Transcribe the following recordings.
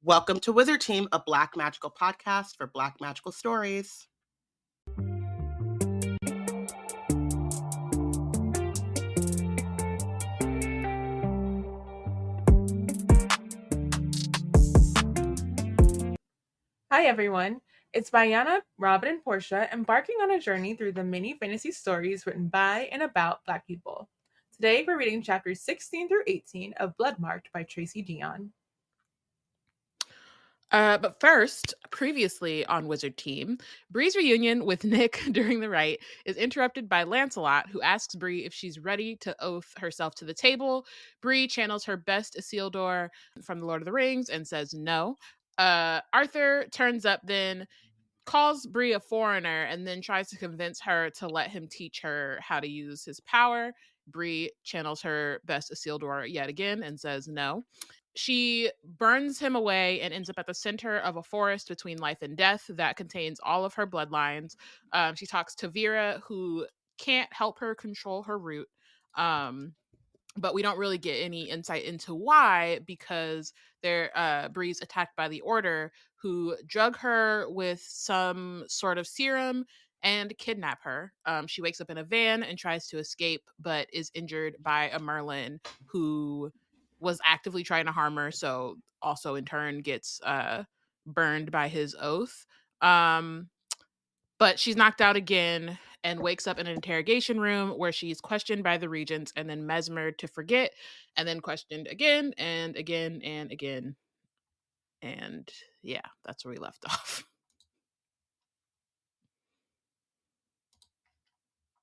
Welcome to Wizard Team, a Black magical podcast for Black magical stories. Hi everyone, it's Bayana, Robyn, and Porshèa embarking on a journey through the many fantasy stories written by and about Black people. Today we're reading chapters 16 through 18 of Bloodmarked by Tracy Deonn. But first, previously on Wizard Team, Bree's reunion with Nick during the rite is interrupted by Lancelot, who asks Bree if she's ready to oath herself to the table. Bree channels her best Isildur from the Lord of the Rings and says no. Arthur turns up then, calls Bree a foreigner, and then tries to convince her to let him teach her how to use his power. Bree channels her best Isildur yet again and says no. She burns him away and ends up at the center of a forest between life and death that contains all of her bloodlines. She talks to Vera, who can't help her control her root. But we don't really get any insight into why, because Bree's attacked by the Order, who drug her with some sort of serum and kidnap her. She wakes up in a van and tries to escape, but is injured by a Merlin who was actively trying to harm her, so also in turn gets burned by his oath. But she's knocked out again and wakes up in an interrogation room where she's questioned by the Regents and then mesmered to forget, and then questioned again and again and again. And yeah, that's where we left off.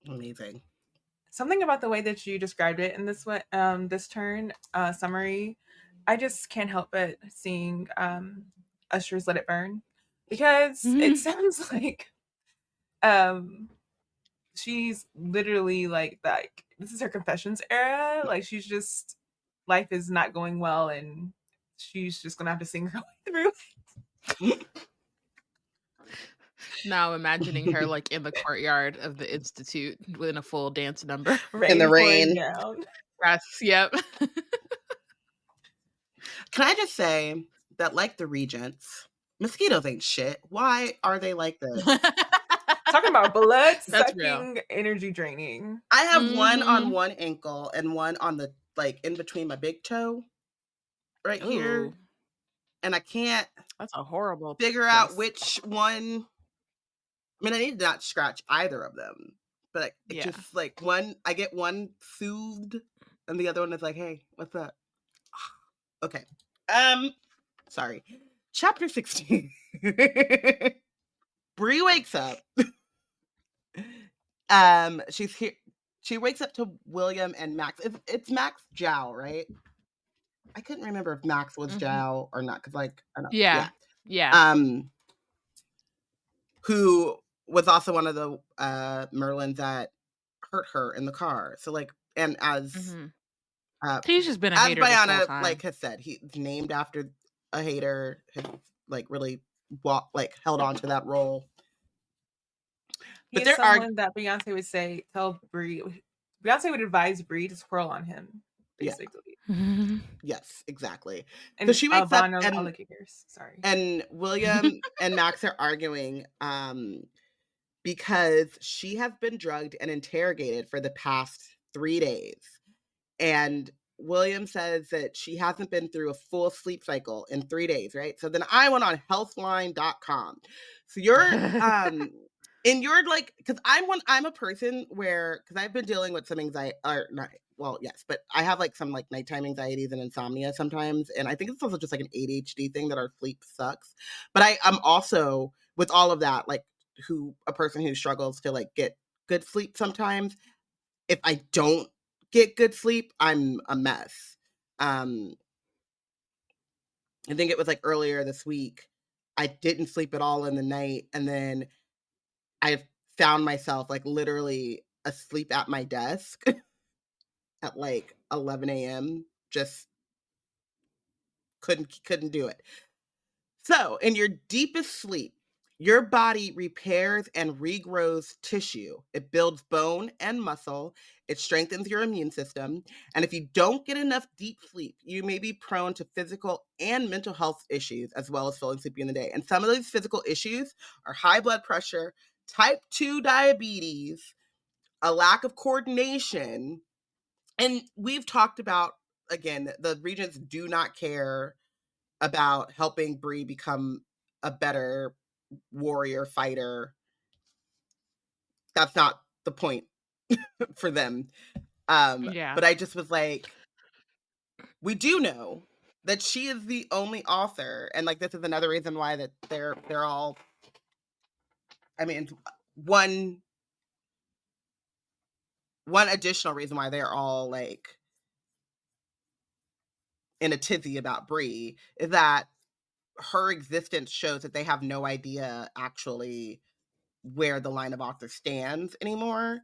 Amazing. Something about the way that you described it in this summary, I just can't help but seeing Usher's Let It Burn, because it sounds like she's literally like this is her confessions era. Like, she's just, life is not going well and she's just gonna have to sing her way through. Now imagining her like in the courtyard of the Institute within a full dance number. In the rain. Yes, yep. Can I just say that, like the Regents, mosquitoes ain't shit. Why are they like this? Talking about blood sucking, energy draining. I have one on one ankle and one on the, like, in between my big toe right here. And I can't That's a horrible figure out which one. I mean, I need to not scratch either of them, but it's just like one, I get one soothed and the other one is like, hey, what's up? Okay. Sorry. Chapter 16. Bree wakes up. She's here. She wakes up to William and Max. It's Max Jow, right? I couldn't remember if Max was Jow or not, because, like, I don't know. Yeah. Who was also one of the Merlins that hurt her in the car. So, like, and as he's just been a hater this whole Bayana, time. like, has said, he's named after a hater, has, like, really held on to that role. But he's someone that Beyonce would say, Beyonce would advise Bree to twirl on him, basically. Yeah. Yes, exactly. And so she wakes up and William and Max are arguing because she has been drugged and interrogated for the past 3 days. And William says that she hasn't been through a full sleep cycle in 3 days, right? So then I went on healthline.com. So you're and you're like, because I'm a person where, because I've been dealing with some anxiety, or not, well, yes, but I have like some like nighttime anxieties and insomnia sometimes, and I think it's also just like an ADHD thing that our sleep sucks. But I'm also, with all of that, like, a person who struggles to like get good sleep sometimes. If I don't get good sleep, I'm a mess. I think it was like earlier this week, I didn't sleep at all in the night, and then I found myself like literally asleep at my desk at like 11 a.m. Just couldn't do it. So in your deepest sleep, Your body repairs and regrows tissue. It builds bone and muscle. It strengthens your immune system. And if you don't get enough deep sleep, you may be prone to physical and mental health issues, as well as feeling sleepy in the day. And some of these physical issues are high blood pressure, type 2 diabetes, a lack of coordination. And we've talked about, again, the Regents do not care about helping Bree become a better warrior fighter. That's not the point for them. Yeah. But I just was like, we do know that she is the only author, and like this is another reason why that they're all, I mean, one additional reason why they're all like in a tizzy about Bree is that her existence shows that they have no idea actually where the line of author stands anymore.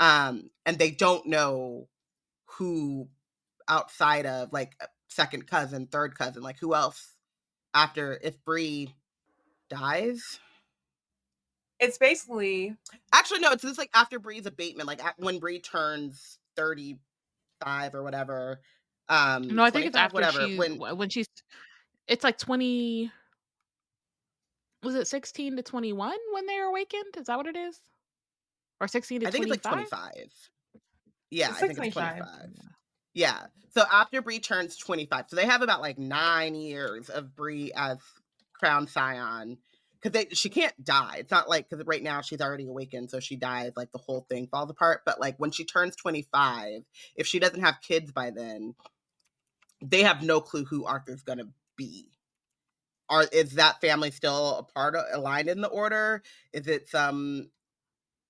And they don't know who outside of like second cousin, third cousin, like who else after, if Bree dies. It's basically, Actually, no, it's just like after Bree's abatement, like when Bree turns 35 or whatever. No, I think it's 25, after whatever. when she's, it's like 20, was it 16 to 21 when they're awakened? Is that what it is? Or 16 to I think it's like 25? 25. Yeah, it's I like think it's 25. 25. Yeah. So after Bree turns 25, so they have about like 9 years of Bree as crown scion, because she can't die. It's not like, because right now she's already awakened, so she dies, like the whole thing falls apart. But like when she turns 25, if she doesn't have kids by then, they have no clue who Arthur's gonna be. Is that family still a part of, aligned in the order? Is it some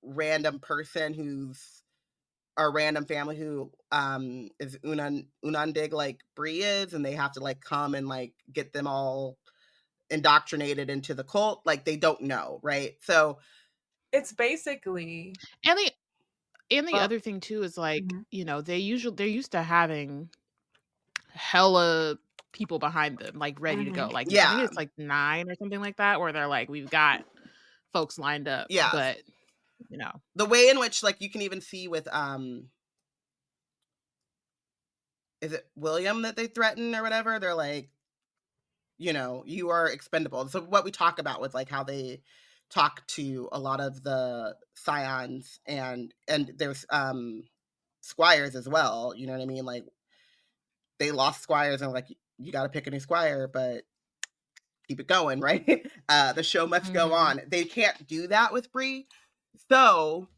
random person who's a random family who is Unandig like Bree is, and they have to like come and like get them all indoctrinated into the cult? Like they don't know, right? So It's basically, And the well, other thing too is like, mhm. they're used to having hella people behind them, like ready to go. Mhm. Like I think yeah, it's like 9 or something like that, where they're like, we've got folks lined up, yeah. but The way in which like you can even see with is it William that they threaten or whatever? They're like, you are expendable. So what we talk about with like how they talk to a lot of the scions, and there's squires as well, you know what I mean? Like they lost squires and like, you got to pick a new squire, but keep it going, right? The show must go on. They can't do that with Bree. So,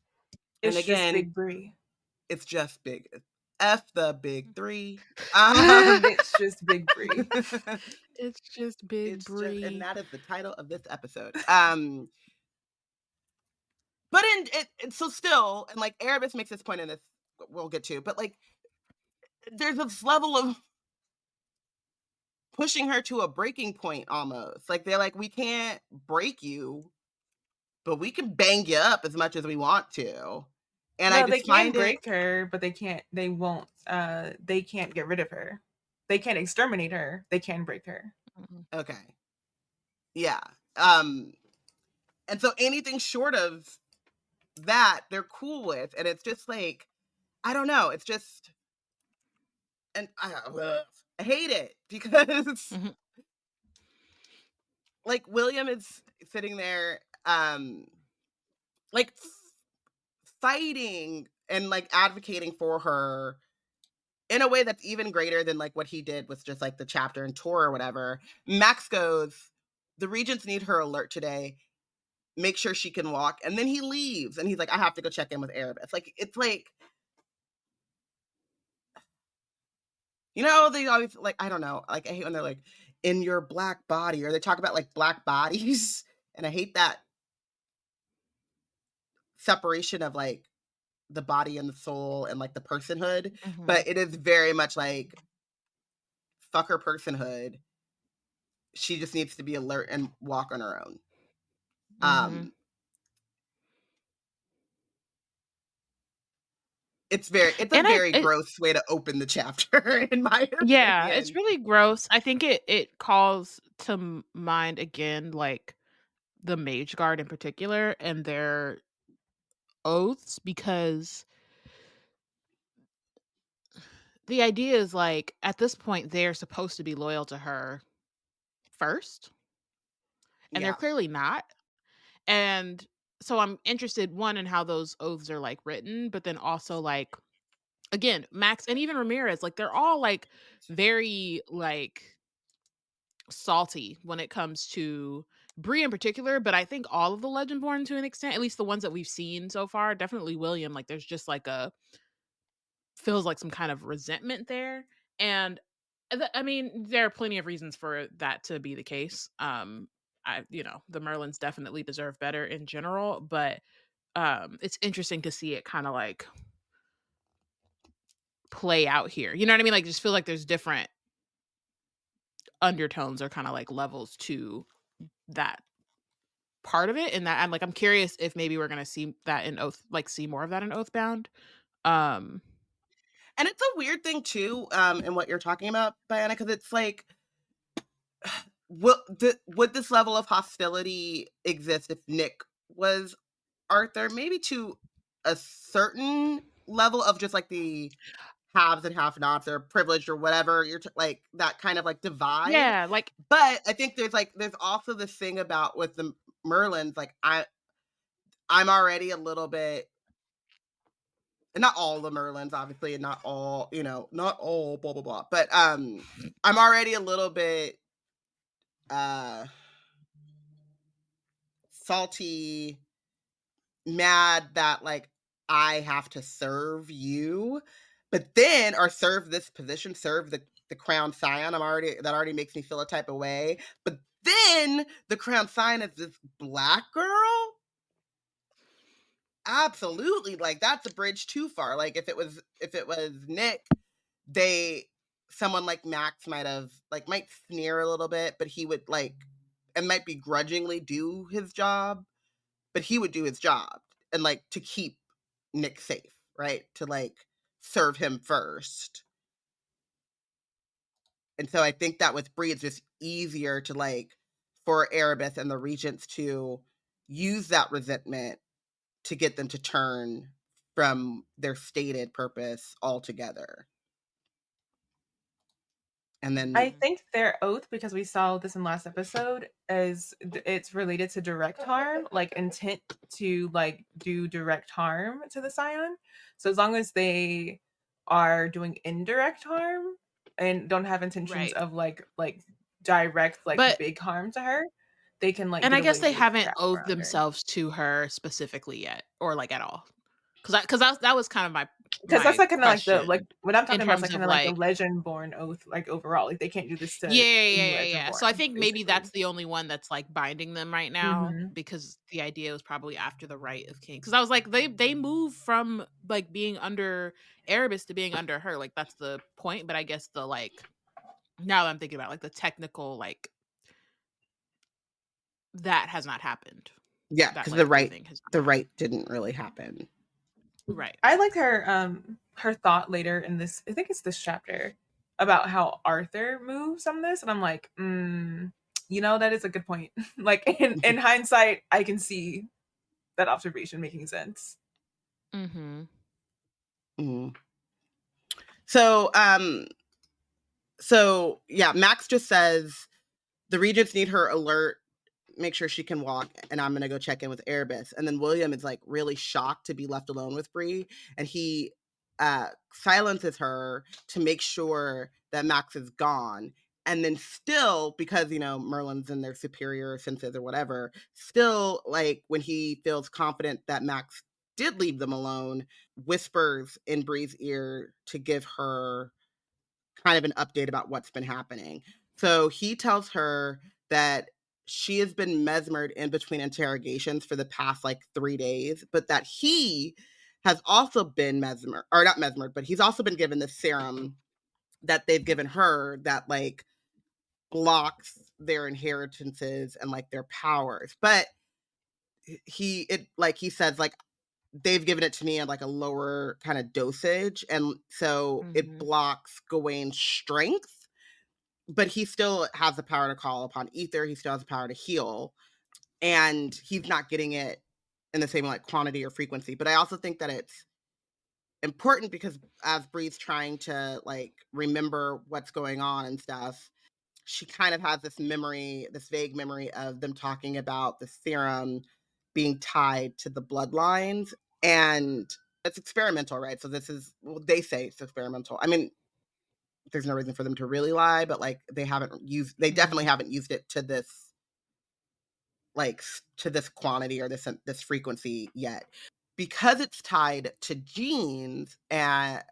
and It's just again, Big Bree. it's just big. F the big three. It's just Big Bree. it's just Big It's Bree. and that is the title of this episode. But so still, and like Erebus makes this point in this, we'll get to, but like there's this level of pushing her to a breaking point almost. Like they're like, we can't break you, but we can bang you up as much as we want to. And I No, they just can find break her, but they can't get rid of her. They can't exterminate her. They can break her. Okay. Yeah. And so anything short of that, they're cool with. And it's just like, I don't know. It's just, and I hate it because like William is sitting there, like fighting and like advocating for her in a way that's even greater than like what he did with just like the chapter and tour or whatever. Max goes, the Regents need her alert today. Make sure she can walk. And then he leaves and he's like, I have to go check in with Erebus. Like, it's like, they always like, I don't know. Like, I hate when they're like, in your black body, or they talk about like black bodies. And I hate that separation of like the body and the soul and like the personhood. But it is very much like, fuck her personhood. She just needs to be alert and walk on her own. It's a very gross way to open the chapter, in my opinion. Yeah, it's really gross. I think it calls to mind again, like the Mage Guard in particular and their oaths, because the idea is like at this point they're supposed to be loyal to her first, and they're Yeah. clearly not. And so I'm interested, one, in how those oaths are like written, but then also like again, Max and even Ramirez, like they're all like very like salty when it comes to Bree in particular, but I think all of the Legendborn to an extent, at least the ones that we've seen so far, definitely William, like there's just like a feels like some kind of resentment there. And I mean, there are plenty of reasons for that to be the case. The Merlins definitely deserve better in general, but it's interesting to see it kind of like play out here. You know what I mean? Like just feel like there's different undertones or kind of like levels to that part of it, and that I'm curious if maybe we're gonna see that in Oath, like see more of that in Oathbound. Um And it's a weird thing too, in what you're talking about, Bayana, because it's like, would this level of hostility exist if Nick was Arthur? Maybe to a certain level of just like the haves and have-nots or privileged or whatever like that kind of like divide. yeah, like But I think there's also this thing about with the Merlins, like I'm already a little bit, and not all the Merlins, obviously, and not all, not all blah blah blah. But I'm already a little bit salty, mad that like I have to serve you, but then or serve this position, serve the crown scion. That already makes me feel a type of way. But then the crown scion is this black girl. Absolutely, like that's a bridge too far. Like if it was Nick, someone like Max might sneer a little bit, but he would like and might begrudgingly do his job, but he would do his job and like to keep Nick safe, right? To like serve him first. And so I think that with Bree, it's just easier to like for Erebus and the Regents to use that resentment to get them to turn from their stated purpose altogether. And then I think their oath, because we saw this in last episode, is it's related to direct harm, like intent to like do direct harm to the scion. So as long as they are doing indirect harm and don't have intentions right. of like direct But big harm to her, they can like and get I guess away they with haven't trapping oathed around her. themselves to her specifically yet, or like at all. Because that was kind of Because that's my like kind of like the question what I'm in talking about is like terms kind of of like the like legend born oath, like overall, like they can't do this to any legend yeah. So I born, think maybe basically. that's the only one that's like binding them right now, Mm-hmm. because the idea was probably after the Right of King. Because I was like, they move from like being under Erebus to being under her, like that's the point. But I guess the like now that I'm thinking about it, like the technical like that has not happened. yeah, That because like oathing has not the happened. right didn't really happen. Right. I liked her thought later in this. I think it's this chapter about how Arthur moves on this, and I'm like, that is a good point. Like in hindsight, I can see that observation making sense. Mm-hmm. Mm. So yeah, Max just says the Regents need her alert, make sure she can walk, and I'm gonna go check in with Erebus. And then William is like really shocked to be left alone with Bree, and he silences her to make sure that Max is gone. And then still, because Merlin's in their superior senses or whatever, still like when he feels confident that Max did leave them alone, whispers in Bree's ear to give her kind of an update about what's been happening. So he tells her that she has been mesmered in between interrogations for the past like 3 days, but that he has also been mesmered, or not mesmered, but he's also been given the serum that they've given her that like blocks their inheritances and like their powers. But he says like they've given it to me at like a lower kind of dosage, and so it Mm-hmm. blocks Gawain's strength, but he still has the power to call upon ether. He still has the power to heal. and he's not getting it in the same like quantity or frequency. But I also think that it's important because as Bree's trying to like remember what's going on and stuff, she kind of has this memory, this vague memory of them talking about the serum being tied to the bloodlines, and it's experimental, right? So this is, well, they say it's experimental. I mean, there's no reason for them to really lie, but like they definitely haven't used it to this, like to this quantity or this frequency yet. Because it's tied to genes, and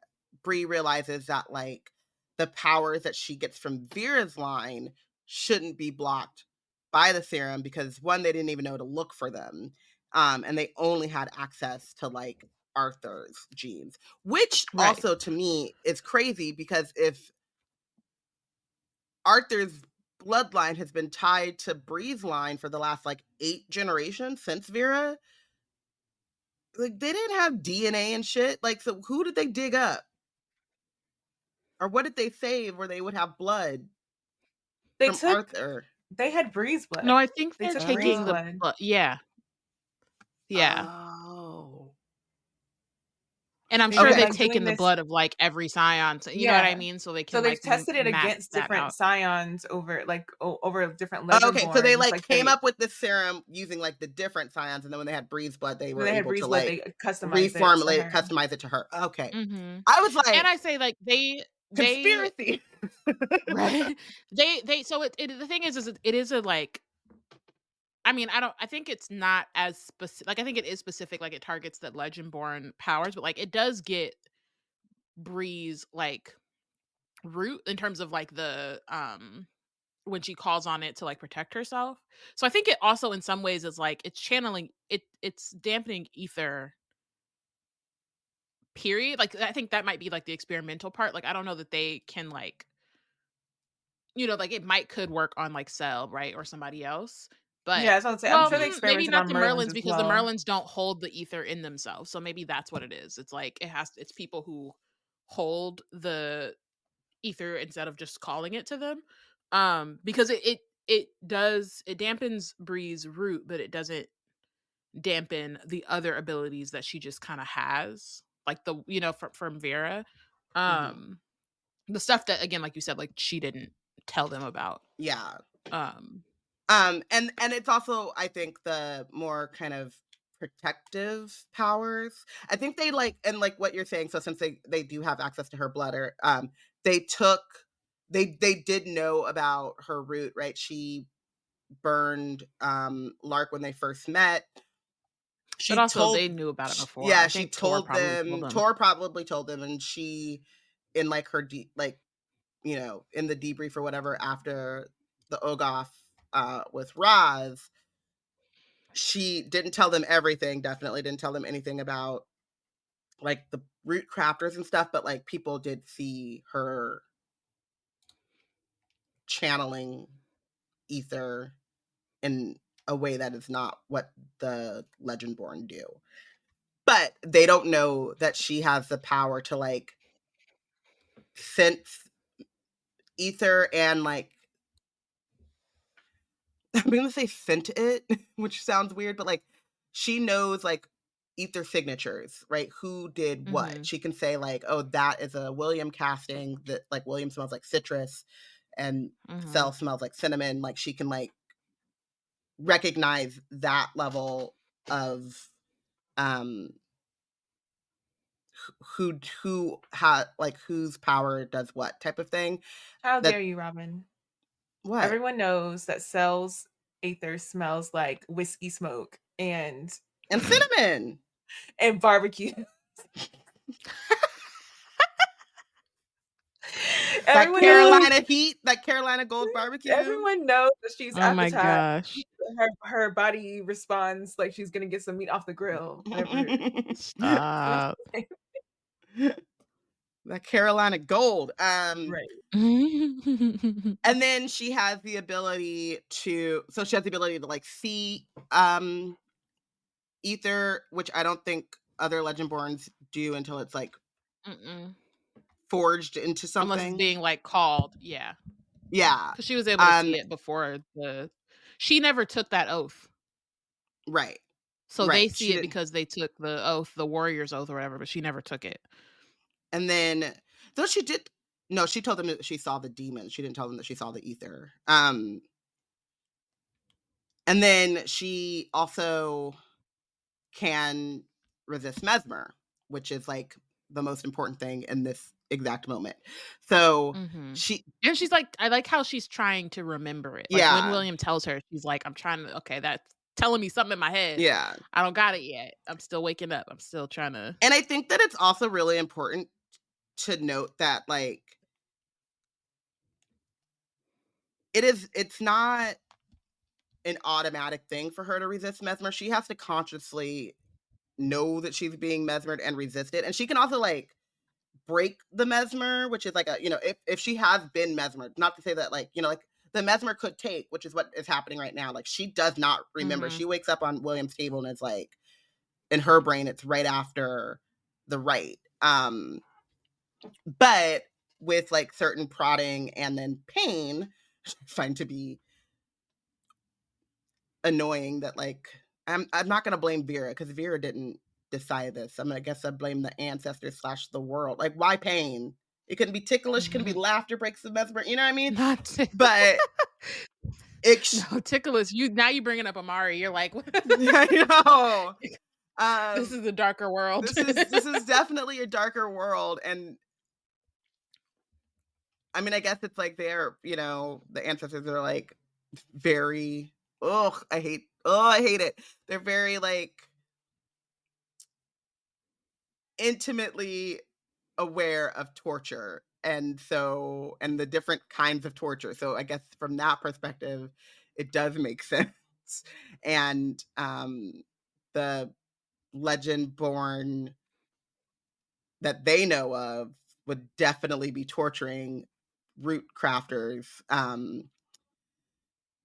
Bree realizes that like the powers that she gets from Vera's line shouldn't be blocked by the serum because one, they didn't even know to look for them. And they only had access to like Arthur's genes, which Right. also to me is crazy because if Arthur's bloodline has been tied to Bree's line for the last like 8 generations since Vera, like they didn't have DNA and shit. Like, so who did they dig up? Or what did they save where they would have blood They from Arthur? They had Bree's blood. No, I think They they're took Bree's taking the blood. blood. Yeah. Yeah. Oh. And I'm They've sure been, they've like, taken doing the this. blood of like every scion. You know what I Yeah. mean? So they So can they've like tested it map against that different out. scions over like over different Oh, legend okay, so they borns. like came up with this serum using like the different scions, and then when they had Bree's blood, they when were they had able Bree's to blood, like they customized it to reformulate, her. customize it to her. Okay. Mm-hmm. I was like, And I say like they conspiracy. right. They so the thing is it is a like, I mean, I think it's not as specific. Like, I think it is specific. Like, it targets the legend-born powers, but like, it does get Bree's like root in terms of like the when she calls on it to like protect herself. So I think it also in some ways is like it's channeling it. It's dampening ether. Period. Like, I think that might be like the experimental part. Like, I don't know that they can like, like it could work on like Cell, right, or somebody else. But Yeah, that's what I'm saying. I'm well, sure they maybe experimented not on the Merlins Merlins as because the well. Merlins don't hold the ether in themselves. So maybe that's what it is. It's like it's people who hold the ether instead of just calling it to them. Because it dampens Bree's root, but it doesn't dampen the other abilities that she just kind of has, like the from Vera. The stuff that, again, like you said, like she didn't tell them about. Yeah. Um And it's also, I think, the more kind of protective powers. I think they like, and like what you're saying, so since they do have access to her blood, or they did know about her root, right? She burned Lark when they first met. but also they knew about it before. Yeah, I she think Tor told probably them. told them. Tor probably told them, and she, in like her in the debrief or whatever after the Ogoth with Raz, she didn't tell them everything. Definitely didn't tell them anything about like the root crafters and stuff, but like people did see her channeling ether in a way that is not what the Legendborn do. But they don't know that she has the power to like sense ether and like, I'm gonna say scent it, which sounds weird, but like she knows like ether signatures, right? Who did what? Mhm. She can say like, oh, that is a William casting, that like William smells like citrus and Cell smells like cinnamon. Like she can like recognize that level of who had like whose power does what type of thing. How That dare you, Robyn? what? Everyone knows that Cell's aether smells like whiskey smoke and cinnamon and barbecue. that Carolina heat, that Carolina Gold barbecue. Everyone knows that she's Oh my appetized. gosh. Her body responds like she's gonna get some meat off the grill. Stop. The Carolina Gold. Right. And then she has the ability to like see ether, which I don't think other Legendborns do until it's like forged into something. Unless it's being like called, yeah. Yeah. Because she was able to see it before she never took that oath. Right. So they Right. see She it didn't. because they took the oath, the warrior's oath or whatever, but she never took it. And then, though she did, no, she told them that she saw the demon. She didn't tell them that she saw the ether. And then she also can resist mesmer, which is like the most important thing in this exact moment. So Mhm. she, And she's like, I like how she's trying to remember it. Like when yeah, William tells her, she's like, I'm trying to, okay, that's telling me something in my head. yeah. I don't got it yet. I'm still waking up. I'm still trying to. And I think that it's also really important to note that, like, it's not an automatic thing for her to resist mesmer. She has to consciously know that she's being mesmered and resist it. And she can also, like, break the mesmer, which is like a, if she has been mesmered, not to say that, like, like the mesmer could take, which is what is happening right now. Like, she does not remember. Mhm. She wakes up on William's table and it's like, in her brain, it's right after the rite. But with like certain prodding and then pain, I find to be annoying that, like, I'm not gonna blame Vera because Vera didn't decide this. I guess I blame the ancestors / the world. Like, why pain? It couldn't be ticklish, couldn't be laughter breaks the mesmer. You know what I mean? Not But no, ticklish. You bringing up Amari. You're like, I know. this is a darker world. This is definitely a darker world, and I mean, I guess it's like they're, the ancestors are like very, I hate it. They're very like intimately aware of torture. And the different kinds of torture. So I guess from that perspective, it does make sense. And the legend born that they know of would definitely be torturing root crafters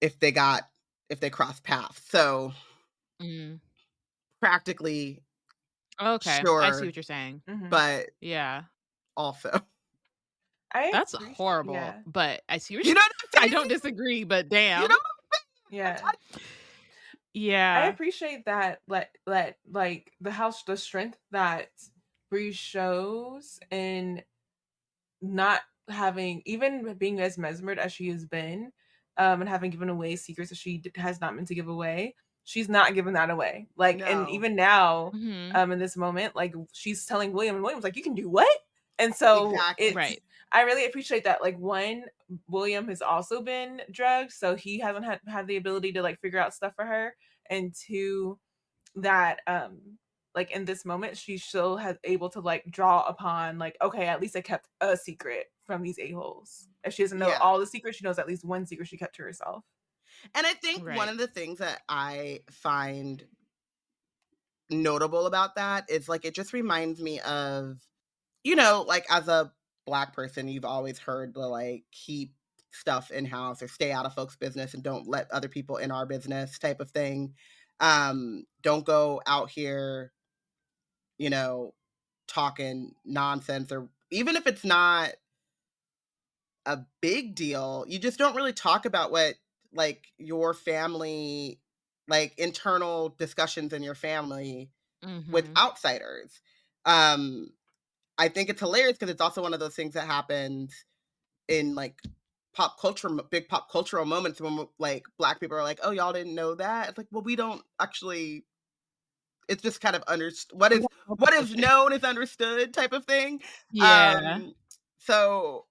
if they cross paths. So Mm. practically Okay, I see sure, what you're saying. but Yeah, also, I that's appreciate, horrible. yeah, But I see what you you. know what I'm I saying? don't disagree, but You damn. know, yeah. I- I Yeah. appreciate that, like the strength that Bree shows in not having, even being as mesmered as she has been, and having given away secrets that she has not meant to give away. She's not giving that away. Like, and no, even now, Hmm. in this moment, like she's telling William, and William's like, "You can do what?" And so exactly. it's. Right. I really appreciate that. Like, one, William has also been drugged, so he hasn't had the ability to like figure out stuff for her, and two, that like in this moment she still has able to like draw upon, like, okay, at least I kept a secret from these a-holes. If she doesn't know Yeah. all the secrets, she knows at least one secret she kept to herself. And I think one Right. of the things that I find notable about that is, like, it just reminds me of, like, as a Black person, you've always heard the, like, keep stuff in house or stay out of folks' business and don't let other people in our business type of thing. Don't go out here, you know, talking nonsense, or even if it's not a big deal, you just don't really talk about what, like, your family, like, internal discussions in your family with Hmm. outsiders. Um, I think it's hilarious because it's also one of those things that happens in, like, pop culture, big pop cultural moments when, like, Black people are like, "Oh, y'all didn't know that?" It's like, well, we don't actually. It's just kind of what is known is understood type of thing. Yeah. Um, so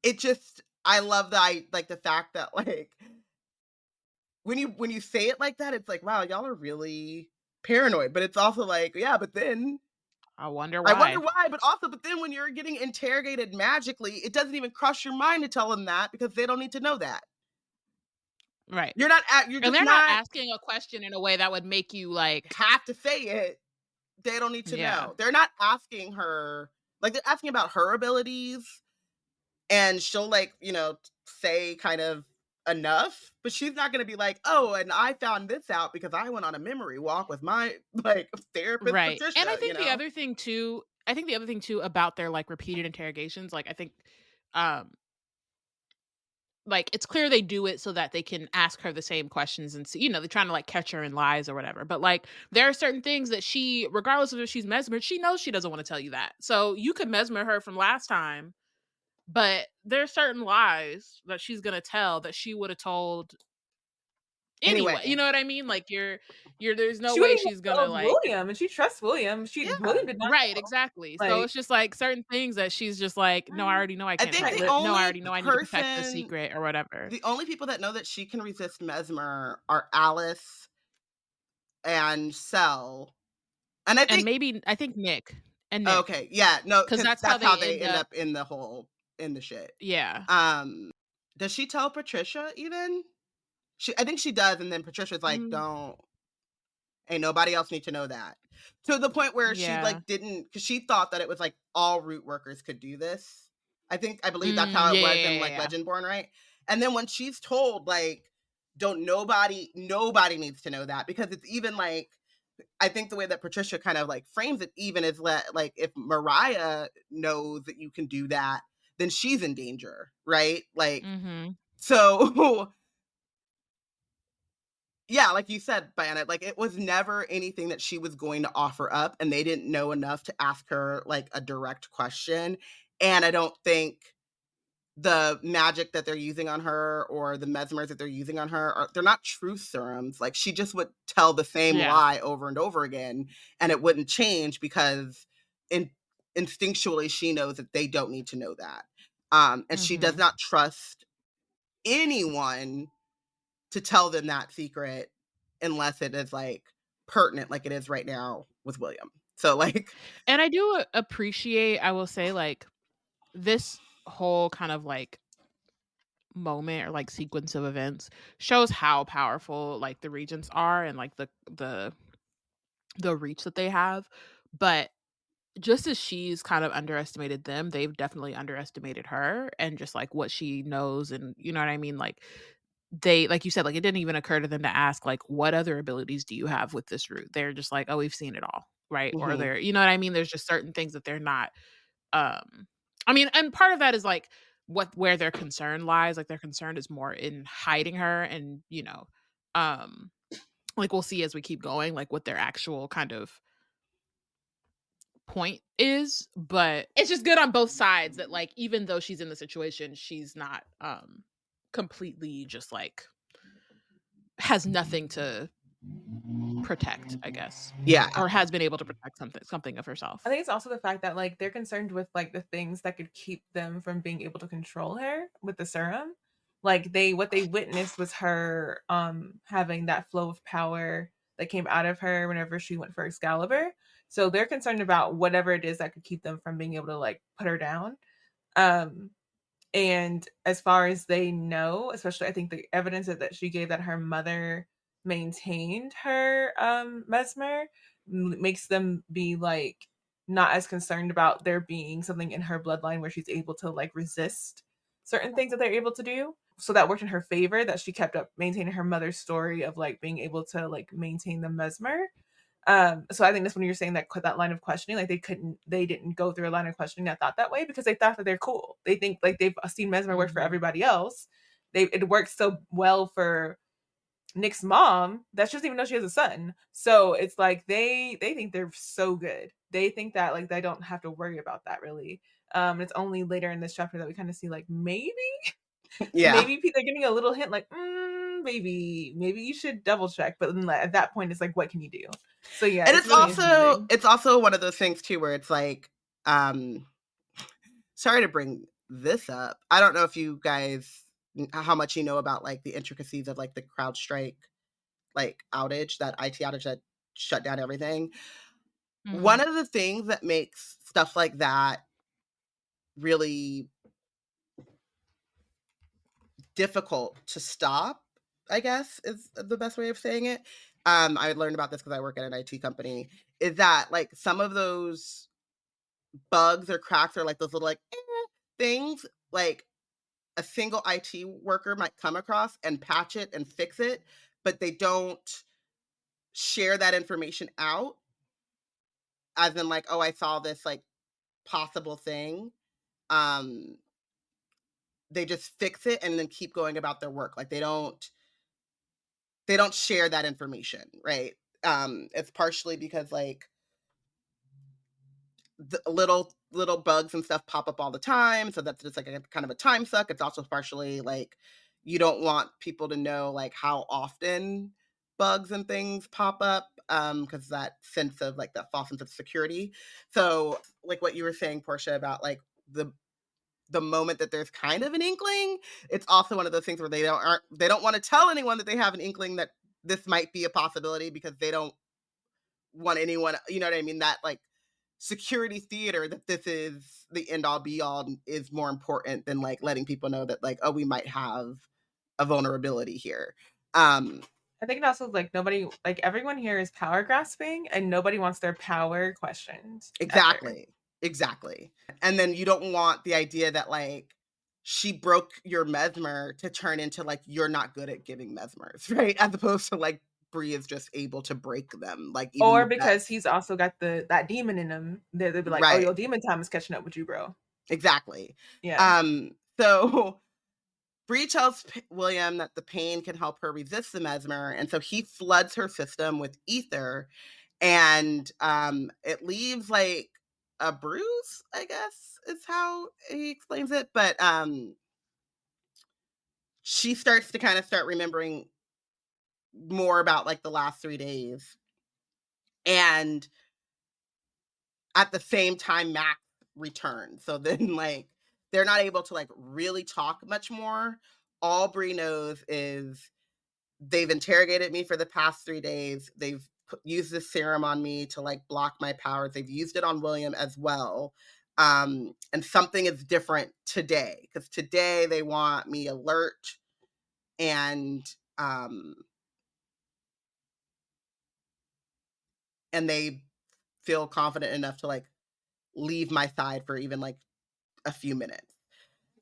it just, I love that, I like the fact that, like, when you say it like that, it's like, wow, y'all are really paranoid. But it's also like, yeah, but then I wonder I wonder why. why, but then when you're getting interrogated magically, it doesn't even cross your mind to tell them that because they don't need to know that. Right. You're And just they're not not asking a question in a way that would make you like, have to say it. They don't need to yeah. know. They're not asking her, like, they're asking about her abilities, and she'll, like, say kind of enough, but she's not going to be like, "Oh, and I found this out because I went on a memory walk with my, like, therapist Right. And I Patricia," think the other thing too, about their like repeated interrogations, like I think um like, it's clear they do it so that they can ask her the same questions and see, they're trying to, like, catch her in lies or whatever. But, like, there are certain things that she, regardless of if she's mesmered, she knows she doesn't want to tell you that. So you could mesmer her from last time, but there are certain lies that she's gonna tell that she would have told anyway. You Anyway. know what I mean? Like, you're there's no She wouldn't way even she's gonna, tell like, William, and she trusts William. Yeah. William did not right, know. exactly. So Like, it's just like certain things that she's just like, no, I already know I I can't think tell the you. right. No, I only already know I need to protect the person, secret or whatever. the only people that know that she can resist Mesmer are Alice and Cell. And I And think, maybe I think Nick. okay, yeah, no, 'Cause because that's how that's how they they end end up. up in the shit. Yeah. Does she tell Patricia even? I think she does, and then Patricia's like, Mm, don't, ain't nobody else need to know that. To the point where she yeah. like didn't, because she thought that it was like all root workers could do this. I believe that's how it Yeah, was yeah, in yeah, like yeah. Legendborn, right? And then when she's told like, don't, nobody needs to know that, because it's even like, I think the way that Patricia kind of like frames it even is like, if Mariah knows that you can do that, then she's in danger, right? Like, Mhm. so yeah, like you said, Bayana, like it was never anything that she was going to offer up, and they didn't know enough to ask her like a direct question. And I don't think the magic that they're using on her or the mesmers that they're using on her they're not truth serums. Like, she just would tell the same Yeah. lie over and over again, and it wouldn't change because instinctually she knows that they don't need to know that. And she does Mhm. not trust anyone to tell them that secret unless it is like pertinent, like it is right now with William. So like, And I do appreciate, I will say, like, this whole kind of, like, moment or, like, sequence of events shows how powerful, like, the Regents are and, like, the reach that they have. But just as she's kind of underestimated them, they've definitely underestimated her and just, like, what she knows, and you know what I mean? Like, they, like you said, like, it didn't even occur to them to ask, like, "What other abilities do you have with this route?" They're just like, "Oh, we've seen it all," right? Or mhm. they're, you know what I mean? There's just certain things that they're not, um I mean, and part of that is, like, where their concern lies. Like, their concern is more in hiding her and, um, like, we'll see as we keep going, like, what their actual kind of point is. But it's just good on both sides that, like, even though she's in the situation, she's not completely just like has nothing to protect, I guess, Yeah. or has been able to protect something of herself. I think it's also the fact that, like, they're concerned with, like, the things that could keep them from being able to control her with the serum. Like, what they witnessed was her, having that flow of power that came out of her whenever she went for Excalibur. So they're concerned about whatever it is that could keep them from being able to, like, put her down. Um, and as far as they know, especially I think the evidence that she gave that her mother maintained her mesmer makes them be like not as concerned about there being something in her bloodline where she's able to like resist certain things that they're able to do. So that worked in her favor that she kept up maintaining her mother's story of like being able to like maintain the mesmer. So I think that's when you're saying that line of questioning, like they didn't go through a line of questioning that thought that way because they thought that they're cool. They think like they've seen Mesmer work for Mhm. everybody else. It works so well for Nick's mom that she doesn't even know she has a son. So it's like they think they're so good. They think that like they don't have to worry about that really. It's only later in this chapter that we kind of see like Yeah. maybe they're getting a little hint like, maybe you should double check. But then like, at that point, it's like, what can you do? So yeah, And it's really interesting. it's also one of those things too where it's like, um, sorry to bring this up. I don't know if you guys, how much you know about like the intricacies of like the CrowdStrike like outage, that IT outage that shut down everything. One Mhm. of the things that makes stuff like that really difficult to stop, I guess is the best way of saying it. I learned about this because I work at an IT company, is that like some of those bugs or cracks or like those little like things, like a single IT worker might come across and patch it and fix it, but they don't share that information out as in like, oh, I saw this like possible thing. Um, they just fix it and then keep going about their work. Like they don't share that information, right? It's partially because like the little bugs and stuff pop up all the time, so that's just like a kind of a time suck. It's also partially like you don't want people to know like how often bugs and things pop up, because that sense of like that false sense of security. So like what you were saying, Porshèa, about like the moment that there's kind of an inkling, it's also one of those things where they don't want to tell anyone that they have an inkling that this might be a possibility, because they don't want anyone, you know what I mean, that like security theater that this is the end all be all is more important than like letting people know that like, oh, we might have a vulnerability here. I think it also like nobody, like everyone here is power grasping and nobody wants their power questioned. Exactly. Ever. Exactly. And then you don't want the idea that like she broke your mesmer to turn into like you're not good at giving mesmers, right? As opposed to like Bree is just able to break them, like even or because he's also got that demon in him. They'll be like, right. Oh, your demon time is catching up with you, bro. Exactly. Yeah. So Bree tells William that the pain can help her resist the mesmer, and so he floods her system with ether, and it leaves like a bruise, I guess is how he explains it. But she starts to kind of start remembering more about like the last 3 days. And at the same time, Max returns. So then like they're not able to like really talk much more. All Bree knows is they've interrogated me for the past 3 days. They've used this serum on me to like block my powers. They've used it on William as well. And something is different today, because today they want me alert and they feel confident enough to like leave my side for even like a few minutes.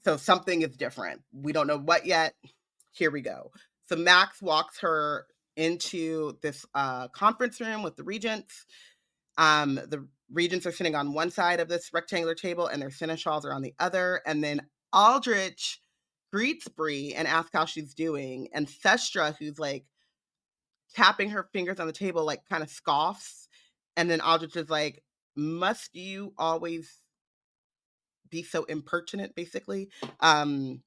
So something is different. We don't know what yet. Here we go. So Max walks her into this conference room with the Regents. The Regents are sitting on one side of this rectangular table and their seneschals are on the other. And then Aldrich greets Bree and asks how she's doing. And Thestra, who's like tapping her fingers on the table, like kind of scoffs. And then Aldrich is like, must you always be so impertinent, basically? And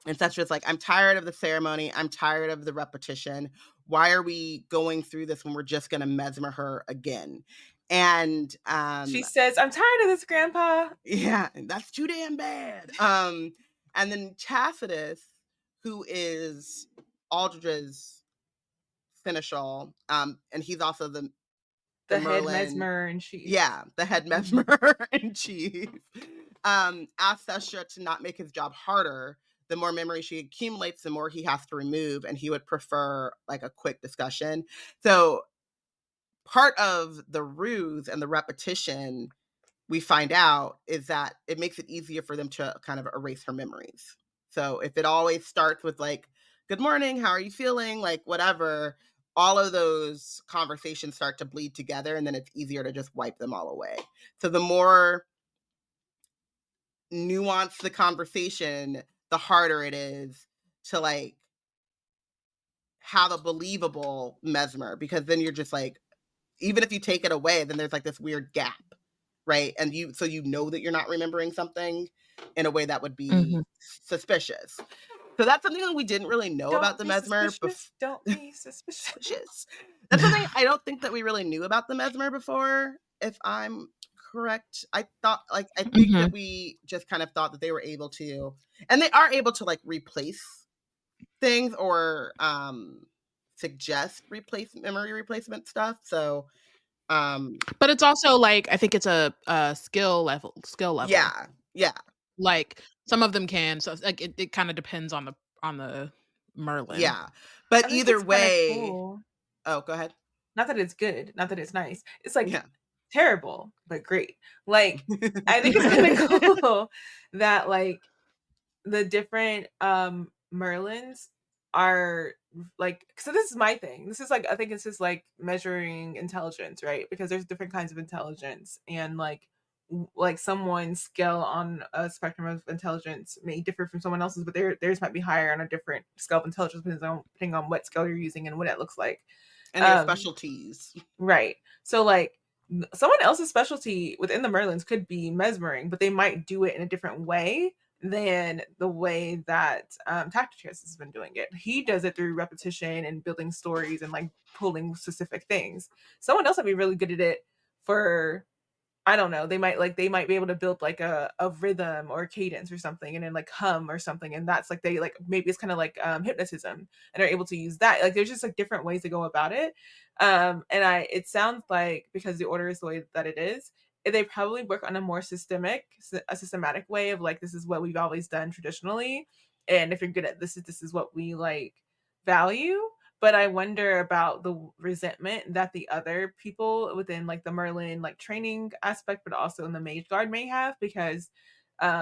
Thestra's like, I'm tired of the ceremony. I'm tired of the repetition. Why are we going through this when we're just going to mesmer her again? And she says, I'm tired of this, Grandpa. Yeah, that's too damn bad. And then Tacitus, who is Aldrich's seneschal, and he's also the head Merlin, mesmer in chief. Yeah, the head mesmer in chief. Asks Thestra to not make his job harder. The more memory she accumulates, the more he has to remove, and he would prefer like a quick discussion. So part of the ruse and the repetition, we find out, is that it makes it easier for them to kind of erase her memories. So if it always starts with like, good morning, how are you feeling? Like whatever, all of those conversations start to bleed together, and then it's easier to just wipe them all away. So the more nuanced the conversation, the harder it is to like have a believable mesmer, because then you're just like, even if you take it away, then there's like this weird gap, right? And so you know that you're not remembering something in a way that would be suspicious. So that's something that we didn't really know about the mesmer. Don't be suspicious. That's something I don't think that we really knew about the mesmer before, if I'm correct. I think that we just kind of thought that they were able to, and they are able to like replace things or suggest memory replacement stuff. So but it's also like, I think it's a skill level. Yeah. Like some of them can, so like it kind of depends on the Merlin. Yeah. But either way, cool. Oh, go ahead. Not that it's good, not that it's nice. It's like terrible, but great. Like I think it's kind of cool that like the different Merlins are like, so this is my thing. This is like, I think it's just like measuring intelligence, right? Because there's different kinds of intelligence, and like like someone's skill on a spectrum of intelligence may differ from someone else's, but theirs might be higher on a different scale of intelligence depending on what skill you're using and what it looks like. And your specialties. Right. So like someone else's specialty within the Merlins could be mesmering, but they might do it in a different way than the way that Tacticus has been doing it. He does it through repetition and building stories and like pulling specific things. Someone else might be really good at it for, I don't know, they might be able to build like a rhythm or a cadence or something, and then like hum or something, and that's like they like maybe it's kind of like hypnotism, and are able to use that. Like there's just like different ways to go about it. It sounds like, because the order is the way that it is, they probably work on a more systematic way of like, this is what we've always done traditionally, and if you're good at this is what we like value. But I wonder about the resentment that the other people within like the Merlin like training aspect, but also in the Mage Guard may have, because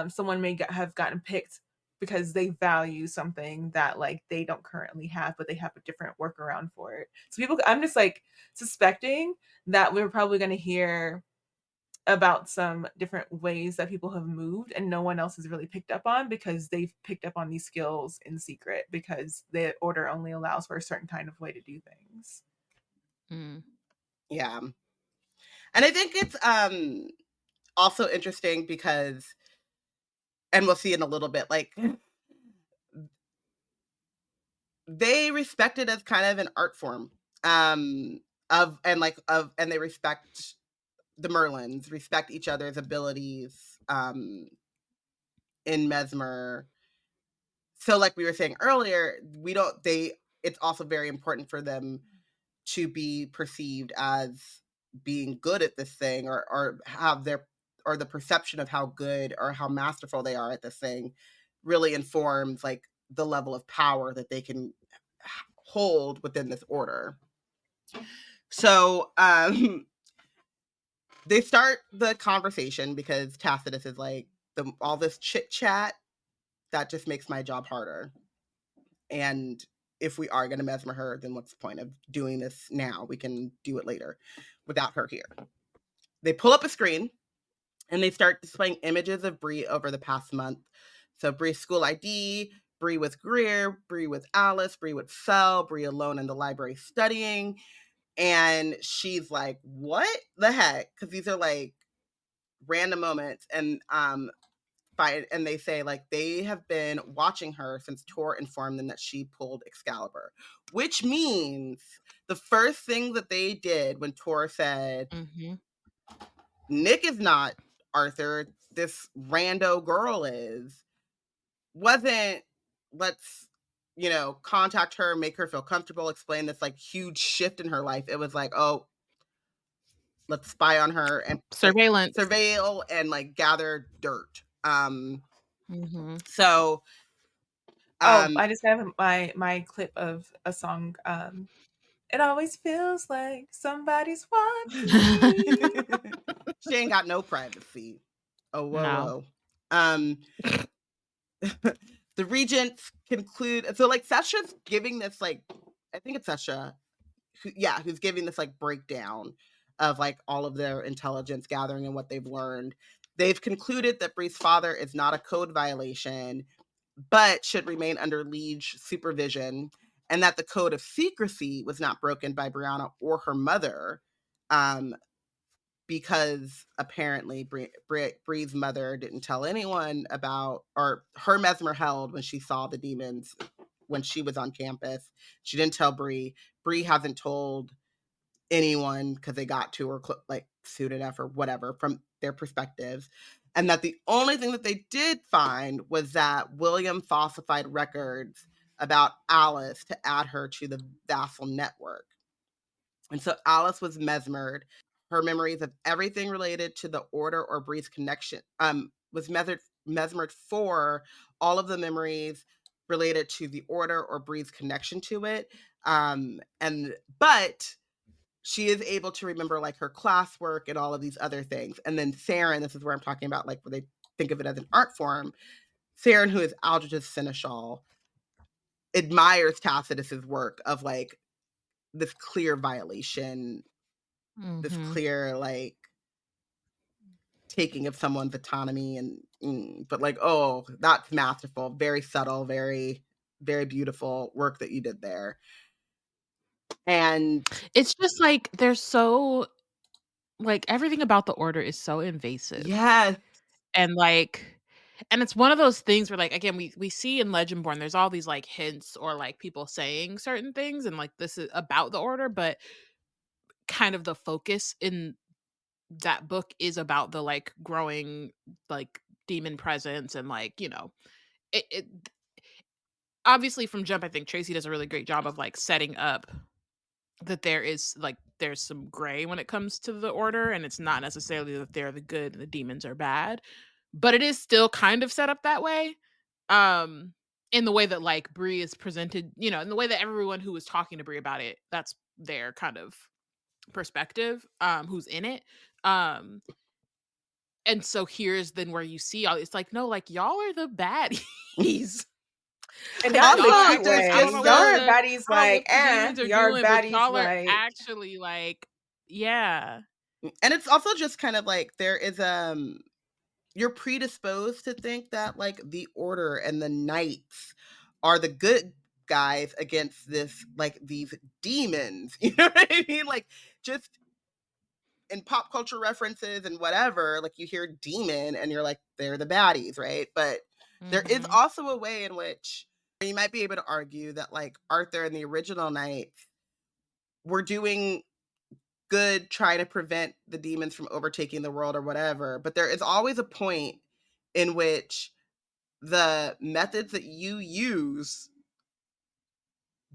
someone may have gotten picked because they value something that like they don't currently have, but they have a different workaround for it. So I'm just like suspecting that we're probably going to hear about some different ways that people have moved and no one else has really picked up on, because they've picked up on these skills in secret because the order only allows for a certain kind of way to do things. Yeah. And I think it's also interesting because, and we'll see in a little bit, like they respect it as kind of an art form and they respect the Merlins, respect each other's abilities in Mesmer. So like we were saying earlier, it's also very important for them to be perceived as being good at this thing, or have the perception of how good or how masterful they are at this thing really informs like the level of power that they can hold within this order. So they start the conversation because Tacitus is like, all this chit chat, that just makes my job harder. And if we are going to mesmer her, then what's the point of doing this now? We can do it later without her here. They pull up a screen and they start displaying images of Bree over the past month. So Bree's school ID, Bree with Greer, Bree with Alice, Bree with Cell, Bree alone in the library studying. And she's like, what the heck? Because these are like random moments. And they say like they have been watching her since Tor informed them that she pulled Excalibur, which means the first thing that they did when Tor said, Nick is not Arthur, this rando girl wasn't, let's, contact her, make her feel comfortable, explain this like huge shift in her life. It was like, oh, let's spy on her and surveillance, surveil and like gather dirt. So I just have my clip of a song. It always feels like somebody's watching me. She ain't got no privacy. Oh, whoa, no. The Regents conclude. So like Sasha's giving this like, I think it's Sasha, who's giving this like breakdown of like all of their intelligence gathering and what they've learned. They've concluded that Bree's father is not a code violation, but should remain under liege supervision, and that the code of secrecy was not broken by Brianna or her mother, because apparently Bree's mother didn't tell anyone about, or her mesmer held when she saw the demons when she was on campus. She didn't tell Bree. Bree hasn't told anyone because they got to her like soon enough or whatever from their perspectives. And that the only thing that they did find was that William falsified records about Alice to add her to the vassal network. And so Alice was mesmered. Her memories of everything related to the order or Bree's connection was mesmered for all of the memories related to the order or Bree's connection to it. But she is able to remember like her classwork and all of these other things. And then Saren, this is where I'm talking about like where they think of it as an art form. Saren, who is Algid's Seneschal, admires Tacitus's work of like this clear violation, this clear like taking of someone's autonomy but like, oh, that's masterful, very subtle, very, very beautiful work that you did there. And it's just like they're so like everything about the order is so invasive. yes, And like and it's one of those things where like again we see in Legendborn there's all these like hints or like people saying certain things and like this is about the order, but kind of the focus in that book is about the like growing like demon presence and like, you know, it obviously from jump I think Tracy does a really great job of like setting up that there is like there's some gray when it comes to the order and it's not necessarily that they're the good and the demons are bad, but it is still kind of set up that way. In the way that like Bree is presented, you know, in the way that everyone who was talking to Bree about it, that's their kind of perspective, who's in it. Um and so here's then where you see all it's like, no, like y'all are the baddies. And not in Also, the like, cute there's way. I don't know just Y'all what are the baddies I don't know like, what the demons are y'all are doing, but baddies y'all are like. actually like, yeah. and it's also just kind of like there is you're predisposed to think that like the order and the knights are the good guys against this like these demons. You know what I mean? Like just in pop culture references and whatever, like you hear demon and you're like, they're the baddies, right? But there is Mhm. also a way in which you might be able to argue that like Arthur and the original knights were doing good trying to prevent the demons from overtaking the world or whatever. But there is always a point in which the methods that you use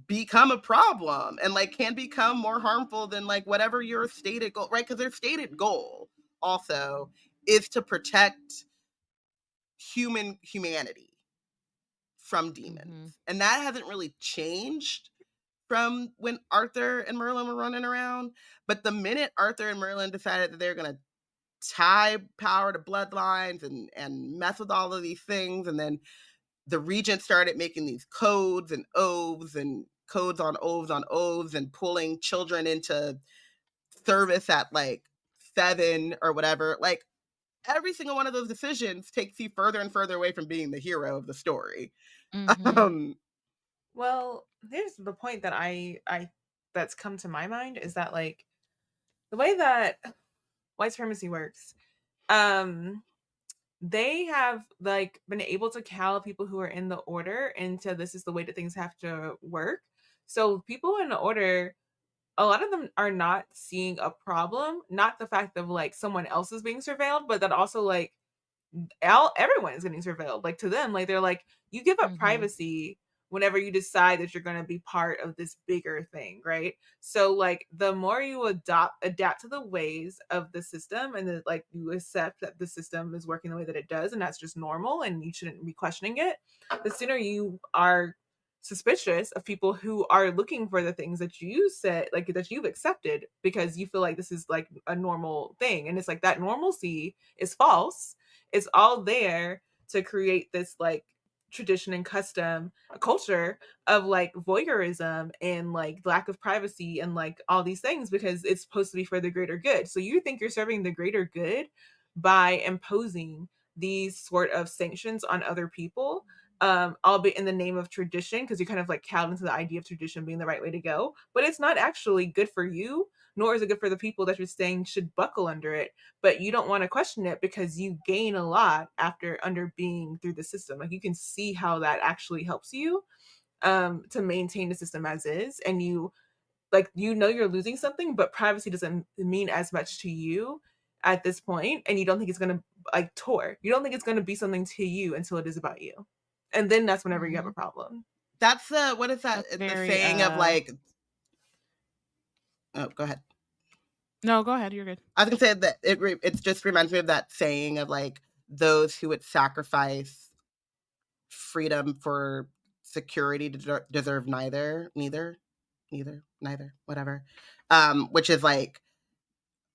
become a problem and like can become more harmful than like whatever your stated goal, right? Because their stated goal also is to protect humanity from demons. Mhm. And that hasn't really changed from when Arthur and Merlin were running around. But the minute Arthur and Merlin decided that they're gonna tie power to bloodlines and mess with all of these things, and then the Regents started making these codes and oaths and codes on oaths and pulling children into service at like 7 or whatever. Like every single one of those decisions takes you further and further away from being the hero of the story. Mhm. Um, Well, here's the point that I that's come to my mind is that like the way that white supremacy works, um, they have like been able to cow people who are in the order into this is the way that things have to work. So people in the order, a lot of them are not seeing a problem, not the fact of like someone else is being surveilled, but that also like everyone is getting surveilled. Like to them, like they're like, you give up Mhm. privacy whenever you decide that you're going to be part of this bigger thing, right? So like the more you adapt to the ways of the system and then like you accept that the system is working the way that it does and that's just normal and you shouldn't be questioning it, the sooner you are suspicious of people who are looking for the things that you said like that you've accepted because you feel like this is like a normal thing, and it's like that normalcy is false. It's all there to create this like tradition and custom, a culture of like voyeurism and like lack of privacy and like all these things because it's supposed to be for the greater good. So you think you're serving the greater good by imposing these sort of sanctions on other people, albeit in the name of tradition, because you're kind of like cowed into the idea of tradition being the right way to go. But it's not actually good for you, nor is it good for the people that you're saying should buckle under it. But you don't want to question it because you gain a lot after under being through the system. Like you can see how that actually helps you to maintain the system as is, and you like you know you're losing something, but privacy doesn't mean as much to you at this point, and you don't think it's gonna like tour. You don't think it's gonna be something to you until it is about you, and then that's whenever you have a Mhm. problem. that's the what is that? That's It's the very saying of like, oh, go ahead. No, go ahead. You're good. I was gonna say that it just reminds me of that saying of like those who would sacrifice freedom for security deserve neither, whatever. Which is like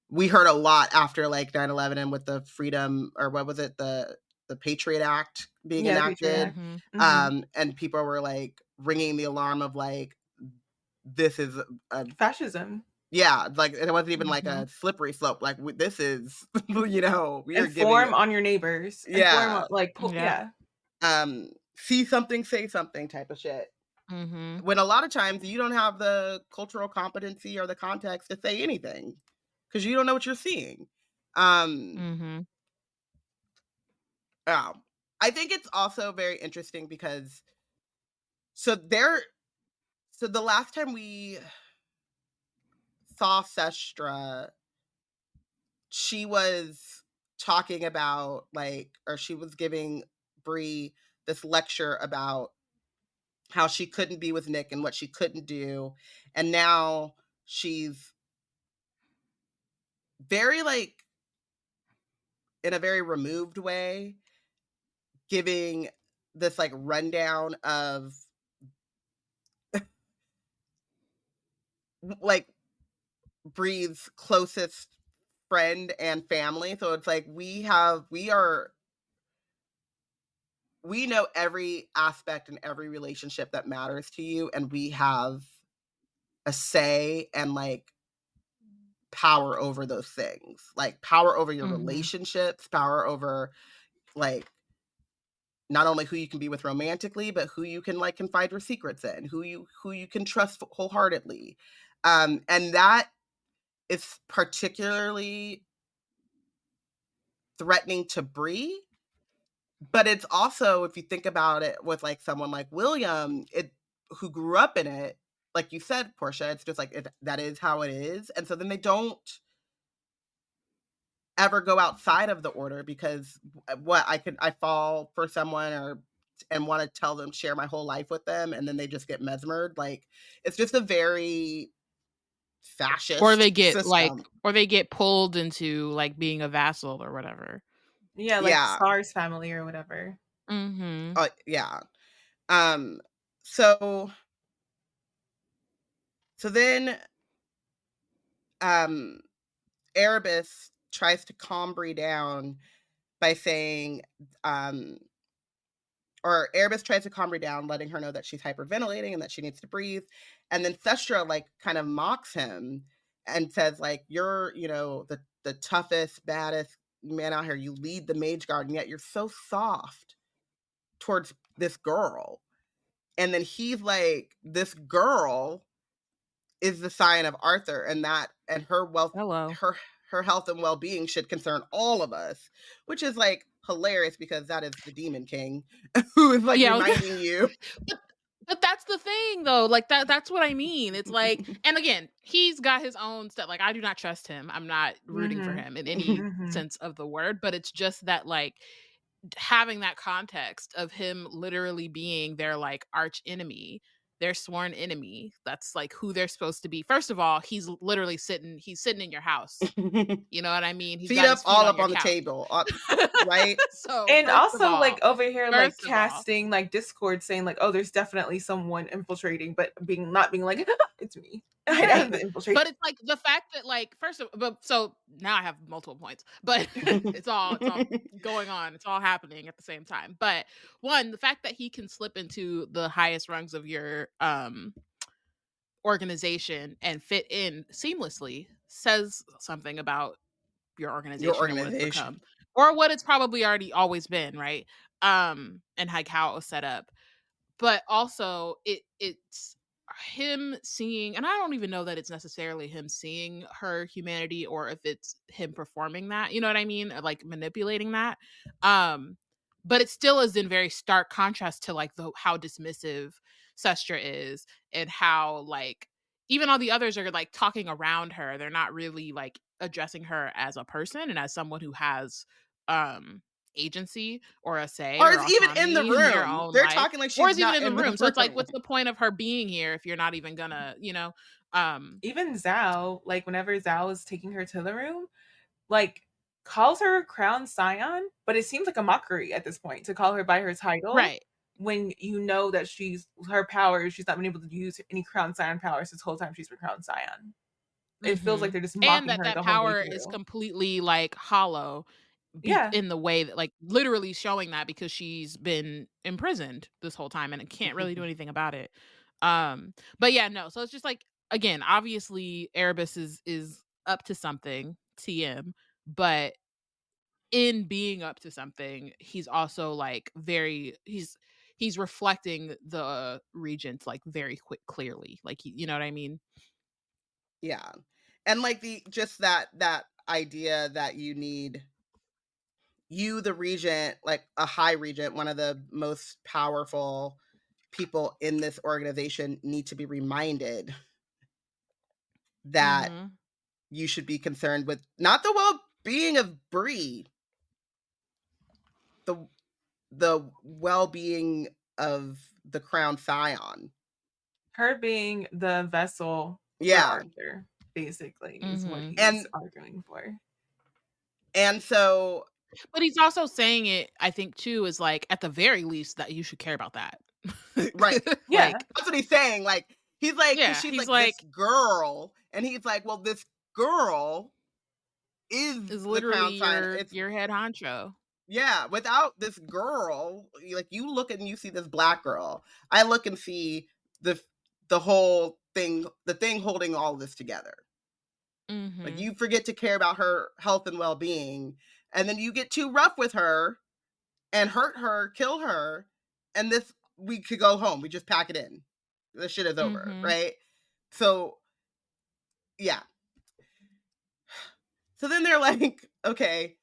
we heard a lot after like 9/11 and with the freedom or what was it the Patriot Act being Yeah, the Patriot enacted, Act. Mhm. and people were like ringing the alarm of like this is a Fascism. Yeah, like, it wasn't even like Mhm. a slippery slope, like, this is, we are giving Inform on your neighbors. Inform yeah, on, like, Yep. yeah. see something, say something type of shit. Mhm. When a lot of times you don't have the cultural competency or the context to say anything because you don't know what you're seeing. Um, Mhm. yeah. I think it's also very interesting because so there so the last time we saw Sestra, she was talking about like or she was giving Bree this lecture about how she couldn't be with Nick and what she couldn't do. And now she's very like in a very removed way giving this like rundown of like Bree's closest friend and family. So it's like we know every aspect and every relationship that matters to you, and we have a say and like power over those things. Like power over your Mhm. relationships, power over like not only who you can be with romantically, but who you can like confide your secrets in, who you can trust wholeheartedly. And that is particularly threatening to Bree, but it's also, if you think about it with like someone like William, it who grew up in it, like you said, Portia, it's just like that is how it is. And so then they don't ever go outside of the order because what I fall for someone or and want to tell them share my whole life with them and then they just get mesmered like it's just a very Or fascist they get like system. or they get pulled into like being a vassal or whatever. Yeah, like Yeah. Stars family or whatever. Mhm. Yeah. Um so then um Erebus tries to calm Bree down by saying um or Erebus tries to calm her down, letting her know that she's hyperventilating and that she needs to breathe. And then Thestra like kind of mocks him and says, like, you're, the toughest, baddest man out here. You lead the mage guard, and yet you're so soft towards this girl. And then he's like, this girl is the sign of Arthur, and her wealth, Hello. her health and well-being should concern all of us, which is like hilarious because that is the Demon King who is like Yeah, reminding you. but but that's the thing though. Like that's what I mean. It's like, and again, he's got his own stuff. Like I do not trust him. I'm not rooting for Mhm. him in any Mhm. sense of the word, but it's just that like having that context of him literally being their like arch enemy, their sworn enemy. That's like who they're supposed to be. First of all, he's sitting in your house. You know what I mean? He's Feet got up, his feet all on up your on the couch. table, right? So And also, like, over here, like, first of all, casting, like, Discord saying, like, "Oh, there's definitely someone infiltrating," but not being like, "It's me. I right. am the infiltrator." But it's like the fact that like first of but so now I have multiple points. But it's all going on. It's all happening at the same time. But one, the fact that he can slip into the highest rungs of your organization and fit in seamlessly says something about your Your organization and what it's organization. become or what it's probably already always been, right? And like how it was set up. But also it's him seeing, and I don't even know that it's necessarily him seeing her humanity or if it's him performing that, you know what I mean? Or like manipulating that. Um but it still is in very stark contrast to like the how dismissive Sestra is and how like even all the others are like talking around her. They're not really like addressing her as a person and as someone who has um agency or a say Or or is even in the autonomy in their room. own They're life talking like or she's is even not in the in the room. So it's like, room. what's the point of her being here if you're not even gonna, Even Zhao, like, whenever Zhao is taking her to the room, like, calls her Crown Scion, but it seems like a mockery at this point to call her by her title right. when you know that her powers, she's not been able to use any Crown Scion powers this whole time she's been Crown Scion. It feels like Hmm. they're just And mocking that her that the whole way power is through. completely like hollow Yeah. in the way that like literally showing that because she's been imprisoned this whole time and can't really do anything about it. But yeah, no. So it's just like again, obviously Erebus is up to something, TM, but in being up to something, he's also like he's reflecting the Regents like very clearly. Like you know what I mean? Yeah. And like that idea that you need the regent, like a high regent, one of the most powerful people in this organization, need to be reminded that you should be concerned with not the well-being of Bree, the well-being of the crown scion. Her being the vessel for Arthur, basically, is what he's arguing for. And so, but he's also saying it, I think, too, is like at the very least that you should care about that. Right. Yeah. Like, that's what he's saying. Like, he's like, yeah, she's like this girl, and he's like, well, this girl is literally the crown scion. Your head honcho. Yeah, without this girl, like you look and you see this black girl. I look and see the whole thing, the thing holding all this together. Like you forget to care about her health and well-being, and then you get too rough with her and hurt her, kill her, and we could go home. We just pack it in. This shit is over, right? So, yeah. So then they're like, okay,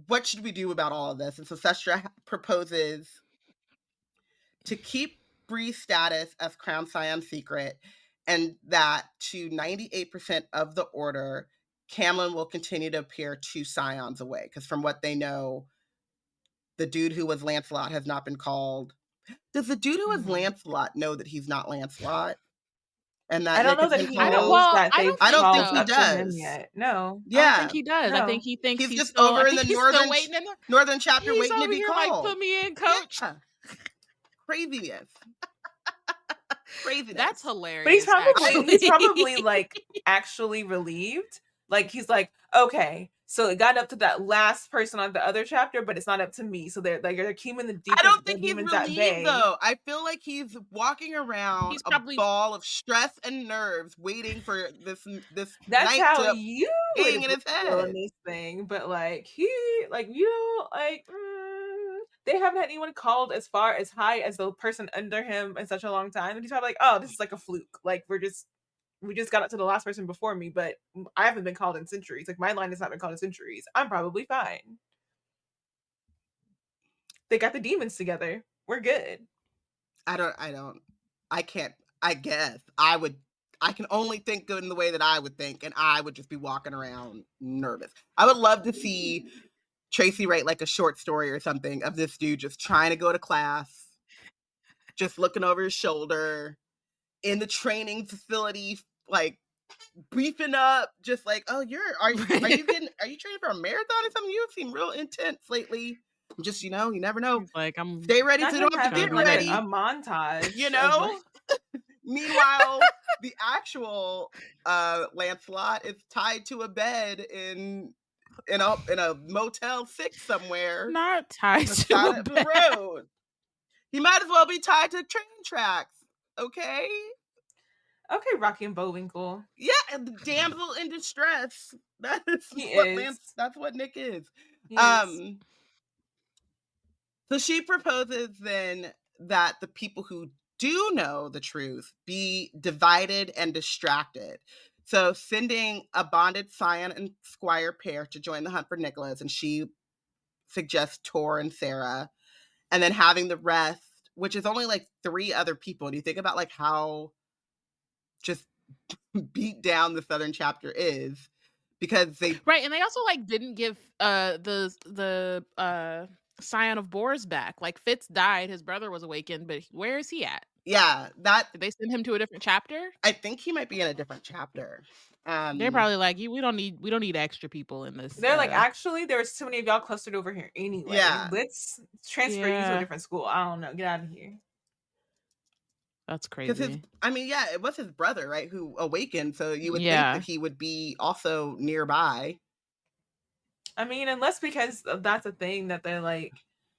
what should we do about all of this? And so Sestra proposes to keep Bree's status as Crown Scion secret, and that to 98% of the order, Camlin will continue to appear 2 scions away. Because from what they know, the dude who was Lancelot has not been called. Does the dude who was Lancelot know that he's not Lancelot? And that I don't know that he knows that they've I don't think he up does to him yet. No. Yeah, I don't think he does. No. I think he thinks he's just still, over in the northern chapter he's waiting to be here, called. like, put me in, coach. Yeah. Craziness. That's hilarious. But he's probably like actually relieved. Like he's like, okay, so it got up to that last person on the other chapter, but it's not up to me. So they're keeping the demons. I don't think he's relieved though. I feel like he's walking around a ball of stress and nerves, waiting for this That's night how to you hang in his head. This thing, but like they haven't had anyone called as far as high as the person under him in such a long time, and he's probably like, oh, this is like a fluke. Like we just got up to the last person before me, but I haven't been called in centuries. Like my line has not been called in centuries. I'm probably fine. They got the demons together. We're good. I can't. I guess I can only think in the way that I would think, and I would just be walking around nervous. I would love to see Tracy write like a short story or something of this dude just trying to go to class, just looking over his shoulder in the training facility, like briefing up, just like, oh, are you training for a marathon or something? You seem real intense lately. Just, you never know. He's like, stay ready so you don't have to get ready. A montage, Meanwhile, the actual Lancelot is tied to a bed in a Motel 6 somewhere. Not tied to a bed. The road. He might as well be tied to train tracks. Okay, Rocky and Bullwinkle. Yeah, and the damsel in distress. That's what Nick is. So she proposes then that the people who do know the truth be divided and distracted. So sending a bonded scion and squire pair to join the hunt for Nicholas, and she suggests Tor and Sarah, and then having the rest, which is only like 3 other people. Do you think about like how just beat down the southern chapter is? Because they and they also like didn't give the Scion of Boars back. Like Fitz died, his brother was awakened, but where is he at? Yeah, did they send him to a different chapter? I think he might be in a different chapter. They're probably like, we don't need extra people in this. They're like, actually, there's too many of y'all clustered over here anyway. Yeah, let's transfer you to a different school. I don't know, get out of here. That's crazy. It was his brother, right, who awakened. So you would think that he would be also nearby. Unless because that's a thing that they're like,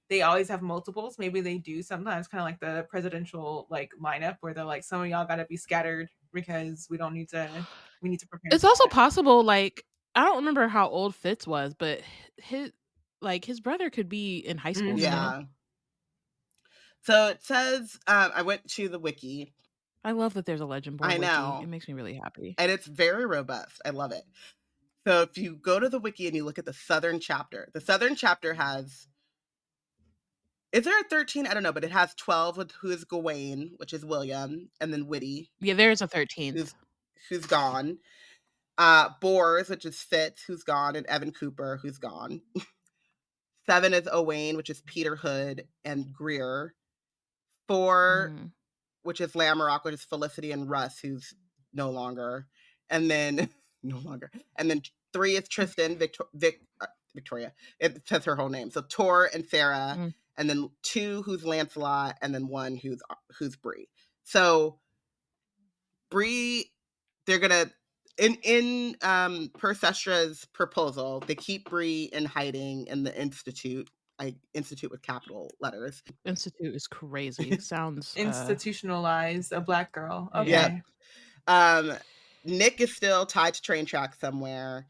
they always have multiples. Maybe they do sometimes, kind of like the presidential like lineup where they're like, some of y'all got to be scattered because we need to prepare. It's for also that. possible, like, I don't remember how old Fitz was, but his brother could be in high school still. Yeah. So it says, I went to the wiki. I love that there's a Legend Board I wiki. know. It makes me really happy. And it's very robust. I love it. So if you go to the wiki and you look at the Southern chapter has, is there a 13? I don't know, but it has 12 with who is Gawain, which is William, and then Witty. Yeah, there's a 13th. Who's gone. Bors, which is Fitz, who's gone, and Evan Cooper, who's gone. 7 is Owain, which is Peter Hood and Greer. 4, which is Lamorak, which is Felicity and Russ, who's no longer. And then no longer. And then 3 is Tristan, Victoria. It says her whole name. So Tor and Sarah. And then 2 who's Lancelot, and then 1 who's Bree. So Bree, they're gonna in per Sestra's proposal, they keep Bree in hiding in the institute. Institute with capital letters. Institute is crazy. Sounds institutionalized a Black girl. Okay. Yeah. Nick is still tied to train tracks somewhere.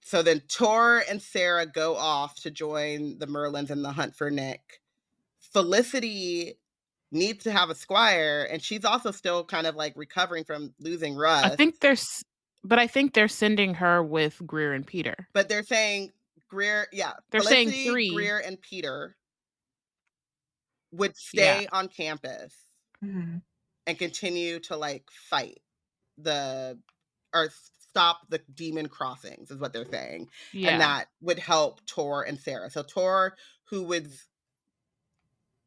So then Tor and Sarah go off to join the Merlins in the hunt for Nick. Felicity needs to have a squire, and she's also still kind of like recovering from losing Russ. I think they're sending her with Greer and Peter. But they're saying Greer, They're Felicity, saying 3. Greer, and Peter would stay on campus and continue to like fight or stop the demon crossings, is what they're saying. Yeah. And that would help Tor and Sarah. So Tor, who was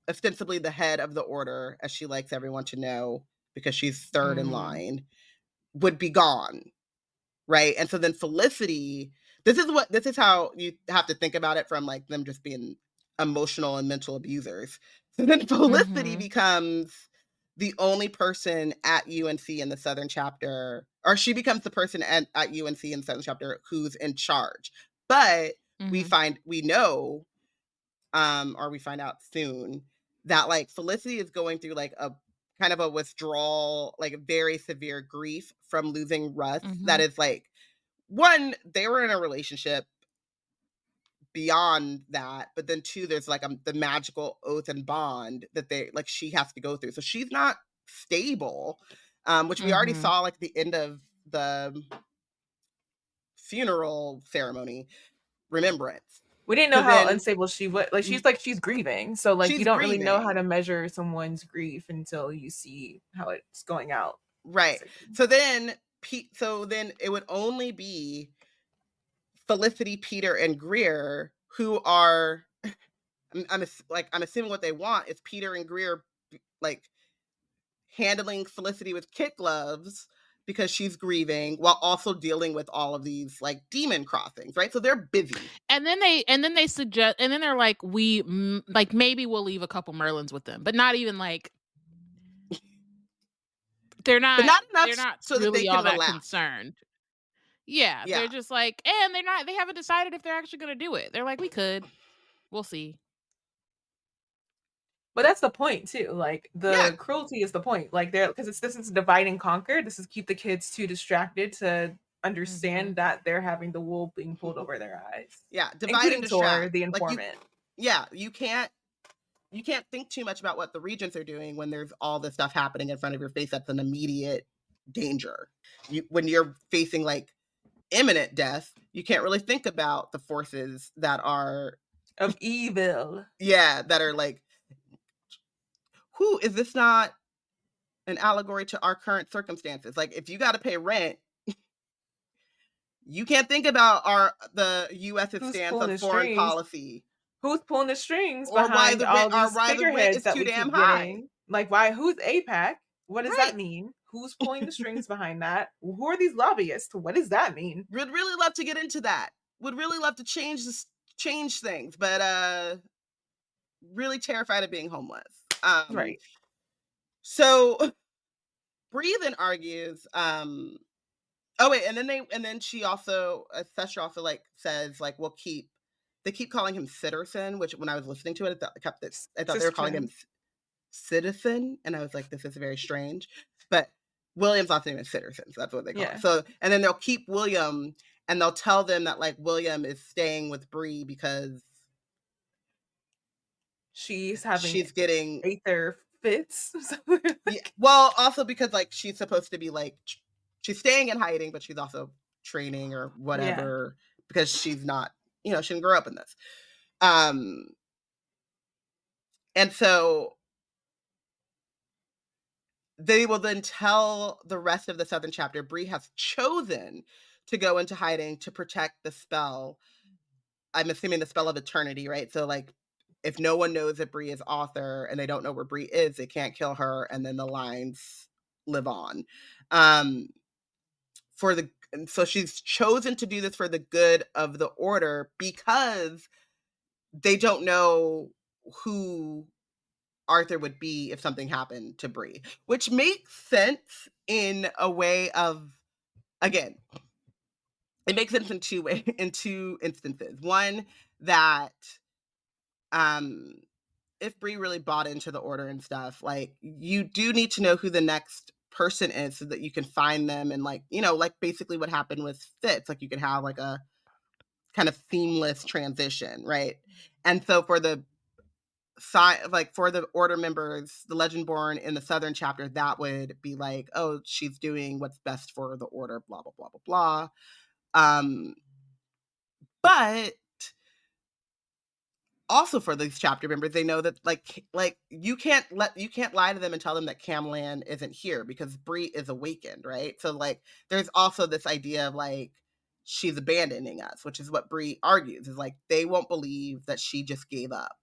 ostensibly the head of the order, as she likes everyone to know, because she's third in line, would be gone. Right. And so then Felicity, this is how you have to think about it, from like them just being emotional and mental abusers. So then Felicity becomes the only person at UNC in the Southern chapter, or she becomes the person at UNC in the Southern chapter who's in charge. But we find out soon that like Felicity is going through like a kind of a withdrawal, like a very severe grief from losing Russ. That is like, one, they were in a relationship beyond that, but then 2, there's like the magical oath and bond that she has to go through. So she's not stable, which we already saw like the end of the funeral ceremony, Remembrance. We didn't know how unstable she was. Like she's grieving, so like you don't really know how to measure someone's grief until you see how it's going out. Right. So then it would only be Felicity, Peter, and Greer who are. I'm assuming what they want is Peter and Greer like handling Felicity with kid gloves because she's grieving while also dealing with all of these like demon crossings, right? So they're busy. And then they suggest, and then they're like, maybe we'll leave a couple Merlins with them, but not even like they're not enough, they're not so really all that concerned. Yeah, they're just like, and they haven't decided if they're actually going to do it. They're like, we'll see. But that's the point too. Like the cruelty is the point. Like because this is divide and conquer. This is keep the kids too distracted to understand that they're having the wool being pulled over their eyes. Yeah, divide and distract. The informant. You can't think too much about what the regents are doing when there's all this stuff happening in front of your face. That's an immediate danger. When you're facing like imminent death, you can't really think about the forces that are of evil. Yeah, that are like, who is this not an allegory to our current circumstances? Like, if you got to pay rent, you can't think about the U.S.'s stance on foreign policy. Who's pulling the strings behind all these figureheads that we keep getting? Like, why? Who's AIPAC? What does that mean? Who's pulling the strings behind that? Who are these lobbyists? What does that mean? Would really love to get into that. Would really love to change things, but really terrified of being homeless. Right. So Bree then argues. And then she also, Sestra also like says like they keep calling him Citizen, which when I was listening to it, I thought they were calling him Citizen, and I was like, this is very strange. But William's last name is Patterson, so that's what they call Yeah. it. So, and then they'll keep William, and they'll tell them that like William is staying with Bree because she's having she's getting aether fits. yeah, well, also because like she's supposed to be like she's staying in hiding, but she's also training or whatever because she's not, you know, she didn't grow up in this. And so they will then tell the rest of the Southern chapter Bree has chosen to go into hiding to protect the spell. I'm assuming the spell of eternity, right? So like if no one knows that Bree is author and they don't know where Bree is, they can't kill her, and then the lines live on. So she's chosen to do this for the good of the order because they don't know who Arthur would be if something happened to Bree, which makes sense in a way of, again, it makes sense in two instances. One, that if Bree really bought into the order and stuff, like you do need to know who the next person is so that you can find them, and like, you know, like basically what happened with Fitz, like you could have like a kind of seamless transition, right? And so for the like for the order members, the Legendborn in the Southern chapter, that would be like, oh, she's doing what's best for the order, blah blah blah blah blah. But also for these chapter members, they know that like you can't lie to them and tell them that Camlan isn't here because Bree is awakened, right? So like there's also this idea of like she's abandoning us, which is what Bree argues, is like they won't believe that she just gave up.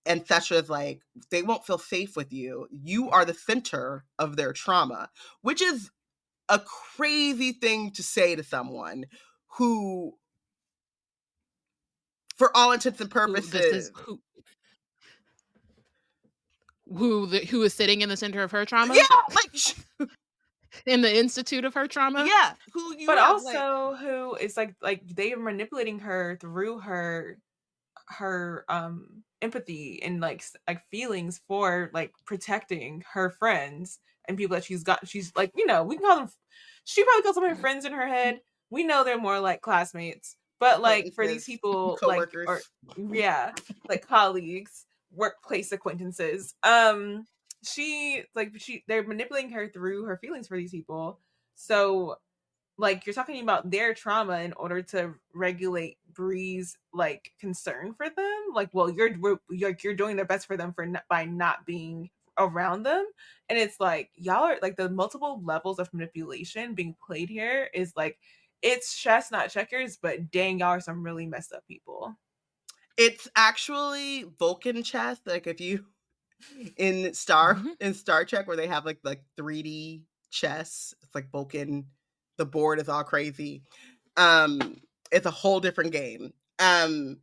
And Thesha's like, they won't feel safe with you. You are the center of their trauma, which is a crazy thing to say to someone who, for all intents and purposes, who is sitting in the center of her trauma? Yeah, like in the institute of her trauma. Yeah, who you but have, also like, who is like they are manipulating her through her empathy and like feelings for like protecting her friends and people that she's like, you know, we can call them, she probably calls them her friends in her head. We know they're more like classmates, but like for these people, co-workers, like, or yeah, like colleagues, workplace acquaintances, they're manipulating her through her feelings for these people. So like you're talking about their trauma in order to regulate Bree's like concern for them. Like, well, you're doing their best for them by not being around them, and it's like y'all are like the multiple levels of manipulation being played here is like it's chess, not checkers, but dang, y'all are some really messed up people. It's actually Vulcan chess. Like if you in Star Trek where they have like 3D chess, it's like Vulcan. The board is all crazy. It's a whole different game. So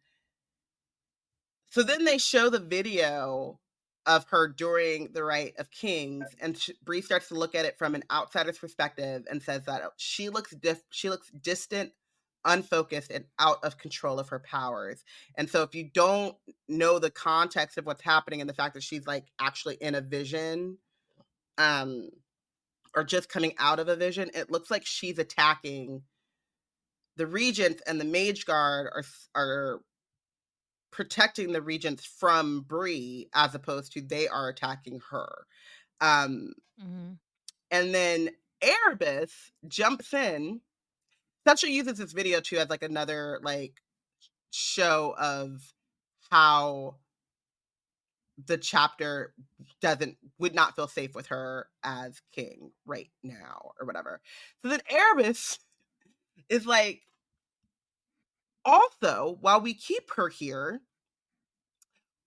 then they show the video of her during the Rite of Kings, and Bree starts to look at it from an outsider's perspective and says that she looks distant, unfocused, and out of control of her powers. And so if you don't know the context of what's happening and the fact that she's like actually in a vision, or just coming out of a vision, it looks like she's attacking the Regents, and the Mage Guard are protecting the Regents from Bree as opposed to they are attacking her. And then Erebus jumps in. Thesha uses this video too as like another like show of how the chapter would not feel safe with her as king right now or whatever. So then Erebus is like, also, while we keep her here,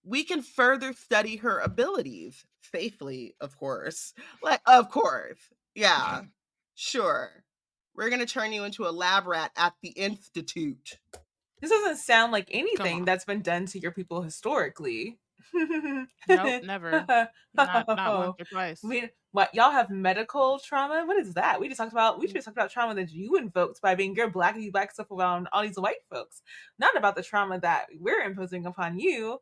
we can further study her abilities safely, of course. Like, of course. Yeah, sure. We're going to turn you into a lab rat at the Institute. This doesn't sound like anything that's been done to your people historically. Nope, never. Not once or twice. What, y'all have medical trauma? What is that? We just talked about trauma that you invoked by being your black stuff around all these white folks. Not about the trauma that we're imposing upon you.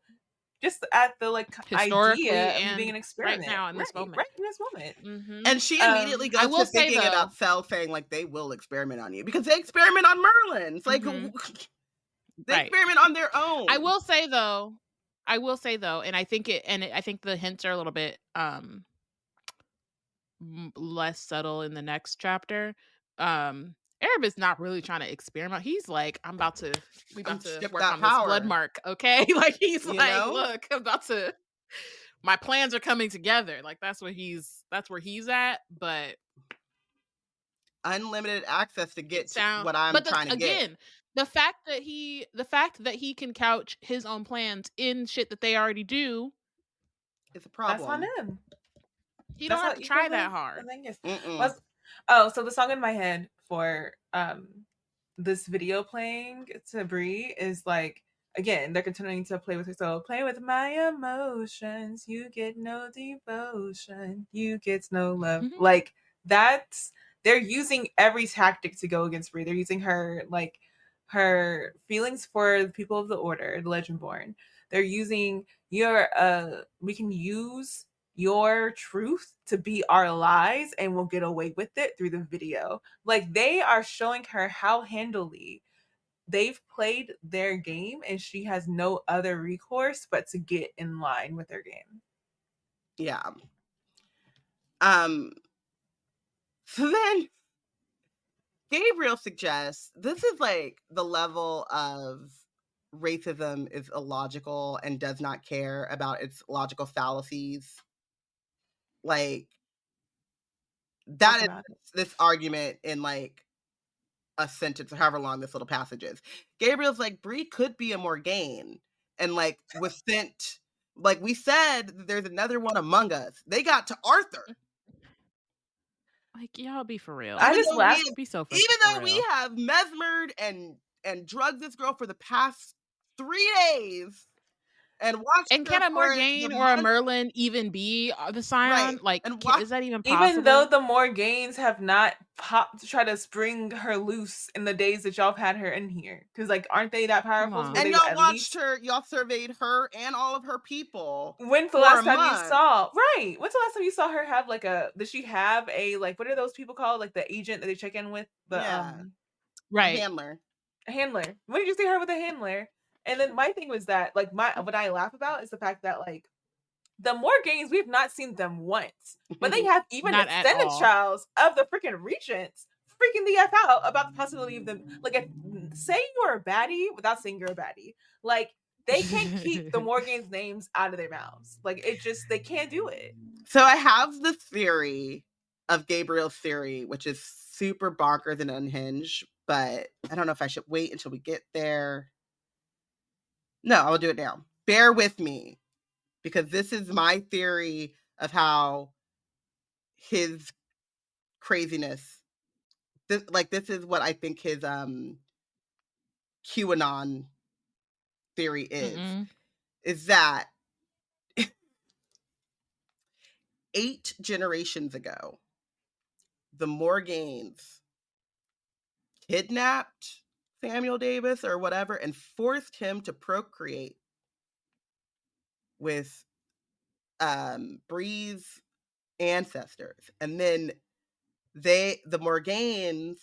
just at the like Historically idea of it and being an right experiment. now in this moment. Right in this moment. Mhm. And she immediately I goes will to say, thinking though about Cell saying, like, they will experiment on you because they experiment on Merlins. Like, Mhm. they Right. experiment on their own. I will say, though, and I think I think the hints are a little bit, less subtle in the next chapter. Arab is not really trying to experiment. He's like, we about to Skip work that on this power. blood mark, okay? Like he's You like, know? look, my plans are coming together. Like that's where he's at. But Unlimited access to get to what I'm but trying to get. again, the fact that he can couch his own plans in shit that they already do, It's a That's on problem. him. he don't have to try that hard. So the song in my head for this video playing to Bree is like, again, they're continuing to play with her. So play with my emotions, you get no devotion, you get no love. Like they're using every tactic to go against Bree. They're using her feelings for the people of the order, the Legendborn. They're using we can use your truth to be our lies and we'll get away with it through the video. Like they are showing her how handily they've played their game and she has no other recourse but to get in line with their game. Yeah. So then Gabriel suggests this is like the level of racism is illogical and does not care about its logical fallacies. Like that is this argument in like a sentence or however long this little passage is. Gabriel's like, Bree could be a Morgaine and like was sent, like we said, there's another one among us. They got to Arthur. Like, y'all be for real. I just laughed. Be so even though real. we have mesmered and drugged this girl for the past 3 days and watched and can a Morgaine or a Merlin even be the Scion? Right. Like, and is that even possible? Even though the Morgaines have not popped to try to spring her loose in the days that y'all have had her in here. Because, like, aren't they that powerful? And y'all watched her, y'all surveyed her and all of her people. When's the last time you saw? Right. When's the last time you saw her have like does she have a, like, what are those people called? Like the agent that they check in with? Right. A handler. A handler. When did you see her with a handler? And then my thing was that, like, what I laugh about is the fact that, like, the Morgaines, we've not seen them once, but they have even extended trials of the freaking Regents freaking the F out about the possibility of them. Like, say you're a baddie without saying you're a baddie. Like, they can't keep the Morgaines' names out of their mouths. Like, they can't do it. So I have the theory of Gabriel's theory, which is super bonkers and unhinged, but I don't know if I should wait until we get there. No, I'll do it now. Bear with me, because this is my theory of how his craziness, this is what I think his QAnon theory is that 8 generations ago, the Morgaines kidnapped Samuel Davis or whatever and forced him to procreate with Bree's ancestors. And then the Morgaines,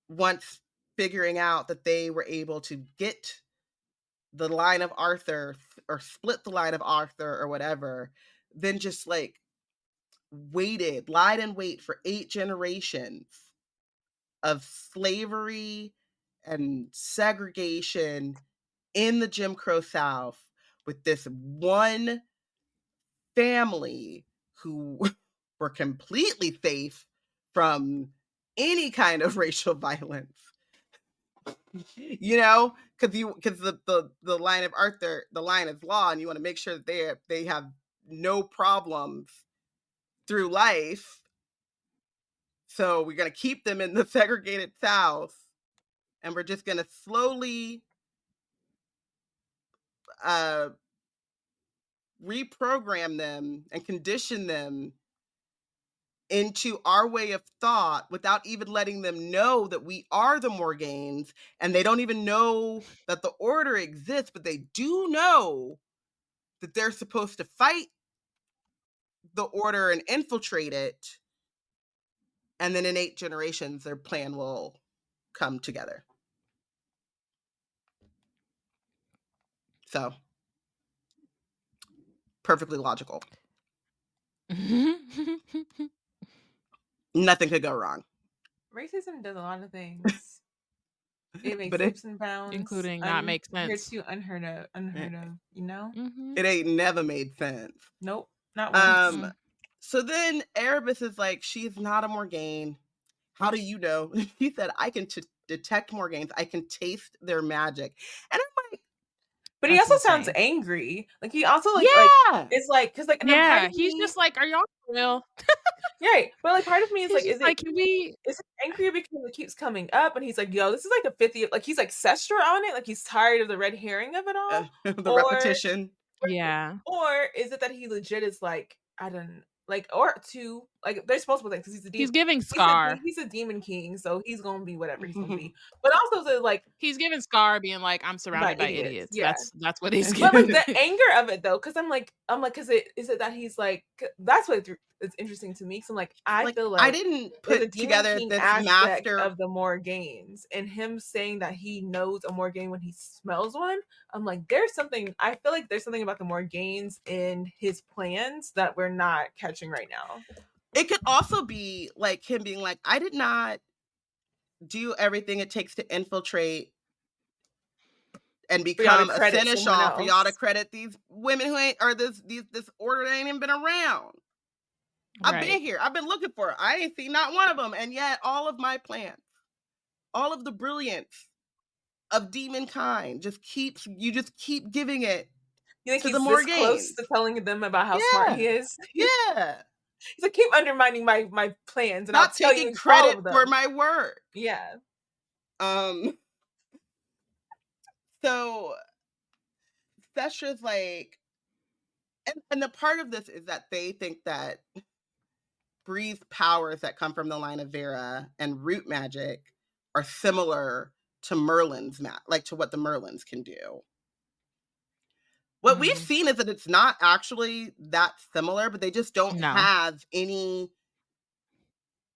once figuring out that they were able to get the line of Arthur or split the line of Arthur or whatever, then just like lied in wait for 8 generations of slavery and segregation in the Jim Crow South with this one family who were completely safe from any kind of racial violence. You know, because the line of Arthur, the line is law, and you want to make sure that they have no problems through life. So we're going to keep them in the segregated South, and we're just going to slowly reprogram them and condition them into our way of thought without even letting them know that we are the Morgaines, and they don't even know that the order exists, but they do know that they're supposed to fight the order and infiltrate it, and then in 8 generations their plan will come together. So, perfectly logical. Nothing could go wrong. Racism does a lot of things. It makes But leaps and bounds, including not make sense. Hitherto unheard of, you know? It ain't never made sense. Nope, not once. So then Erebus is like, she's not a Morgaine. How do you know? He said, I can detect Morgaines. I can taste their magic. And I'm like, but he That's also insane. sounds angry. Like he also like, yeah, like it's like because like and then part Yeah, of he's me, just like, are y'all real? right? But like part of me is He's like, just is like, it can we? is it angry because it keeps coming up and he's like, yo, this is like the 50th, like he's like Sestra on it, like he's tired of the red herring of it all, the or repetition. Yeah, or is it that he legit is like, I don't like, or two, like there's multiple things because he's a demon. he's giving Scar. He's a demon king, so he's gonna be whatever he's gonna be. But also, so like He's giving Scar being like, I'm surrounded by idiots. Yeah, That's what he's but giving. like the anger of it though, because I'm like, because is it that he's like, that's what it's interesting to me. Because I'm like, I feel like I didn't put together this aspect master of the Morgaines, and him saying that he knows a Morgaine when he smells one. I'm like, there's something. I feel like there's something about the Morgaines in his plans that we're not catching right now. It could also be like him being like, I did not do everything it takes to infiltrate and become a seneschal for y'all to credit these women who ain't, or this order that ain't even been around. I've been here. I've been looking for it. I ain't seen not one of them. And yet all of my plans, all of the brilliance of demon kind you just keep giving it. You think to he's the this Morgaines. Close to telling them about how smart he is? Yeah. He's like, keep undermining my plans, and not I'll tell taking you credit for my work. Yeah. So Sestra's like, and the part of this is that they think that Bree's powers that come from the line of Vera and root magic are similar to Merlin's like to what the Merlins can do. What we've seen is that it's not actually that similar, but they just don't have any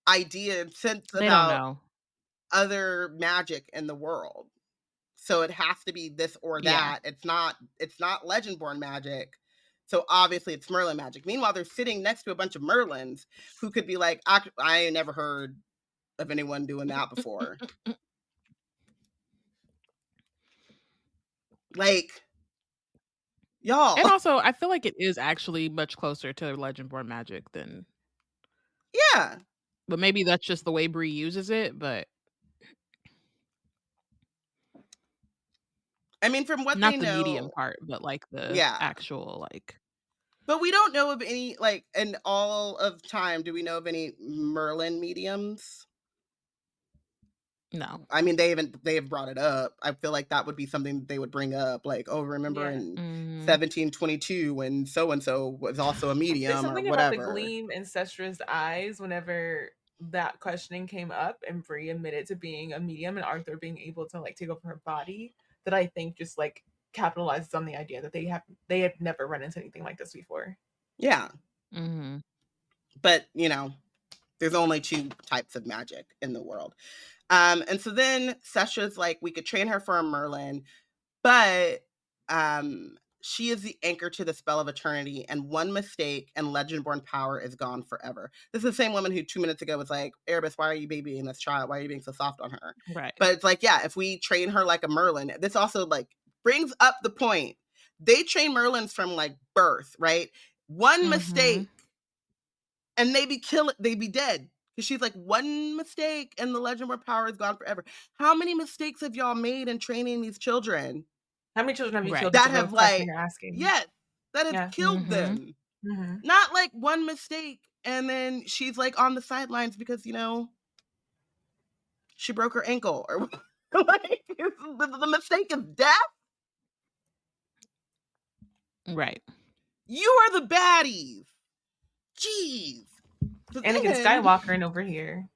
idea and sense about other magic in the world. So it has to be this or that. It's not Legendborn magic. So obviously it's Merlin magic. Meanwhile, they're sitting next to a bunch of Merlins who could be like, I ain't never heard of anyone doing that before. Like, y'all. And also, I feel like it is actually much closer to Legendborn magic than. Yeah. But maybe that's just the way Bree uses it, but. I mean, from what not they the know, medium part, but like the actual like. But we don't know of any, like, in all of time, do we know of any Merlin mediums? No. I mean, they have brought it up. I feel like that would be something they would bring up. Like, oh, remember in 1722 when so-and-so was also a medium. There's something or whatever. about the gleam in Sestra's eyes whenever that questioning came up and Bree admitted to being a medium and Arthur being able to like take over her body, that I think just like capitalizes on the idea that they have never run into anything like this before. Yeah. But, there's only 2 types of magic in the world. And so then Sestra's like, we could train her for a Merlin, but she is the anchor to the spell of eternity, and one mistake and Legendborn power is gone forever. This is the same woman who 2 minutes ago was like, Erebus, why are you babying this child? Why are you being so soft on her? Right. But it's like, yeah, if we train her like a Merlin, this also like brings up the point. They train Merlins from like birth, right? One mistake and they be dead. Because she's like, one mistake and the Legendborn power is gone forever. How many mistakes have y'all made in training these children? How many children have you killed? That have like, yes, that have killed them. Not like one mistake and then she's like on the sidelines because, she broke her ankle or like the mistake is death. Right. You are the baddies. Jeez. Anakin Skywalker and over here.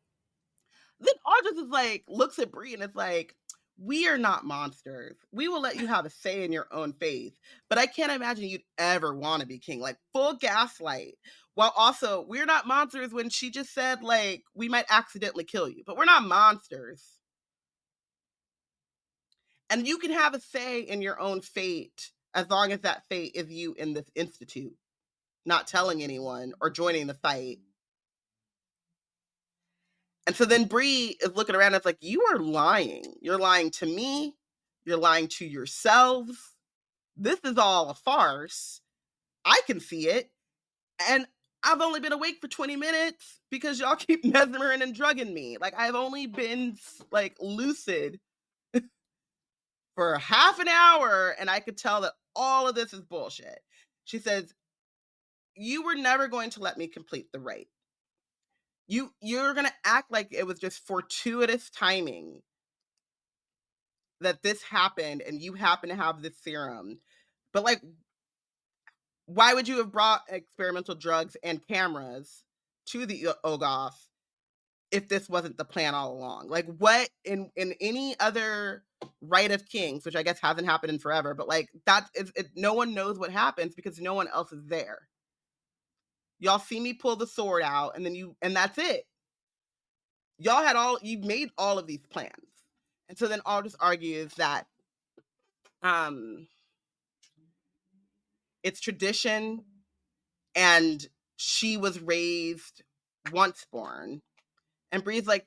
Then Audrey is like, looks at Bree and it's like, we are not monsters. We will let you have a say in your own faith. But I can't imagine you'd ever want to be king. Like, full gaslight. While also, we're not monsters when she just said, like, we might accidentally kill you. But we're not monsters. And you can have a say in your own fate as long as that fate is you in this institute, not telling anyone or joining the fight. And so then Bree is looking around and it's like, you are lying. You're lying to me. You're lying to yourselves. This is all a farce. I can see it. And I've only been awake for 20 minutes because y'all keep mesmerizing and drugging me. Like, I've only been, like, lucid for half an hour, and I could tell that all of this is bullshit. She says, you were never going to let me complete the rite. You're going to act like it was just fortuitous timing that this happened and you happen to have this serum. But, like, why would you have brought experimental drugs and cameras to the Ogoth if this wasn't the plan all along? Like, what in any other rite of kings, which I guess hasn't happened in forever, but like that is no one knows what happens because no one else is there. Y'all see me pull the sword out and that's it. You've made all of these plans. And so then I'll just argue is that it's tradition and she was raised once born. And Bree's like,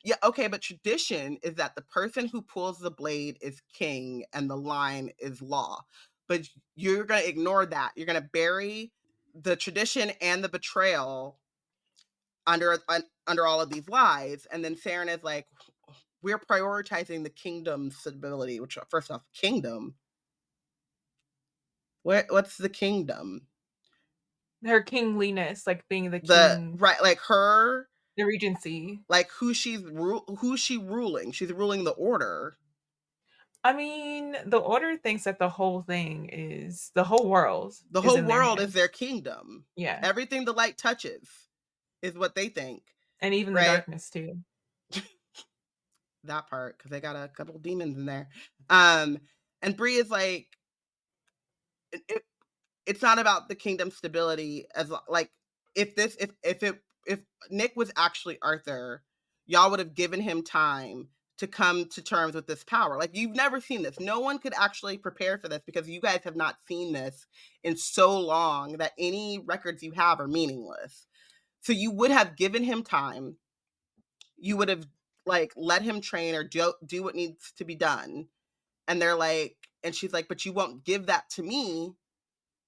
yeah, okay, but tradition is that the person who pulls the blade is king and the line is law. But you're going to ignore that. You're going to bury the tradition and the betrayal under all of these lies. And then Saren is like, we're prioritizing the kingdom's stability, which, first off, kingdom. What's the kingdom? Her kingliness, like being the king. Right, like her... The regency. Like, who's she ruling? She's ruling the order. I mean, the order thinks that the whole thing is... The whole world is their kingdom. Yeah. Everything the light touches is what they think. And even the darkness, too. That part, because they got a couple demons in there. And Bree is like... It's not about the kingdom stability as like if Nick was actually Arthur, y'all would have given him time to come to terms with this power. Like, you've never seen this. No one could actually prepare for this because you guys have not seen this in so long that any records you have are meaningless. So you would have given him time. You would have like let him train or do what needs to be done. And they're like, and she's like, but you won't give that to me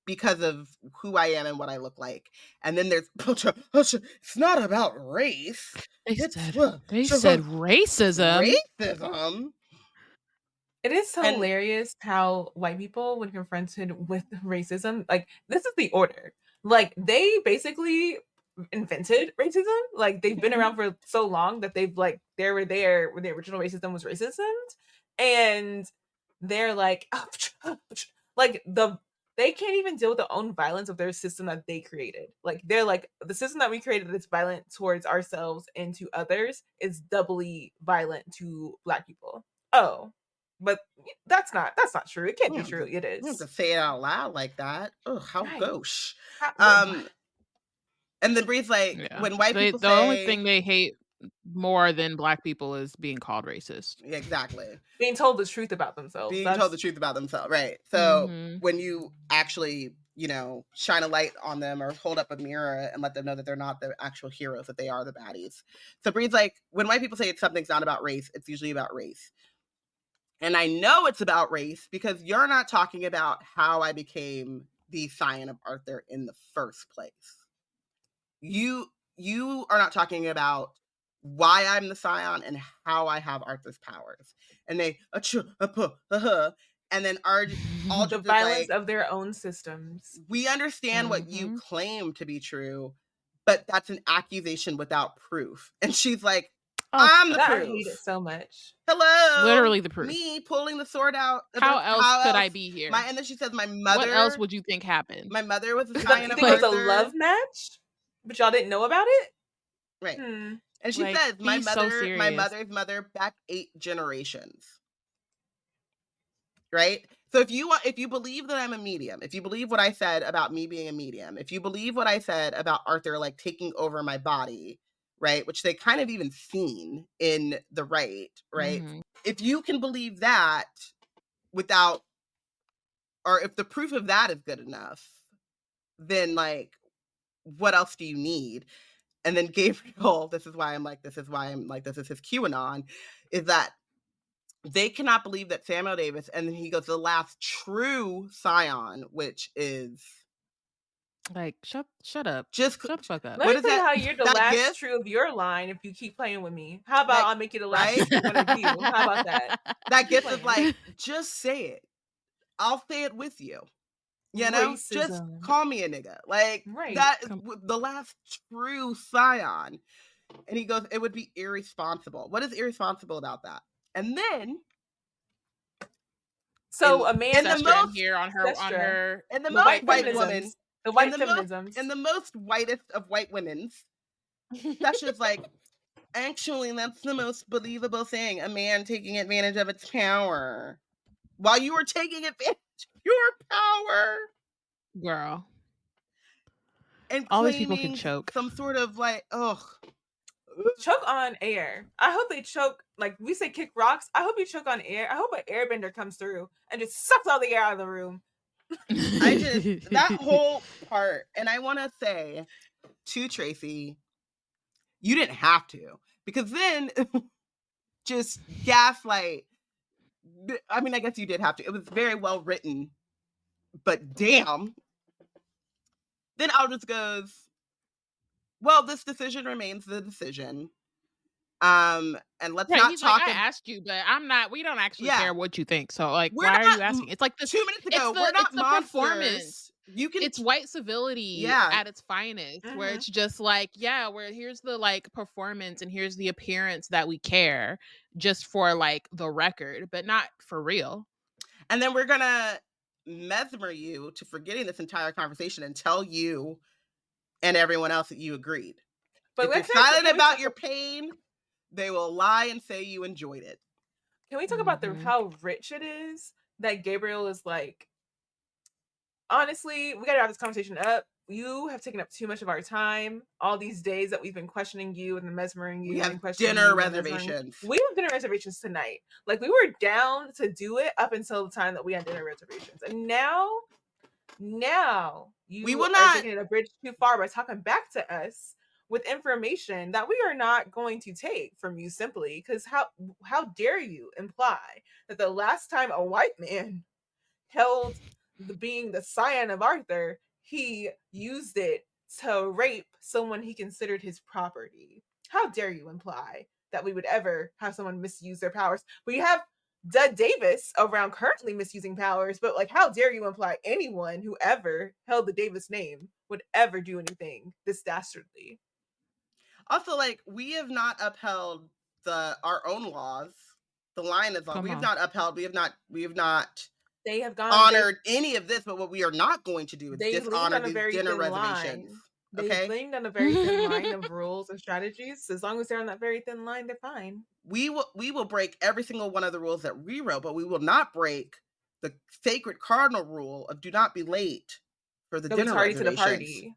because of who I am and what I look like. And then there's, it's not about race. They said racism. Racism. It is hilarious how white people, when confronted with racism, like, this is the order. Like, they basically invented racism. Like, they've been around for so long that they've, like, they were there when the original racism was racism. And they're like, like, they can't even deal with the own violence of their system that they created. Like, they're like, the system that we created that's violent towards ourselves and to others is doubly violent to Black people. Oh, but that's not true. It can't be true. It is. You have to say it out loud like that. Oh, how gauche. And then Bree's like, when white people say... The only thing they hate more than Black people is being called racist. Exactly. Being told the truth about themselves. Told the truth about themselves, right. So when you actually, shine a light on them or hold up a mirror and let them know that they're not the actual heroes, that they are the baddies. So Bree's like, when white people say something's not about race, it's usually about race. And I know it's about race because you're not talking about how I became the Scion of Arthur in the first place. You are not talking about why I'm the Scion and how I have Arthur's powers. And they and then all the violence of their own systems. We understand what you claim to be true, but that's an accusation without proof. And she's like, I'm the proof. I hate it so much. Hello, literally the proof. Me pulling the sword out. How else could I be here? And then she says, my mother. What else would you think happened? My mother was a Scion of Arthur. It was a love match, but y'all didn't know about it. Right. And she says, my mother's mother back 8 generations. right? So if you believe that I'm a medium, if you believe what I said about me being a medium, if you believe what I said about Arthur like taking over my body, right? Which they kind of even seen in the right? Mhm. If you can believe that without, or if the proof of that is good enough, then like what else do you need? And then Gabriel, this is his QAnon, is that they cannot believe that Samuel Davis, and then he goes, the last true scion, which is Like, shut up. just, Shut the fuck up. Let what me is tell you that? how you're the That last gift? true of your line if you keep playing with me. How about That- I'll make you the last right? true one of you? How about that? That gift playing. is like, just say it. I'll say it with you. You know? Just Racism. call me a nigga. Like, Right. that is the last true scion. And he goes, it would be irresponsible. What is irresponsible about that? And then, so a man in the most here on her in the the most white white woman, feminisms, the white in the feminisms, in the most whitest of white women's, that's just like, actually, that's the most believable thing, a man taking advantage of its power. While you were taking advantage of your power. Girl. And All these people claiming can choke. some sort of like, ugh. choke on air. I hope they choke, like we say kick rocks. I hope you choke on air. I hope an airbender comes through and just sucks all the air out of the room. That whole part, and I want to say to Tracy, you didn't have to, because then just gaslight. I mean, I guess you did have to. It was very well written, but damn. Then Aldous goes, well, this decision remains the decision. And let's not he's talk. Like, I asked you, but we don't actually care what you think. So, like, We're why not, are you asking? It's like this 2 minutes ago, we're not monsters. Performance. It's white civility at its finest, where it's just like, yeah, where here's the like performance and here's the appearance that we care just for like the record, but not for real. And then we're gonna mesmer you to forgetting this entire conversation and tell you and everyone else that you agreed. But if you're silent about your pain, they will lie and say you enjoyed it. Can we talk about how rich it is that Gabriel is like, honestly, we gotta wrap this conversation up. You have taken up too much of our time. All these days that we've been questioning you and mesmering you. We have and dinner reservations. We have dinner reservations tonight. Like, we were down to do it up until the time that we had dinner reservations. And now you are taking it a bridge too far by talking back to us with information that we are not going to take from you simply. Because how dare you imply that the last time a white man held being the scion of Arthur, he used it to rape someone he considered his property? How dare you imply that we would ever have someone misuse their powers? We have Davis around currently misusing powers, but like, how dare you imply anyone who ever held the Davis name would ever do anything this dastardly? Also, like, we have not upheld our own laws. The line is long. We have not upheld. We have not. They have honored any of this, but what we are not going to do is dishonor these dinner reservations. They've leaned on a very thin line of rules and strategies. As long as they're on that very thin line, they're fine. We will break every single one of the rules that we wrote, but we will not break the sacred cardinal rule of do not be late for the dinner reservations. To the party.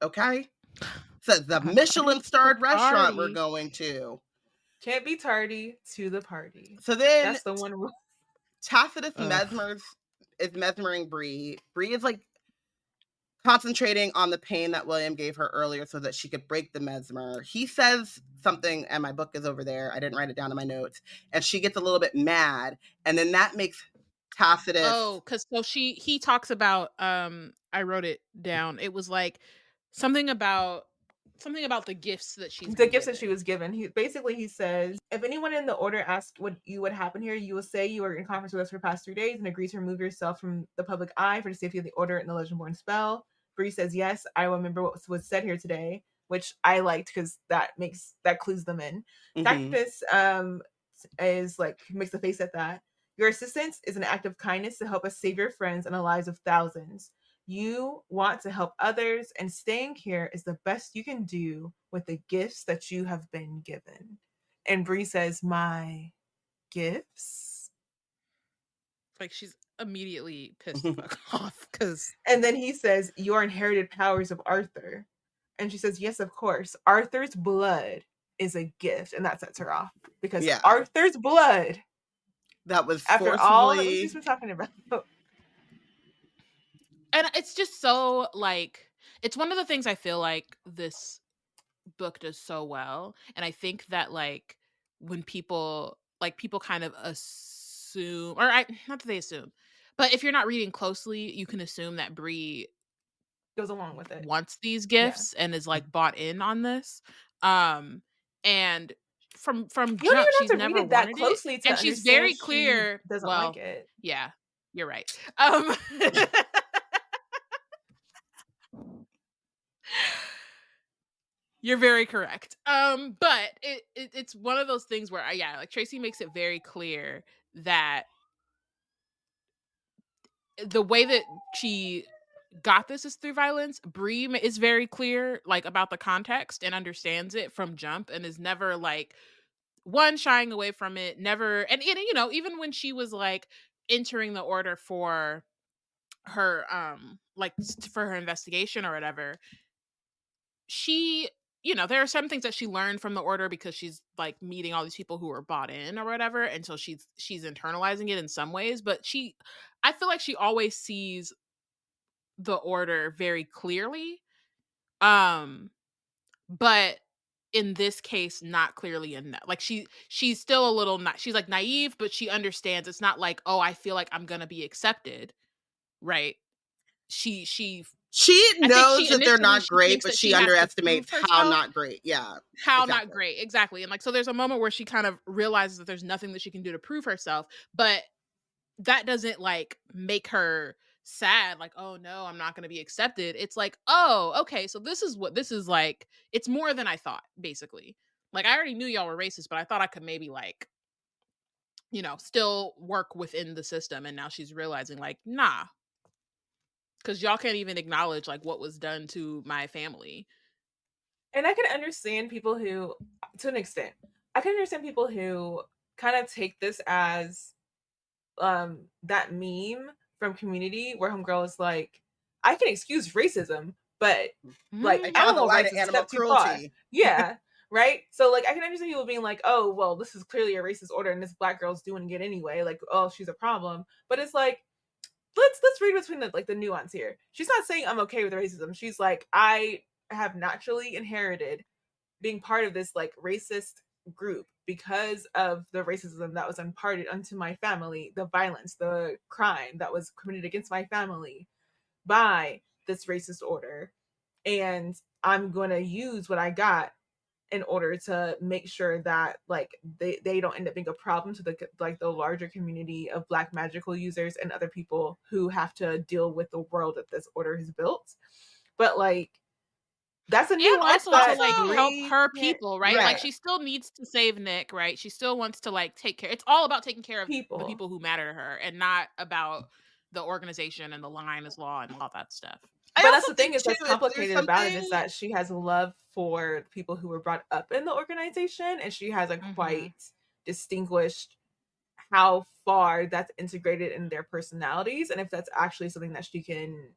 Okay? So the Michelin-starred restaurant we're going to. Can't be tardy to the party. So then that's the one rule. Tacitus is mesmering Bree. Bree is like concentrating on the pain that William gave her earlier so that she could break the mesmer. He says something, and my book is over there. I didn't write it down in my notes. And she gets a little bit mad. And then that makes Tacitus. Oh, because he talks about, I wrote it down. It was like something about the gifts that she was given. He says, if anyone in the order asks what would happen here, you will say you are in conference with us for the past 3 days and agree to remove yourself from the public eye for the safety of the order and the Legendborn spell. Bree says, yes, I remember what was said here today, which I liked because that clues them in. Tacitus is like, makes a face at that. Your assistance is an act of kindness to help us save your friends and the lives of thousands. You want to help others, and staying here is the best you can do with the gifts that you have been given. And Bree says, my gifts? Like, she's immediately pissed the fuck off because. And then he says, "Your inherited powers of Arthur," and she says, "Yes, of course. Arthur's blood is a gift," and that sets her off because Arthur's blood. That was after all that we've just been talking about. And it's just so, like, it's one of the things I feel like this book does so well. And I think that, like, when people kind of assume, or not that they assume, but if you're not reading closely, you can assume that Bree goes along with it, wants these gifts, and is like bought in on this. And from jump, she's never wanted it, and she's very clear. Doesn't like it. Yeah, you're right. You're very correct. But it's one of those things where like Tracy makes it very clear that the way that she got this is through violence. Bree is very clear, like, about the context and understands it from jump, and is never like one shying away from it. Never, and you know, even when she was like entering the order for her like for her investigation or whatever, she, you know, there are some things that she learned from the order because she's like meeting all these people who are bought in or whatever, and so she's internalizing it in some ways. But I feel like she always sees the order very clearly, but in this case, not clearly enough. Like, she's still a little she's like naive, but she understands it's not like, oh, I feel like I'm gonna be accepted, right? She knows that they're not great, but she underestimates how not great. Yeah. How exactly. Not great. Exactly. And like, so there's a moment where she kind of realizes that there's nothing that she can do to prove herself, but that doesn't like make her sad. Like, oh no, I'm not going to be accepted. It's like, oh, okay. So this is what this is like. It's more than I thought, basically. Like, I already knew y'all were racist, but I thought I could maybe like, you know, still work within the system. And now she's realizing like, nah, because y'all can't even acknowledge like what was done to my family. And I can understand people who, to an extent, I can understand people who kind of take this as that meme from Community where homegirl is like, I can excuse racism, but like animal rights is animal cruelty. Yeah. Right? So like, I can understand people being like, oh, well, this is clearly a racist order and this black girl's doing it anyway. Like, oh, she's a problem. But it's like, let's read between the nuance here. She's not saying I'm okay with racism. She's like, I have naturally inherited being part of this like racist group because of the racism that was imparted unto my family, the violence, the crime that was committed against my family by this racist order. And I'm going to use what I got in order to make sure that like they don't end up being a problem to the larger community of Black magical users and other people who have to deal with the world that this order has built. But like, that's a new also to like help her people, right? Like, she still needs to save Nick, right? She still wants to like take care. It's all about taking care of the people who matter to her, and not about the organization and the lioness law and all that stuff. But that's the thing is that's complicated about it is that she has love for people who were brought up in the organization, and she has a quite distinguished how far that's integrated in their personalities, and if that's actually something that she can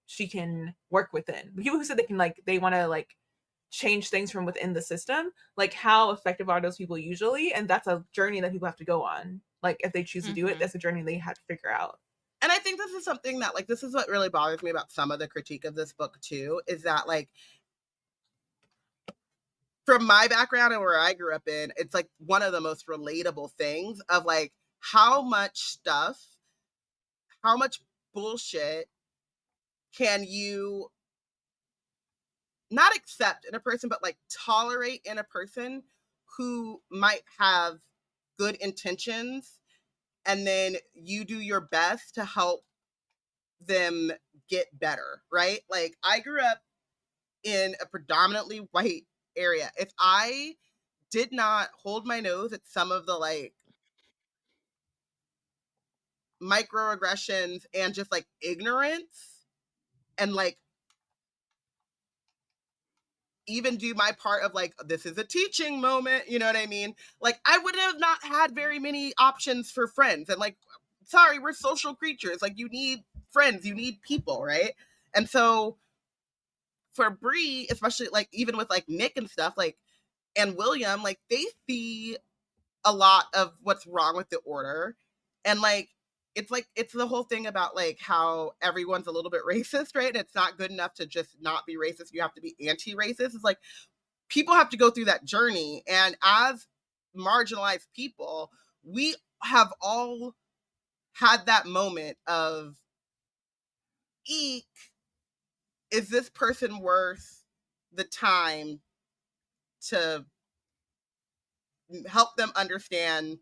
she can work within. People who said they want to like change things from within the system, like how effective are those people usually? And that's a journey that people have to go on. Like, if they choose to do it, that's a journey they have to figure out. And I think this is something that, like, this is what really bothers me about some of the critique of this book too, is that like, from my background and where I grew up in, it's like one of the most relatable things of like how much bullshit can you not accept in a person, but like tolerate in a person who might have good intentions, and then you do your best to help them get better, right? Like, I grew up in a predominantly white area. If I did not hold my nose at some of the like microaggressions and just like ignorance, and like even do my part of like, this is a teaching moment, you know what I mean? Like, I would have not had very many options for friends. And like, sorry, we're social creatures. Like, you need friends, you need people, right? And so for Bree, especially like even with like Nick and stuff, like, and William, like, they see a lot of what's wrong with the order. And like it's the whole thing about like how everyone's a little bit racist, right? And it's not good enough to just not be racist, you have to be anti-racist. It's like people have to go through that journey, and as marginalized people, we have all had that moment of, eek, is this person worth the time to help them understand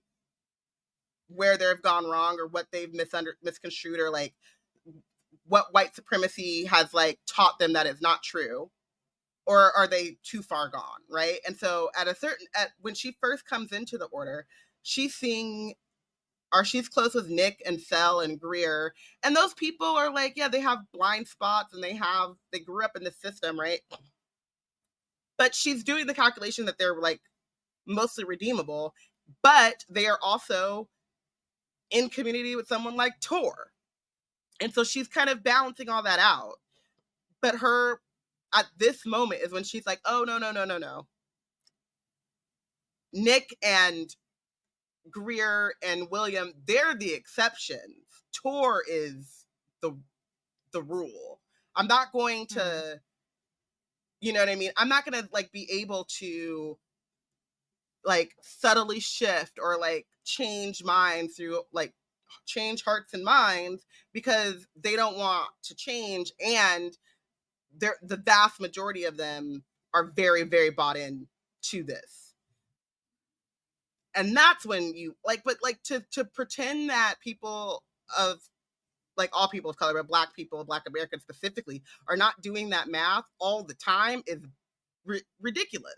where they've gone wrong or what they've misconstrued, or like what white supremacy has like taught them that is not true, or are they too far gone, right? And so when she first comes into the order, she's close with Nick and Sel and Greer, and those people are like, yeah, they have blind spots and they grew up in the system, right? But she's doing the calculation that they're like mostly redeemable, but they are also in community with someone like Tor. And so she's kind of balancing all that out. But her, at this moment, is when she's like, oh, no. Nick and Greer and William, they're the exceptions. Tor is the rule. I'm not going to, you know what I mean? I'm not going to like be able to like subtly shift or like change minds through like change hearts and minds, because they don't want to change, and the vast majority of them are very, very bought in to this. And that's when you like, but like to pretend that people of like all people of color, but Black people, Black Americans specifically, are not doing that math all the time is ridiculous.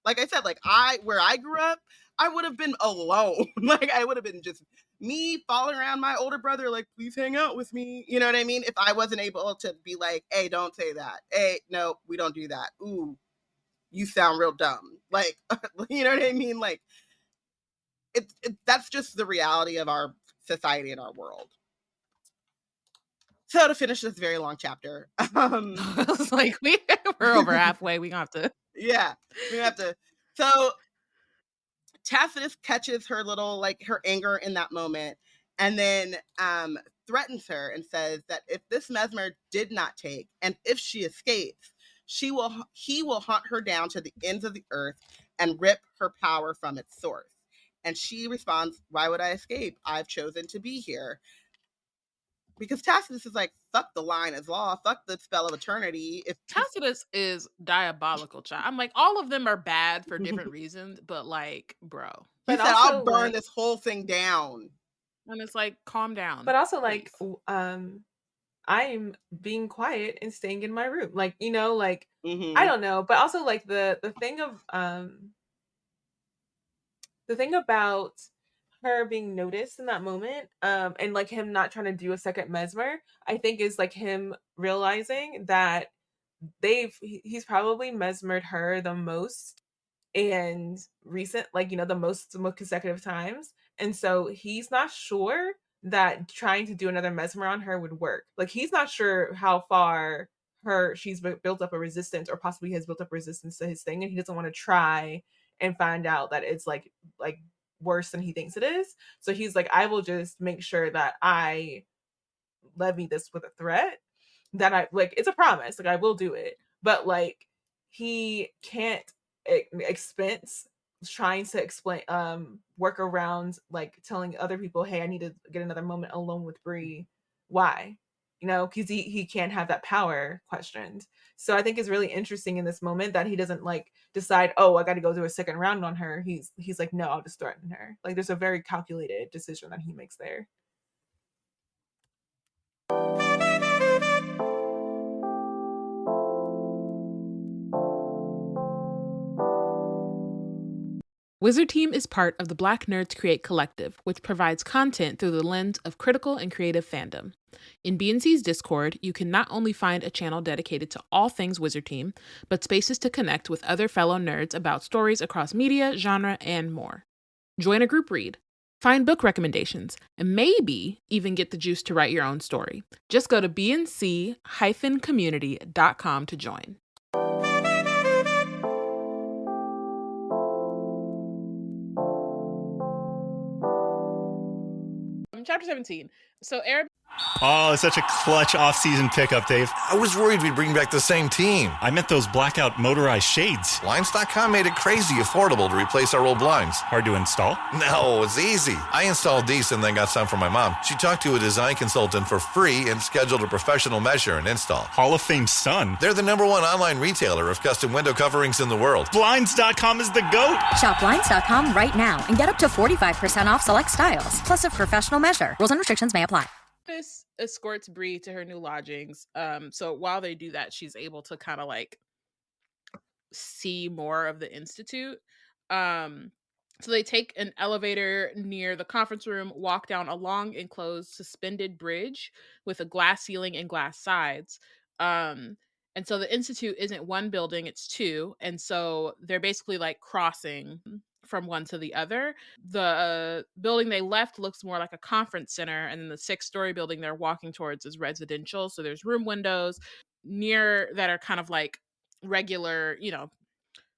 Like I said, like where I grew up, I would have been alone. Like I would have been just me following around my older brother, like, please hang out with me. You know what I mean? If I wasn't able to be like, hey, don't say that. Hey, no, we don't do that. Ooh, you sound real dumb. Like, you know what I mean? Like, that's just the reality of our society and our world. So to finish this very long chapter, It's like we're over halfway. We gonna have to. Yeah, we have to. So Tacitus catches her little, like, her anger in that moment, and then threatens her and says that if this Mesmer did not take, and if she escapes, he will hunt her down to the ends of the earth and rip her power from its source. And she responds, why would I escape? I've chosen to be here. Because Tacitus is like, fuck the line as law, fuck the spell of eternity. If Tacitus is diabolical, child. I'm like, all of them are bad for different reasons, but like, bro. He said, I'll burn this whole thing down. And it's like, calm down. But also, like, I'm being quiet and staying in my room. Like, you know, like, I don't know. But also, like, the thing about her being noticed in that moment, and like him not trying to do a second Mesmer, I think is like him realizing that he's probably mesmered her the most and recent, like, you know, the most consecutive times. And so he's not sure that trying to do another Mesmer on her would work. Like, he's not sure how far she's built up a resistance, or possibly has built up resistance to his thing, and he doesn't want to try and find out that it's like worse than he thinks it is. So he's like, I will just make sure that I levy this with a threat, that I, like, it's a promise, like, I will do it. But like, he can't expense trying to explain, work around, like, telling other people, hey, I need to get another moment alone with Bree. Why? You know, because he can't have that power questioned. So I think it's really interesting in this moment that he doesn't like decide, oh, I got to go do a second round on her. He's like, no, I'll just threaten her. Like, there's a very calculated decision that he makes there. Wizard Team is part of the Black Nerds Create Collective, which provides content through the lens of critical and creative fandom. In B&C's Discord, you can not only find a channel dedicated to all things Wizard Team, but spaces to connect with other fellow nerds about stories across media, genre, and more. Join a group read. find book recommendations, and maybe even get the juice to write your own story. Just go to bnc-community.com to join. Chapter 17. So Arab. Oh, such a clutch off-season pickup, Dave. I was worried we'd bring back the same team. I meant those blackout motorized shades. Blinds.com made it crazy affordable to replace our old blinds. Hard to install? No, it's easy. I installed these and then got some for my mom. She talked to a design consultant for free and scheduled a professional measure and install. Hall of Fame son. They're the #1 online retailer of custom window coverings in the world. Blinds.com is the GOAT. Shop Blinds.com right now and get up to 45% off select styles, plus a professional measure. Rules and restrictions may apply. This escorts Bree to her new lodgings. So while they do that, she's able to kind of like see more of the Institute. So they take an elevator near the conference room, walk down a long enclosed suspended bridge with a glass ceiling and glass sides. And so the Institute isn't one building, it's two. And so they're basically like crossing from one to the other. The building they left looks more like a conference center, and then the 6-story building they're walking towards is residential. So there's room windows near that are kind of like regular,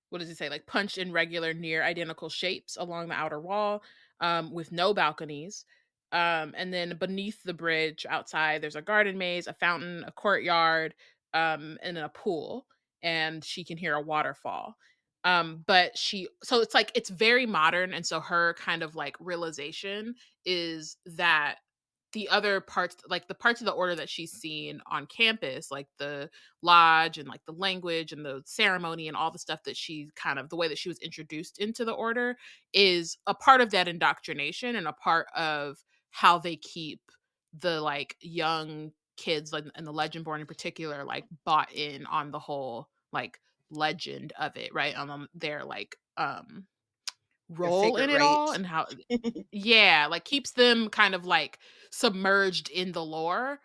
what does he say? Like punched in regular near identical shapes along the outer wall, with no balconies. And then beneath the bridge outside, there's a garden maze, a fountain, a courtyard, and a pool. And she can hear a waterfall. So it's like, it's very modern. And so her kind of like realization is that the other parts, like the parts of the order that she's seen on campus, like the lodge and like the language and the ceremony and all the stuff that she kind of, the way that she was introduced into the order, is a part of that indoctrination and a part of how they keep the like young kids, like, and the Legend-born in particular, like bought in on the whole like legend of it, right? Their like role in it all, and how yeah, like keeps them kind of like submerged in the lore,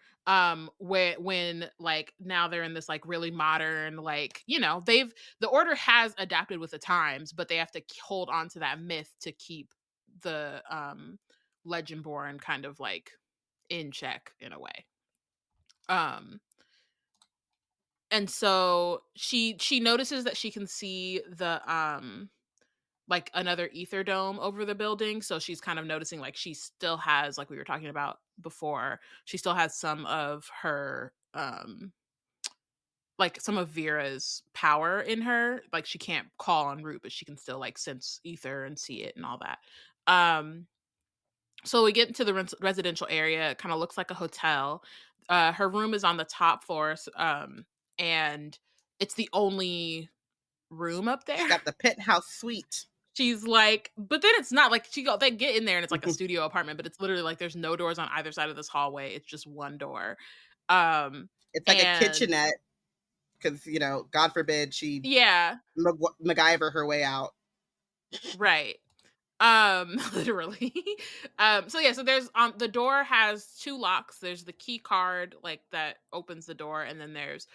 when like now they're in this like really modern, like, the order has adapted with the times, but they have to hold on to that myth to keep the Legend-born kind of like in check in a way. And so she notices that she can see the like another ether dome over the building. So she's kind of noticing like she still has, like we were talking about before, she still has some of her like some of Vera's power in her. Like she can't call on Root, but she can still like sense ether and see it and all that. So we get into the residential area. It kind of looks like a hotel. Her room is on the top floor. And it's the only room up there. She's got the penthouse suite. She's like, but then it's not like they get in there and it's like a studio apartment, but it's literally like there's no doors on either side of this hallway. It's just one door. It's like a kitchenette, because God forbid she MacGyver her way out. Right. Literally. So there's the door has 2 locks. There's the key card like that opens the door, and then there's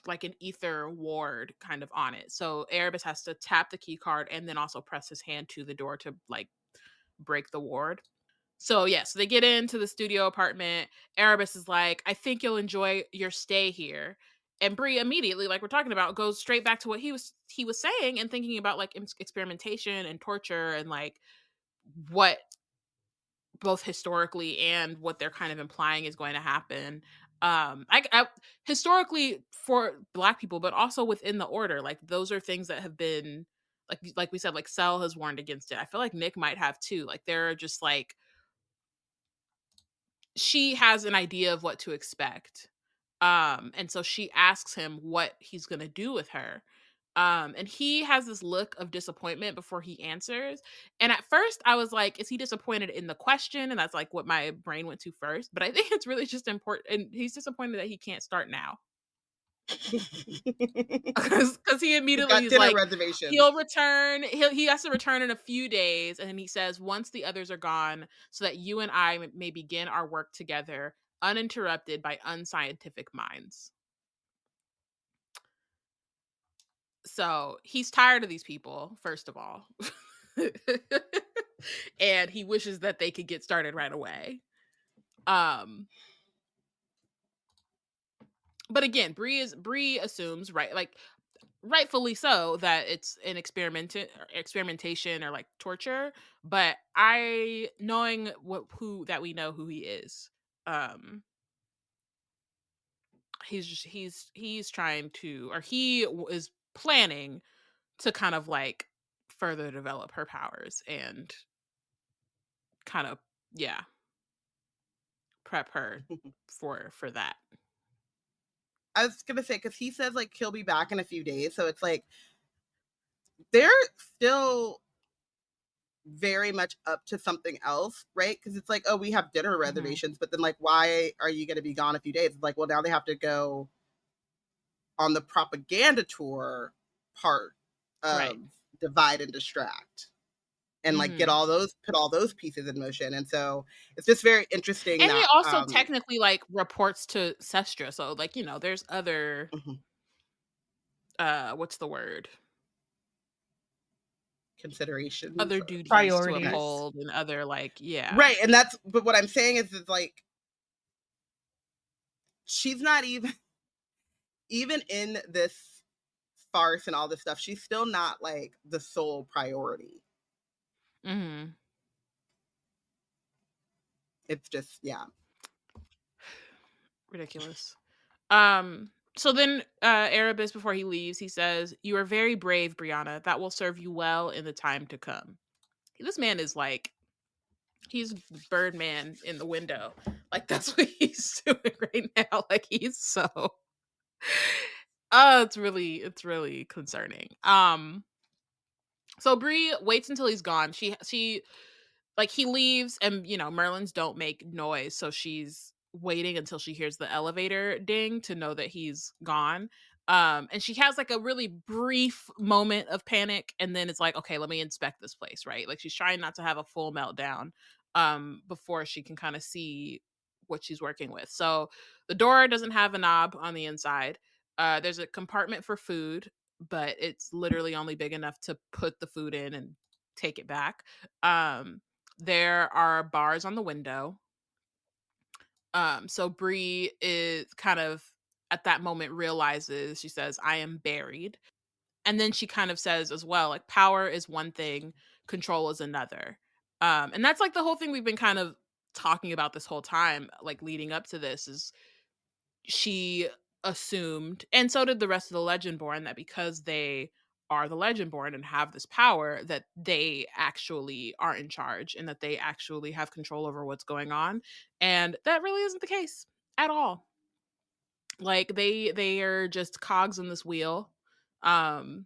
like an ether ward kind of on it. So Erebus has to tap the key card and then also press his hand to the door to like break the ward. So so they get into the studio apartment. Erebus is like, I think you'll enjoy your stay here. And Bree immediately, like we're talking about, goes straight back to what he was saying and thinking about like experimentation and torture and like what both historically and what they're kind of implying is going to happen. I historically for Black people, but also within the order, like those are things that have been like we said, like Cell has warned against it. I feel like Nick might have too. Like they're just like, she has an idea of what to expect. And so she asks him what he's gonna do with her. And he has this look of disappointment before he answers. And at first I was like, is he disappointed in the question? And that's like what my brain went to first. But I think it's really just important. And he's disappointed that he can't start now. Because he immediately is like, he'll return. He has to return in a few days. And then he says, once the others are gone, so that you and I may begin our work together, uninterrupted by unscientific minds. So he's tired of these people, first of all. and he wishes that they could get started right away. But again, Bree assumes, right, like rightfully so, that it's an experimentation or like torture. But knowing we know who he is, he's trying to, or is planning to kind of like further develop her powers and kind of, yeah, prep her for that. I was gonna say, because he says like he'll be back in a few days, so it's like they're still very much up to something else, right? Because it's like, oh, we have dinner reservations, but then like, why are you gonna be gone a few days? It's like, well, now they have to go on the propaganda tour part of Right. Divide and Distract, and like put all those pieces in motion. And so it's just very interesting. And that he also technically like reports to Sestra, so like, you know, there's other what's the word? considerations, Other duties priorities to uphold, and other like, yeah. right. And but what I'm saying is like she's not even in this farce and all this stuff, she's still not like the sole priority. It's just, yeah, ridiculous. So then Erebus, before he leaves, he says, "You are very brave, Brianna. That will serve you well in the time to come." This man is like, he's Birdman in the window. Like, that's what he's doing right now. Like, he's so it's really concerning. So Bree waits until he's gone. She like, he leaves, and you know, Merlins don't make noise, so she's waiting until she hears the elevator ding to know that he's gone. And she has like a really brief moment of panic, and then it's like, okay, let me inspect this place, right? Like, she's trying not to have a full meltdown before she can kind of see what she's working with. So the door doesn't have a knob on the inside. There's a compartment for food, but it's literally only big enough to put the food in and take it back. There are bars on the window. So Bree is kind of at that moment realizes, she says, "I am buried." And then she kind of says as well, like, power is one thing, control is another. And that's like the whole thing we've been kind of talking about this whole time, like leading up to this, is she assumed, and so did the rest of the Legendborn, that because they are the Legendborn and have this power, that they actually are in charge and that they actually have control over what's going on. And that really isn't the case at all. Like, they are just cogs in this wheel, and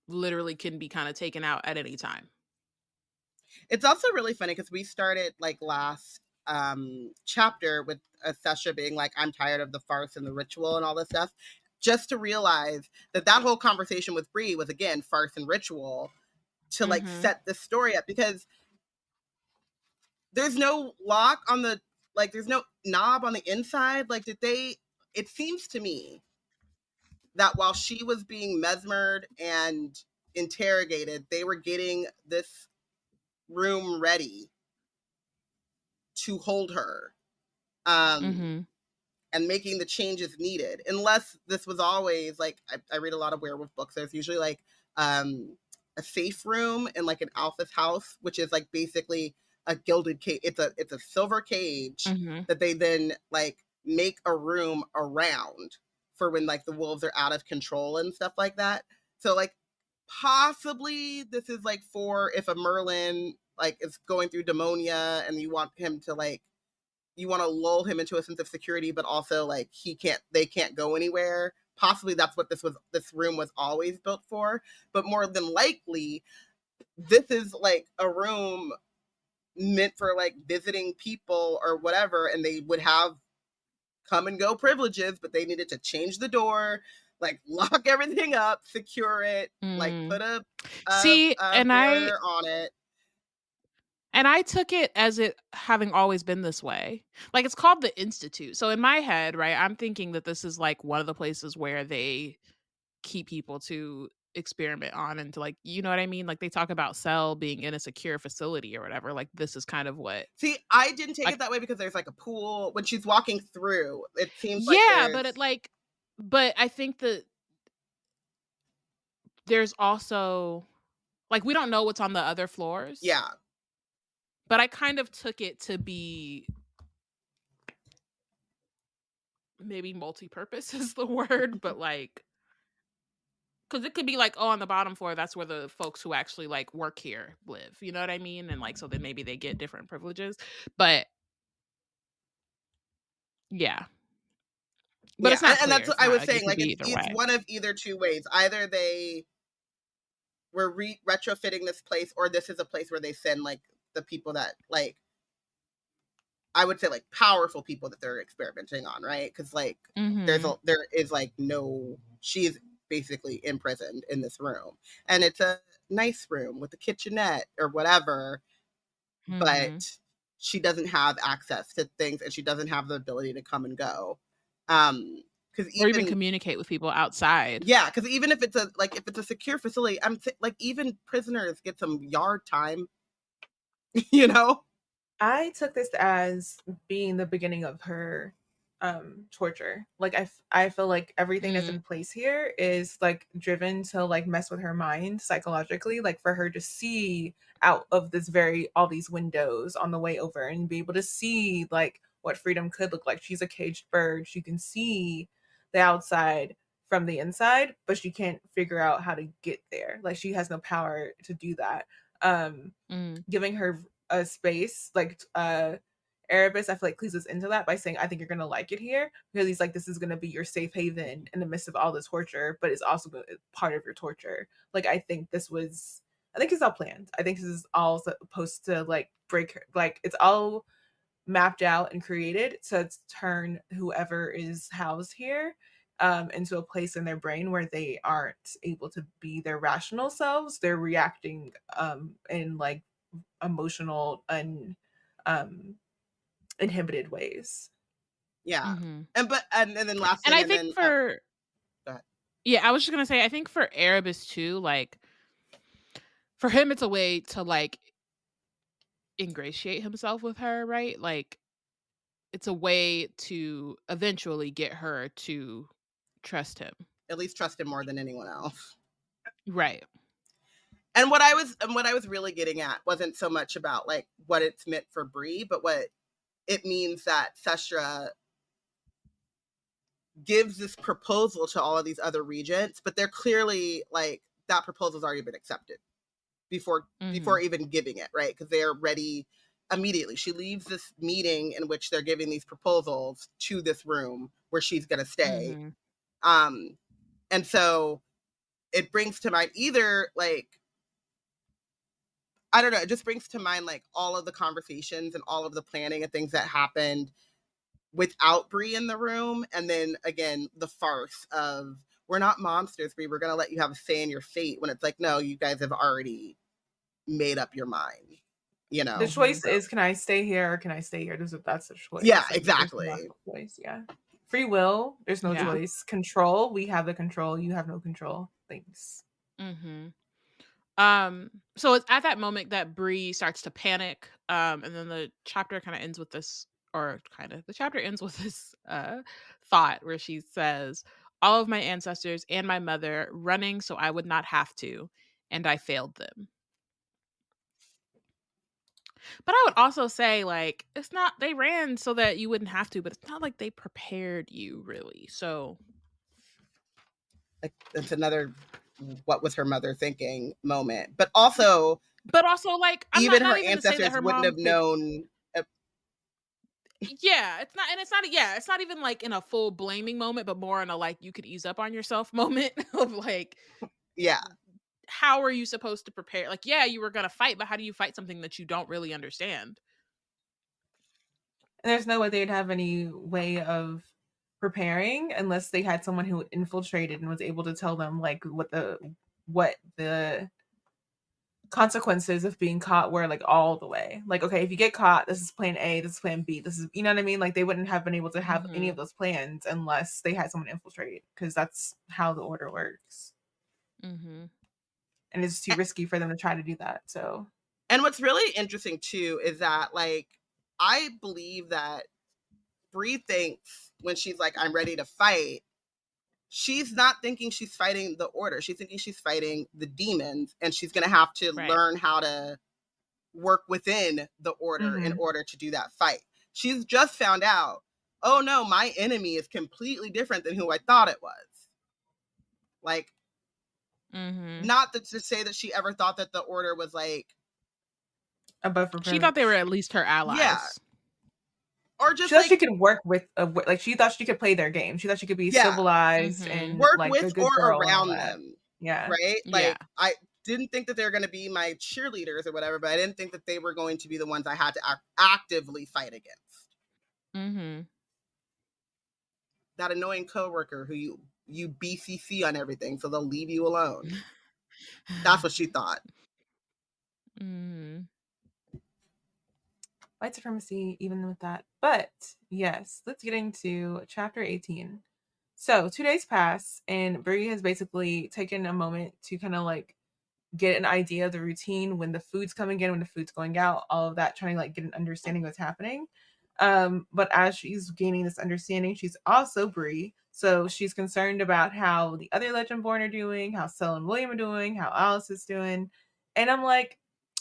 literally can be kind of taken out at any time. It's also really funny because we started like last chapter with Sestra being like, I'm tired of the farce and the ritual and all this stuff, just to realize that whole conversation with Bree was, again, farce and ritual to like set this story up, because there's no lock on the, like, there's no knob on the inside. Like, it seems to me that while she was being mesmered and interrogated, they were getting this room ready to hold her, and making the changes needed. Unless this was always like, I read a lot of werewolf books. There's usually like a safe room in like an alpha's house, which is like basically a gilded cage. It's a silver cage that they then like make a room around for when like the wolves are out of control and stuff like that. So like possibly this is like for if a Merlin like is going through demonia and you want him to like, you want to lull him into a sense of security, but also like they can't go anywhere. Possibly that's what this room was always built for. But more than likely, this is like a room meant for like visiting people or whatever, and they would have come and go privileges, but they needed to change the door, like lock everything up, secure it, like put a barrier on it. And I took it as it having always been this way. Like, it's called the Institute. So in my head, right, I'm thinking that this is like one of the places where they keep people to experiment on, and to like, you know what I mean? Like they talk about Cell being in a secure facility or whatever. Like this is kind of what. See, I didn't take Like, it that way because there's like a pool when she's walking through. It seems like yeah, there's... but it like, but I think that there's also like we don't know what's on the other floors. Yeah. But I kind of took it to be maybe multi-purpose is the word, but like, because it could be like, oh, on the bottom floor, that's where the folks who actually like work here live. You know what I mean? And like, so then maybe they get different privileges. But yeah. But it's not clear. And that's what I was saying. Like it's one of either two ways. Either they were retrofitting this place, or this is a place where they send like the people that like, I would say like powerful people that they're experimenting on, right? Because like there is like no, she's basically imprisoned in this room, and it's a nice room with a kitchenette or whatever, but she doesn't have access to things, and she doesn't have the ability to come and go. Or even communicate with people outside. Yeah, because even if it's a secure facility, like even prisoners get some yard time, you know. I took this as being the beginning of her torture. Like I feel like everything that's in place here is like driven to like mess with her mind psychologically, like for her to see out of all these windows on the way over and be able to see like what freedom could look like. She's a caged bird. She can see the outside from the inside, but she can't figure out how to get there. Like she has no power to do that. Giving her a space, like Erebus, I feel like clues us into that by saying, I think you're gonna like it here, because he's like, this is gonna be your safe haven in the midst of all this torture, but it's also part of your torture. Like I think it's all planned. I think this is all supposed to like break her, like it's all mapped out and created to turn whoever is housed here into a place in their brain where they aren't able to be their rational selves. They're reacting in like emotional and inhibited ways. Yeah. And then lastly, and I think for I was just gonna say, I think for Erebus too, like for him it's a way to like ingratiate himself with her, right? Like it's a way to eventually get her to trust him. At least trust him more than anyone else. Right. And what I was really getting at wasn't so much about like what it's meant for Bree, but what it means that Sestra gives this proposal to all of these other regents, but they're clearly like that proposal's already been accepted before even giving it, right? Because they're ready immediately. She leaves this meeting in which they're giving these proposals to this room where she's gonna stay. And so it brings to mind either like, I don't know, it just brings to mind like all of the conversations and all of the planning and things that happened without Bree in the room. And then again, the farce of, we're not monsters, Bree, we're going to let you have a say in your fate, when it's like, no, you guys have already made up your mind. You know, the choice is, can I stay here or can I stay here? That's the choice. Yeah, like, exactly. Choice, yeah. Free will, there's no choice. Control, we have the control, you have no control. Thanks. So it's at that moment that Bree starts to panic, and then the chapter kind of ends with this, thought where she says, all of my ancestors and my mother running so I would not have to, and I failed them. But I would also say, like, it's not, they ran so that you wouldn't have to, but it's not like they prepared you really. So like, it's another what was her mother thinking moment. But also like, even her ancestors wouldn't have known. It's not even like in a full blaming moment, but more in a like, you could ease up on yourself moment of like, how are you supposed to prepare? Like, yeah, you were gonna fight, but how do you fight something that you don't really understand? And there's no way they'd have any way of preparing unless they had someone who infiltrated and was able to tell them like what the consequences of being caught were, like all the way. Like, okay, if you get caught, this is plan A, this is plan B, this is, you know what I mean? Like they wouldn't have been able to have any of those plans unless they had someone infiltrate, because that's how the order works. Mm-hmm. And it's too risky for them to try to do that. So, and what's really interesting too is that, like, I believe that Bree thinks when she's like, I'm ready to fight, she's not thinking she's fighting the Order. She's thinking she's fighting the demons, and she's going to have to learn how to work within the Order in order to do that fight. She's just found out, oh no, my enemy is completely different than who I thought it was. Like, not that to say that she ever thought that the Order was like above her. She thought they were at least her allies. Yeah. Or just she thought she could work with, like, she thought she could play their game. She thought she could be civilized and work like with a good or girl around them. Yeah. Right? Like, I didn't think that they were going to be my cheerleaders or whatever, but I didn't think that they were going to be the ones I had to actively fight against. That annoying coworker who you BCC on everything, so they'll leave you alone. That's what she thought. White supremacy, even with that. But yes, let's get into chapter 18. So 2 days pass, and Bree has basically taken a moment to kind of like get an idea of the routine, when the food's coming in, when the food's going out, all of that, trying to like get an understanding of what's happening. But as she's gaining this understanding, she's also Bree. So she's concerned about how the other Legendborn are doing, how Sel and William are doing, how Alice is doing. And I'm like,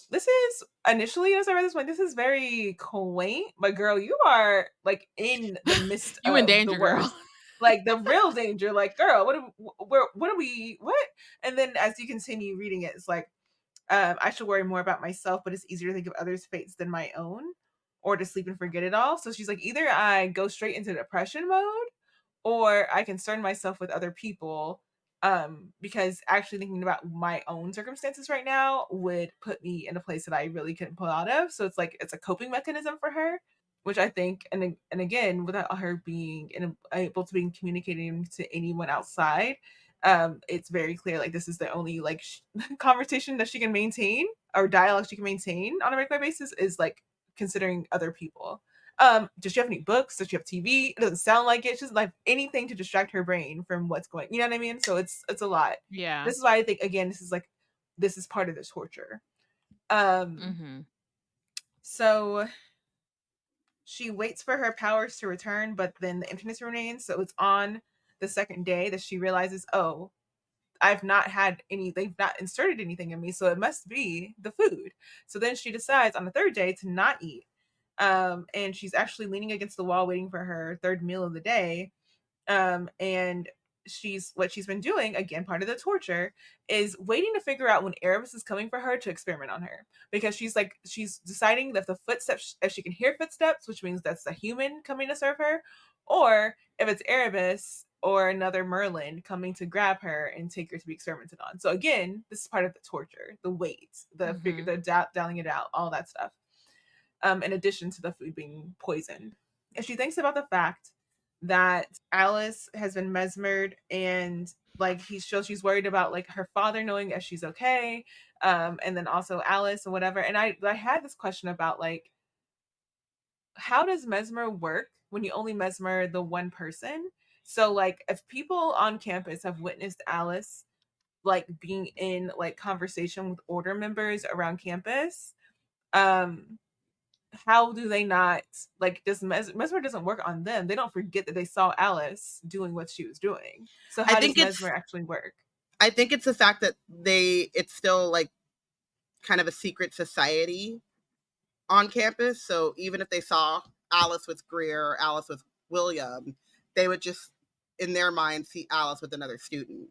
this is, initially as I read this one, this is very quaint, but girl, you are like in the midst you of in danger, the worst. girl. Like the real danger. Like, girl, what are we? And then as you continue reading it, it's like, I should worry more about myself, but it's easier to think of others' fates than my own, or to sleep and forget it all. So she's like, either I go straight into depression mode, or I concern myself with other people, because actually thinking about my own circumstances right now would put me in a place that I really couldn't pull out of. So it's like, it's a coping mechanism for her, which I think, and again, without her being able to be communicating to anyone outside, it's very clear, like, this is the only like conversation that she can maintain, or dialogue she can maintain on a regular basis, is like considering other people. Does she have any books? Does she have TV? It doesn't sound like it. She doesn't have anything to distract her brain from what's going, you know what I mean? So it's a lot. Yeah. This is why I think, again, this is part of the torture. So she waits for her powers to return, but then the emptiness remains. So it's on the second day that she realizes, oh, they've not inserted anything in me, so it must be the food. So then she decides on the third day to not eat. And she's actually leaning against the wall waiting for her third meal of the day. And what she's been doing, again, part of the torture, is waiting to figure out when Erebus is coming for her to experiment on her, because she's deciding that the footsteps, if she can hear footsteps, which means that's a human coming to serve her, or if it's Erebus or another Merlin coming to grab her and take her to be experimented on. So again, this is part of the torture, the wait, the figure, the dialing it out, all that stuff. In addition to the food being poisoned. And she thinks about the fact that Alice has been mesmered, and like she's worried about like her father knowing if she's okay, and then also Alice and whatever. And I had this question about, like, how does mesmer work when you only mesmer the one person? So like, if people on campus have witnessed Alice like being in like conversation with Order members around campus, how do they not, like, does mesmer doesn't work on them? They don't forget that they saw Alice doing what she was doing. So how does mesmer actually work? I think it's the fact that it's still like kind of a secret society on campus. So even if they saw Alice with Greer or Alice with William, they would just in their mind see Alice with another student,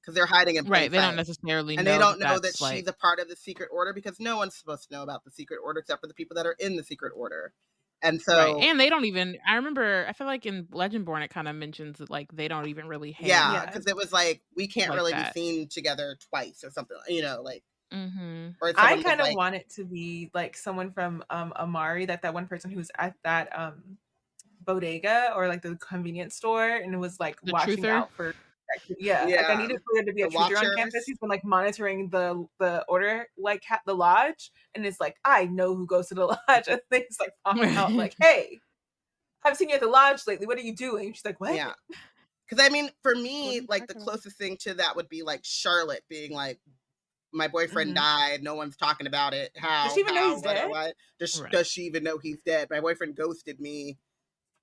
because they're hiding in plain right. They sight. don't necessarily and know, they don't know that like... she's a part of the secret order, because no one's supposed to know about the secret order except for the people that are in the secret order. And so, right. And they don't even, I remember, I feel like in Legendborn it kind of mentions that like they don't even really hang. because it was like, we can't like really that. be seen together twice or something, you know, like. Or I kind of want it to be like someone from Amari, that one person who's at that bodega or like the convenience store and was like the watching truther? out for like, I needed for there to be a truther on campus. He's been like monitoring the order, like the lodge, and it's like, I know who goes to the lodge, and things like pop out like, hey, I've seen you at the lodge lately, what are you doing? She's like, what? Yeah, Because I mean, for me, like the closest thing to that would be like Charlotte being like, my boyfriend died. No one's talking about it. How? Does she even know he's dead? What? Does she even know he's dead? My boyfriend ghosted me.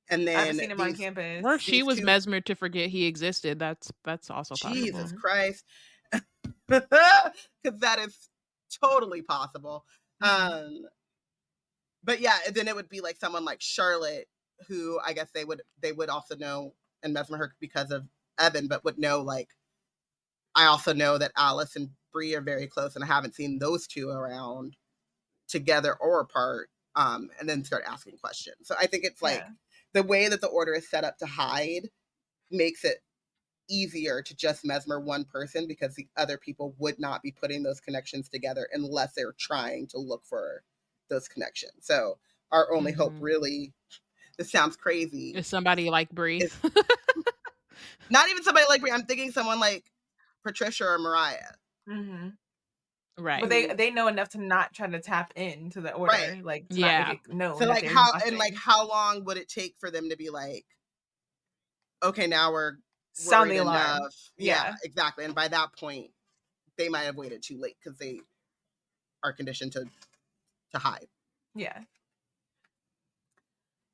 And then I haven't seen him on campus. Or she was mesmered to forget he existed. That's also possible. Jesus Christ. Because that is totally possible. But yeah, then it would be like someone like Charlotte, who I guess they would also know and mesmer her because of Evan, but would know, like, I also know that Alice and Bree are very close, and I haven't seen those two around together or apart, and then start asking questions. So I think it's like the way that the order is set up to hide makes it easier to just mesmer one person, because the other people would not be putting those connections together unless they're trying to look for those connections. So our only hope, really, this sounds crazy, is somebody like Bree. Not even somebody like Bree. I'm thinking someone like Patricia or Mariah. Right. But they know enough to not try to tap into the order. Right. Like, to not make it known. So like how long would it take for them to be like, okay, now we're sound the alarm. Enough. Yeah, exactly. And by that point, they might have waited too late because they are conditioned to hide. Yeah.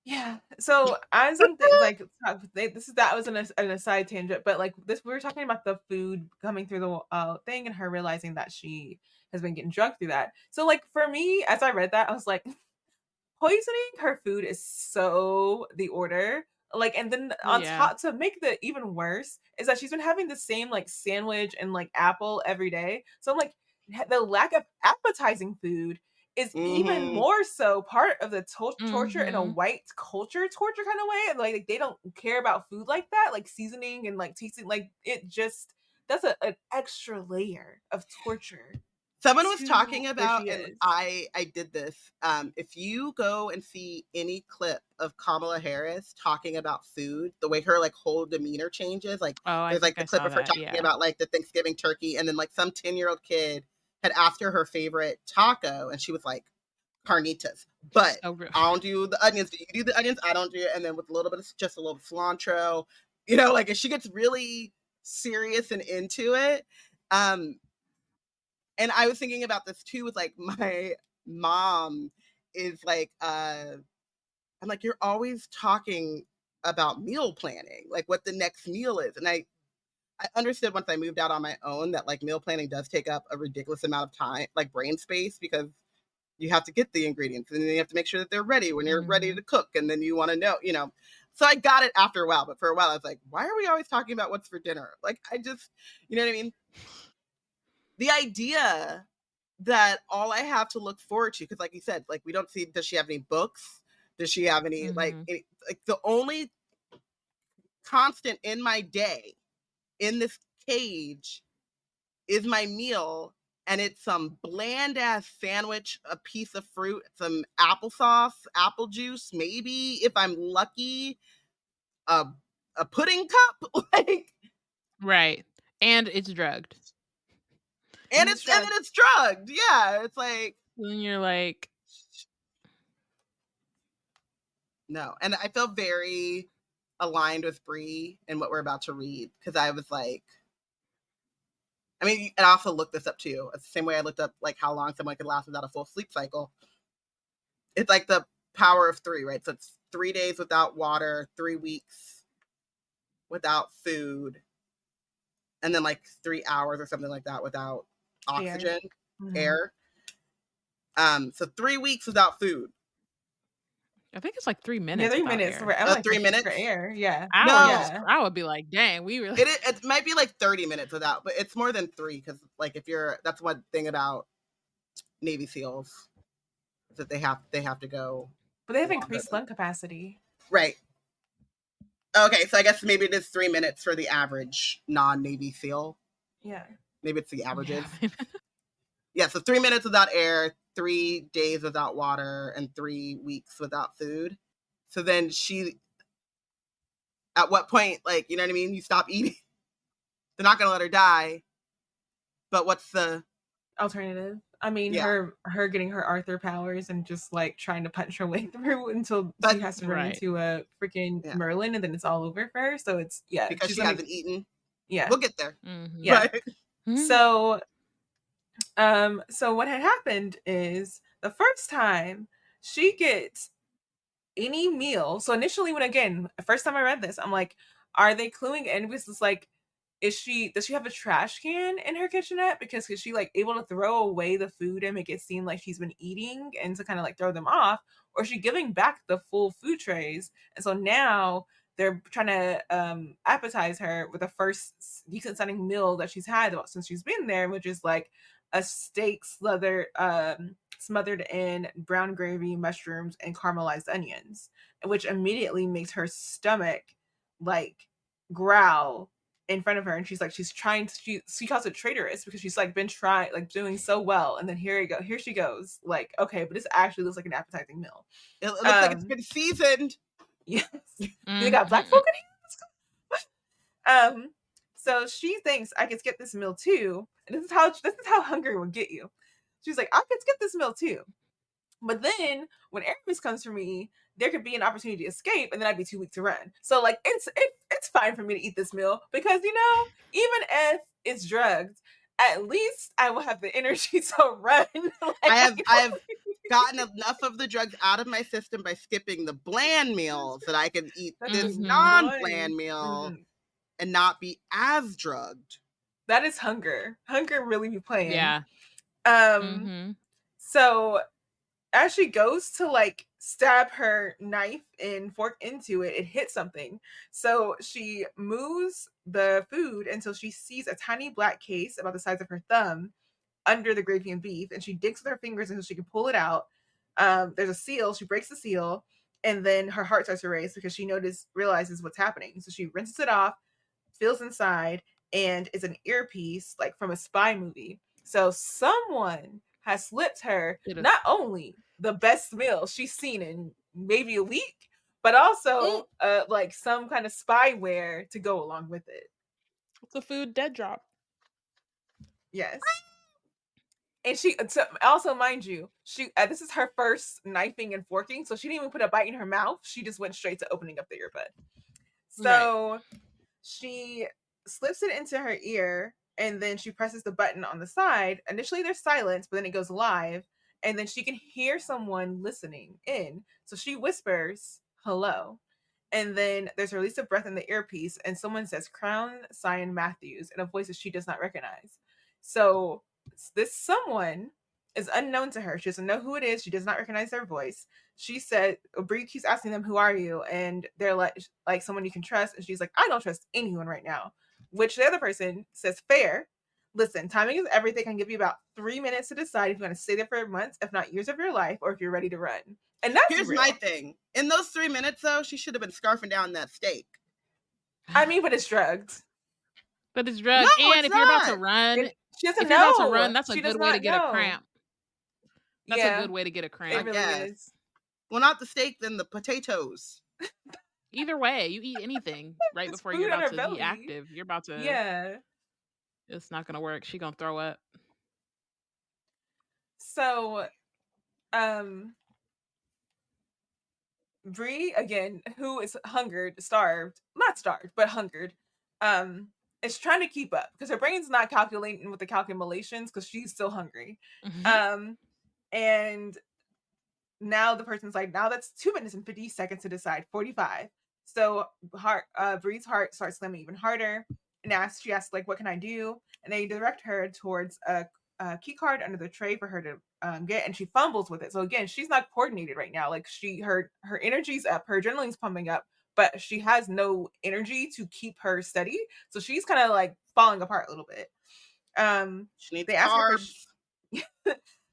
Yeah. So as I'm like, that was an aside tangent, but like this, we were talking about the food coming through the thing and her realizing that she has been getting drugged through that. So like for me, as I read that, I was like, poisoning her food is so the order. Like, and then on top, to make the even worse, is that she's been having the same like sandwich and like apple every day. So I'm like, the lack of appetizing food is even more so part of the torture in a white culture torture kind of way. Like they don't care about food like that, like seasoning and like tasting. Like it just, that's an extra layer of torture. Someone was talking about, and I did this. If you go and see any clip of Kamala Harris talking about food, the way her like whole demeanor changes, like there's like the clip of her talking about like the Thanksgiving turkey, and then like some 10-year-old kid had asked her favorite taco, and she was like, carnitas. But I don't do the onions. Do you do the onions? I don't do it. And then with a little bit of just a little cilantro, you know, like, and she gets really serious and into it. And I was thinking about this too, with like my mom is like, I'm like, you're always talking about meal planning, like what the next meal is. And I understood once I moved out on my own that like meal planning does take up a ridiculous amount of time, like brain space, because you have to get the ingredients and then you have to make sure that they're ready when you're ready to cook. And then you want to know, you know, so I got it after a while, but for a while I was like, why are we always talking about what's for dinner? Like, I just, you know what I mean? The idea that all I have to look forward to, because like you said, like we don't see, does she have any books? Does she have any, like the only constant in my day in this cage is my meal, and it's some bland ass sandwich, a piece of fruit, some applesauce, apple juice, maybe if I'm lucky, a pudding cup, like and it's drugged. And it's drugged. Yeah, it's like, and you're like, no. And I feel very aligned with Bree and what we're about to read, because I was like, I mean, and I also looked this up too. It's the same way I looked up like how long someone could last without a full sleep cycle. It's like the power of 3, right? So it's 3 days without water, 3 weeks without food, and then like 3 hours or something like that without oxygen, air. So 3 weeks without food. I think it's like 3 minutes. Yeah, 3 minutes. Like 3 minutes for air. Yeah. I would be like, dang, we really. It might be like 30 minutes without, but it's more than 3, because like if you're, that's one thing about Navy SEALs, is that they have to go. But they have increased lung capacity. Right. Okay, so I guess maybe it is 3 minutes for the average non-Navy SEAL. Yeah. Maybe it's the averages. Yeah, so 3 minutes without air, 3 days without water, and 3 weeks without food. So then she, at what point, like, you know what I mean? You stop eating. They're not going to let her die. But what's the alternative? I mean, Yeah. her getting her Arthur powers and just like trying to punch her way through until But- she has to run Right. into a freaking Yeah. Merlin, and then it's all over for her. So it's because she's she gonna- hasn't eaten. Yeah. We'll get there. Mhm. Yeah. But So so what had happened is the first time she gets any meal. So initially, when again, the first time I read this, I'm like, are they cluing in? Because it's like, does she have a trash can in her kitchenette? Because is she like able to throw away the food and make it seem like she's been eating and to kind of like throw them off? Or is she giving back the full food trays? And so now they're trying to appetize her with the first decent sounding meal that she's had since she's been there, which is like a steak smothered in brown gravy, mushrooms, and caramelized onions, which immediately makes her stomach like growl in front of her. And she's like, she calls it traitorous because she's like been doing so well, and then here she goes, like, okay, but this actually looks like an appetizing meal. it looks like it's been seasoned. Yes. Mhm. You got black folk in here. So she thinks I can skip this meal too, and this is how hunger will get you. She's like, I could skip this meal too, but then when Aramis comes for me, there could be an opportunity to escape, and then I'd be too weak to run. So like, it's fine for me to eat this meal because even if it's drugged, at least I will have the energy to run. Like, I have gotten enough of the drugs out of my system by skipping the bland meals that I can eat That's this Mhm. non-bland annoying. meal Mhm. and not be as drugged. That is hunger. Hunger really be playing. Yeah. Um. So as she goes to like stab her knife and fork into it, it hits something. So she moves the food until she sees a tiny black case about the size of her thumb under the gravy and beef, and she digs with her fingers until she can pull it out. There's a seal. She breaks the seal, and then her heart starts to race because she realizes what's happening. So she rinses it off, feels inside, and it's an earpiece like from a spy movie. So someone has slipped her not only the best meal she's seen in maybe a week, but also like some kind of spyware to go along with it. It's a food dead drop. Yes. And she also, mind you, she this is her first knifing and forking, so she didn't even put a bite in her mouth. She just went straight to opening up the earbud. So she slips it into her ear, and then she presses the button on the side. Initially, there's silence, but then it goes live, and then she can hear someone listening in. So she whispers, "Hello." And then there's a release of breath in the earpiece, and someone says Crown Cyan Matthews in a voice that she does not recognize. So this someone is unknown to her. She doesn't know who it is. She does not recognize their voice. She said, Bree keeps asking them, "Who are you?" And they're like someone you can trust. And she's like, "I don't trust anyone right now." Which the other person says, "Fair. Listen, timing is everything. I can give you about 3 minutes to decide if you're going to stay there for months, if not years of your life, or if you're ready to run." And that's Here's real. my thing. In those 3 minutes, though, she should have been scarfing down that steak. I mean, but it's drugged. But it's drugged. No, And it's if you're about to not. run, She doesn't if know. you're about to run, that's a She good does way to not get know. a cramp. That's Yeah, a good way to get a it cramp. really guess. is. Well, not the steak, then the potatoes. Either way, you eat anything right It's before food you're in about her to belly. be active. You're about to. Yeah. It's not gonna work. She gonna throw up. So, Bree, again, who is not starved, but hungered, is trying to keep up because her brain's not calculating with the calculations because she's still hungry. And now the person's like, now that's 2 minutes and 50 seconds to decide, 45. So Bree's heart starts slamming even harder, and she asks, like, "What can I do?" And they direct her towards a key card under the tray for her to get, and she fumbles with it. So again, she's not coordinated right now. Like her energy's up, her adrenaline's pumping up, but she has no energy to keep her steady. So she's kind of like falling apart a little bit. She needs They ask her carbs.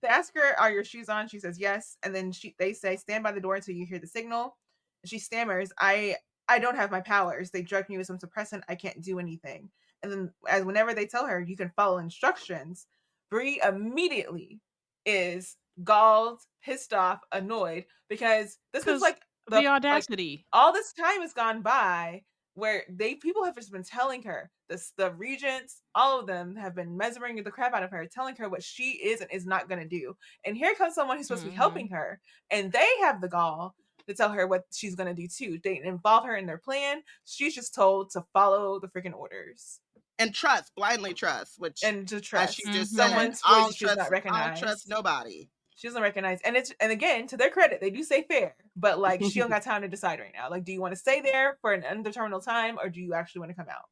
they ask her, "Are your shoes on?" She says yes, and then they say, "Stand by the door until you hear the signal." And she stammers, I don't have my powers. They drugged me with some suppressant. I can't do anything." And then whenever they tell her you can follow instructions, Bree immediately is galled, pissed off, annoyed, because this is like the audacity. all this time has gone by, where people have just been telling her this, the regents, all of them have been mesmerizing the crap out of her, telling her what she is and is not going to do. And here comes someone who's supposed to be helping her, and they have the gall to tell her what she's going to do too. They involve her in their plan. She's just told to follow the freaking orders and blindly trust, and to trust. As she just someone's said, voice she does not recognize. I don't trust nobody. She doesn't recognize, and again, to their credit, they do say fair, but like she don't got time to decide right now. Like, do you want to stay there for an undetermined time, or do you actually want to come out?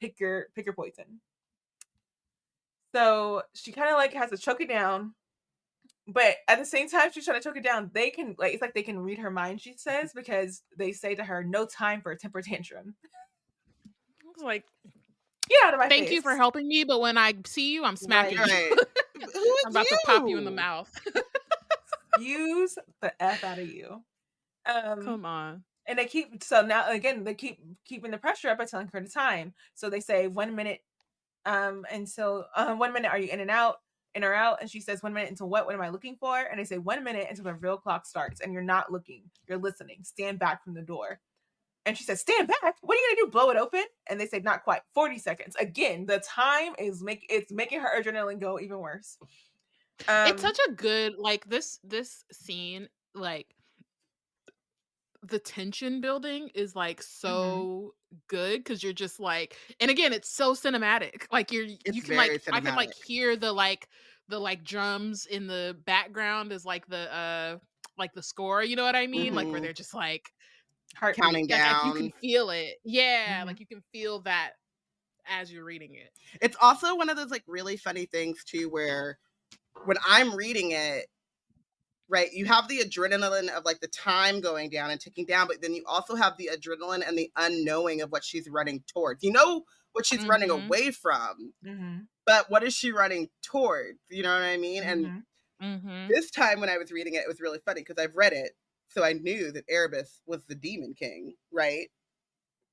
Pick your poison. So she kind of like has to choke it down, but at the same time she's trying to choke it down. They can like, it's like they can read her mind. She says, because they say to her, "No time for a temper tantrum." I was like, get out of my face. Thank you for helping me, but when I see you, I'm smacking you. I'm about to pop you in the mouth. Use the F out of you. Come on. And they keep, so now again, they keep keeping the pressure up by telling her the time. So they say 1 minute. And so 1 minute, are you in or out? And she says 1 minute until what? What am I looking for? And they say 1 minute until the real clock starts. And you're not looking, you're listening. Stand back from the door. And she says, stand back? What are you gonna do? Blow it open? And they say, not quite. 40 seconds. Again, the time is making her adrenaline go even worse. It's such a good, like, this scene, like, the tension building is like so good, because you're just like, and again, it's so cinematic. Like you can like, I can like hear the drums in the background as like the score, you know what I mean? Like where they're just like heart counting down. Like, you can feel it. Yeah. Like you can feel that as you're reading it. It's also one of those like really funny things too, where when I'm reading it, right, you have the adrenaline of like the time going down and ticking down, but then you also have the adrenaline and the unknowing of what she's running towards. You know what she's running away from, but what is she running towards? You know what I mean? And this time when I was reading it, it was really funny because I've read it, so I knew that Erebus was the Demon King, right?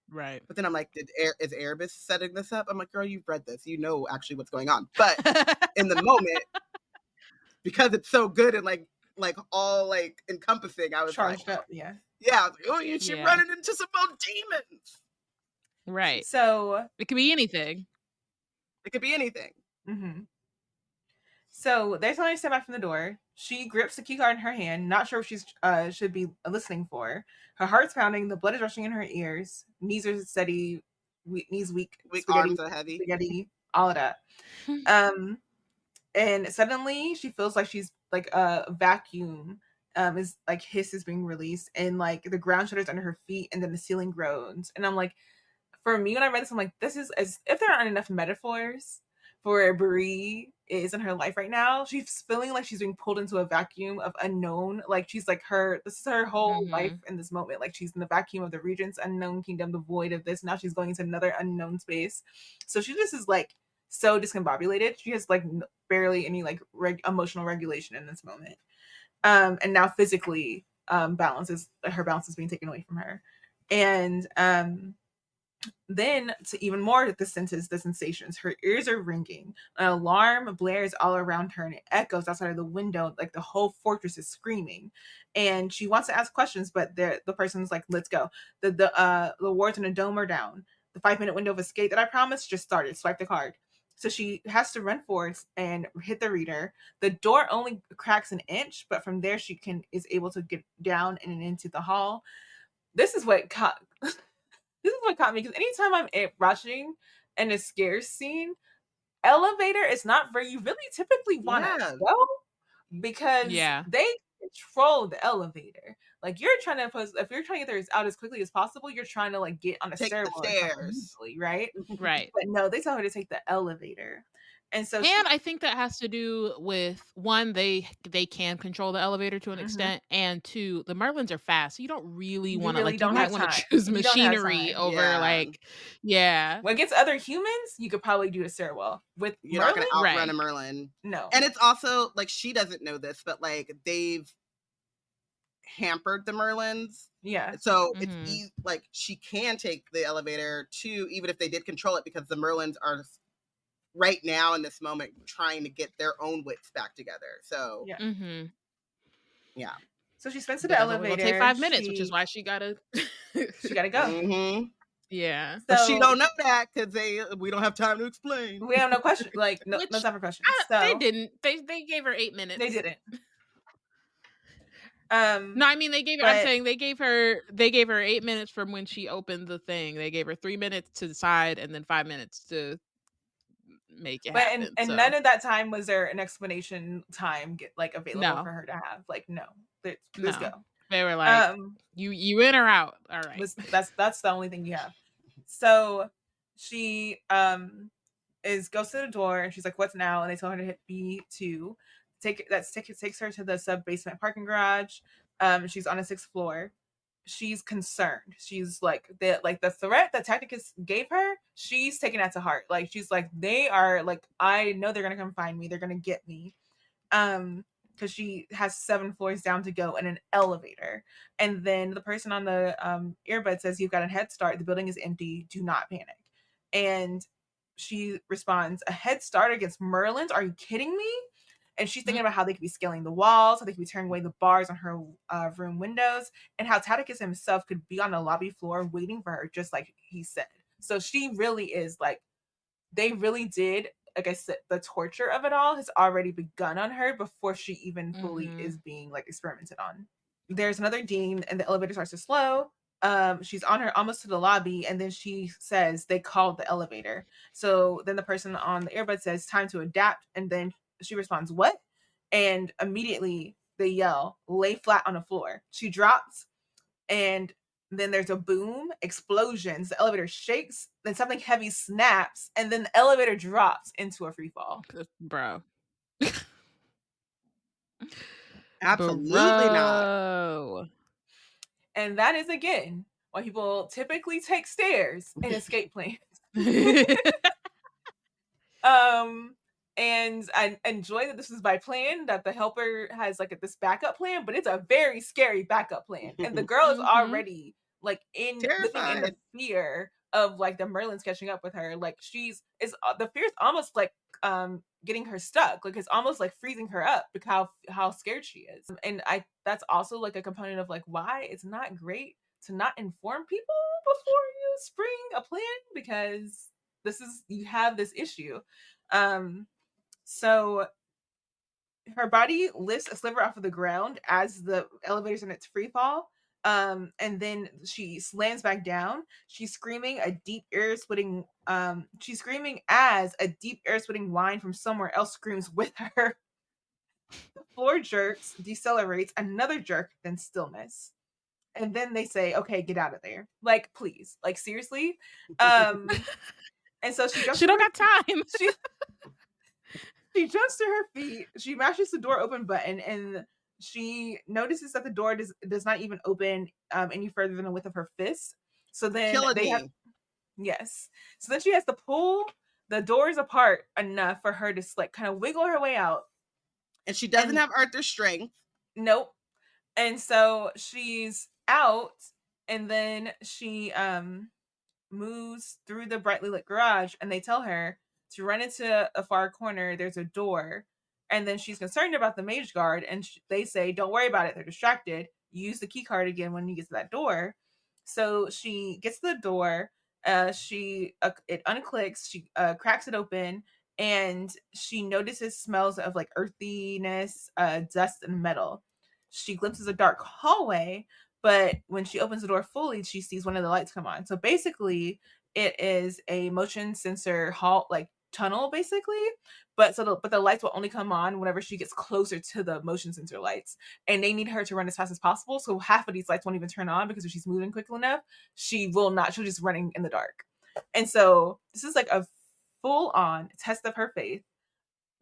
Right. But then I'm like, is Erebus setting this up? I'm like, girl, you've read this. You know actually what's going on. But in the moment, because it's so good and like all like encompassing, I was charged like, up, yeah. I was like, oh, she's running into some more demons. Right. So it could be anything. It could be anything. So they're telling her to step back from the door. She grips the key card in her hand, not sure what she's should be listening for. Her heart's pounding, the blood is rushing in her ears, knees are steady, knees weak, arms are heavy, spaghetti, all of that. And suddenly she feels like she's like a vacuum is like hisses being released, and like the ground shudders under her feet, and then the ceiling groans. And I'm like, for me, when I read this, I'm like, this is as if there aren't enough metaphors for where Bree is in her life right now. She's feeling like she's being pulled into a vacuum of unknown. Like she's like this is her whole life in this moment. Like she's in the vacuum of the Regents' unknown kingdom, the void of this. Now she's going into another unknown space. So she just is like so discombobulated. She has like barely any like emotional regulation in this moment. And now physically her balance is being taken away from her. And then to even more the sensations, her ears are ringing, an alarm blares all around her, and it echoes outside of the window, like the whole fortress is screaming. And she wants to ask questions, but the person's like, let's go, the wards in the dome are down, the 5-minute window of escape that I promised just started, swipe the card. So she has to run forward and hit the reader. The door only cracks an inch, but from there she is able to get down and into the hall. This is what caught me, because anytime I'm watching in a scare scene, elevator is not where you really typically want to go, because they control the elevator. Like you're trying to if you're trying to get there out as quickly as possible, you're trying to like get on a stairwell easily, right? Right. But no, they tell her to take the elevator. And so I think that has to do with, one, they can control the elevator to an extent, and two, the Merlins are fast, so you don't really want to you might want to choose machinery over When it gets other humans, you could probably do a stairwell. With you're not going to outrun a Merlin. No. And it's also like, she doesn't know this, but like they've hampered the Merlins. Yeah. So it's easy, like she can take the elevator too, even if they did control it, because the Merlins are right now in this moment trying to get their own wits back together. So so she spends the elevator. It'll take 5 minutes, which is why she gotta go. Yeah. But she So don't know that because we don't have time to explain. we have no question. Like, no Which, time for questions. They So didn't. They gave her 8 minutes. they didn't. No, I mean they gave her. I'm but- saying they gave her 8 minutes from when she opened the thing. They gave her 3 minutes to decide, and then 5 minutes to make it happen. And so. none of that time was there an explanation time available No. for her to have. Like, no. Let's No. go. They were like, you in or out? All right. That's the only thing you have. So she goes to the door and she's like, "What's now?" And they tell her to hit B2. Takes her to the sub basement parking garage. She's on the 6th floor. She's concerned. She's like the threat that Tacticus gave her, she's taking that to heart. Like, she's like, they are like, I know they're gonna come find me. They're gonna get me. Because she has 7 floors down to go in an elevator. And then the person on the earbud says, "You've got a head start. The building is empty. Do not panic." And she responds, "A head start against Merlins? Are you kidding me?" And she's thinking about how they could be scaling the walls, how they could be tearing away the bars on her room windows, and how Tacticus himself could be on the lobby floor waiting for her, just like he said. So she really is like, they really did, like I said, the torture of it all has already begun on her before she even fully is being like experimented on. There's another ding and the elevator starts to slow. She's on her almost to the lobby, and then she says they called the elevator. So then the person on the earbud says, "Time to adapt," and then she responds, "What?" And immediately they yell, "Lay flat on the floor." She drops, and then there's a boom, explosions, the elevator shakes, then something heavy snaps, and then the elevator drops into a free fall. Bro. Absolutely not. Bro. And that is, again, why people typically take stairs in escape plans. And I enjoy that this is by plan, that the helper has like this backup plan, but it's a very scary backup plan. And the girl is already like living in the fear of like the Merlins catching up with her. Like the fear is almost like getting her stuck. Like, it's almost like freezing her up because how scared she is. And that's also like a component of like why it's not great to not inform people before you spring a plan, because you have this issue. So her body lifts a sliver off of the ground as the elevator's in its free fall. And then she slams back down. She's screaming as a deep air-splitting whine from somewhere else screams with her. The floor jerks, decelerates, another jerk, then stillness. And then they say, "Okay, get out of there." Like, please. Like, seriously? And so she don't got time. She jumps to her feet. She mashes the door open button, and she notices that the door does not even open any further than the width of her fist. So then yes. So then she has to pull the doors apart enough for her to like kind of wiggle her way out. And she doesn't have Arthur's strength. Nope. And so she's out, and then she moves through the brightly lit garage, and they tell her to run into a far corner. There's a door, and then she's concerned about the mage guard, and they say, "Don't worry about it. They're distracted. Use the key card again when you get to that door." So she gets to the door. It unclicks. She cracks it open, and she notices smells of like earthiness, dust, and metal. She glimpses a dark hallway, but when she opens the door fully, she sees one of the lights come on. So basically, it is a motion sensor tunnel, basically. But the lights will only come on whenever she gets closer to the motion sensor lights, and they need her to run as fast as possible. So half of these lights won't even turn on, because if she's moving quickly enough, she will not. She'll just running in the dark. And so this is like a full-on test of her faith.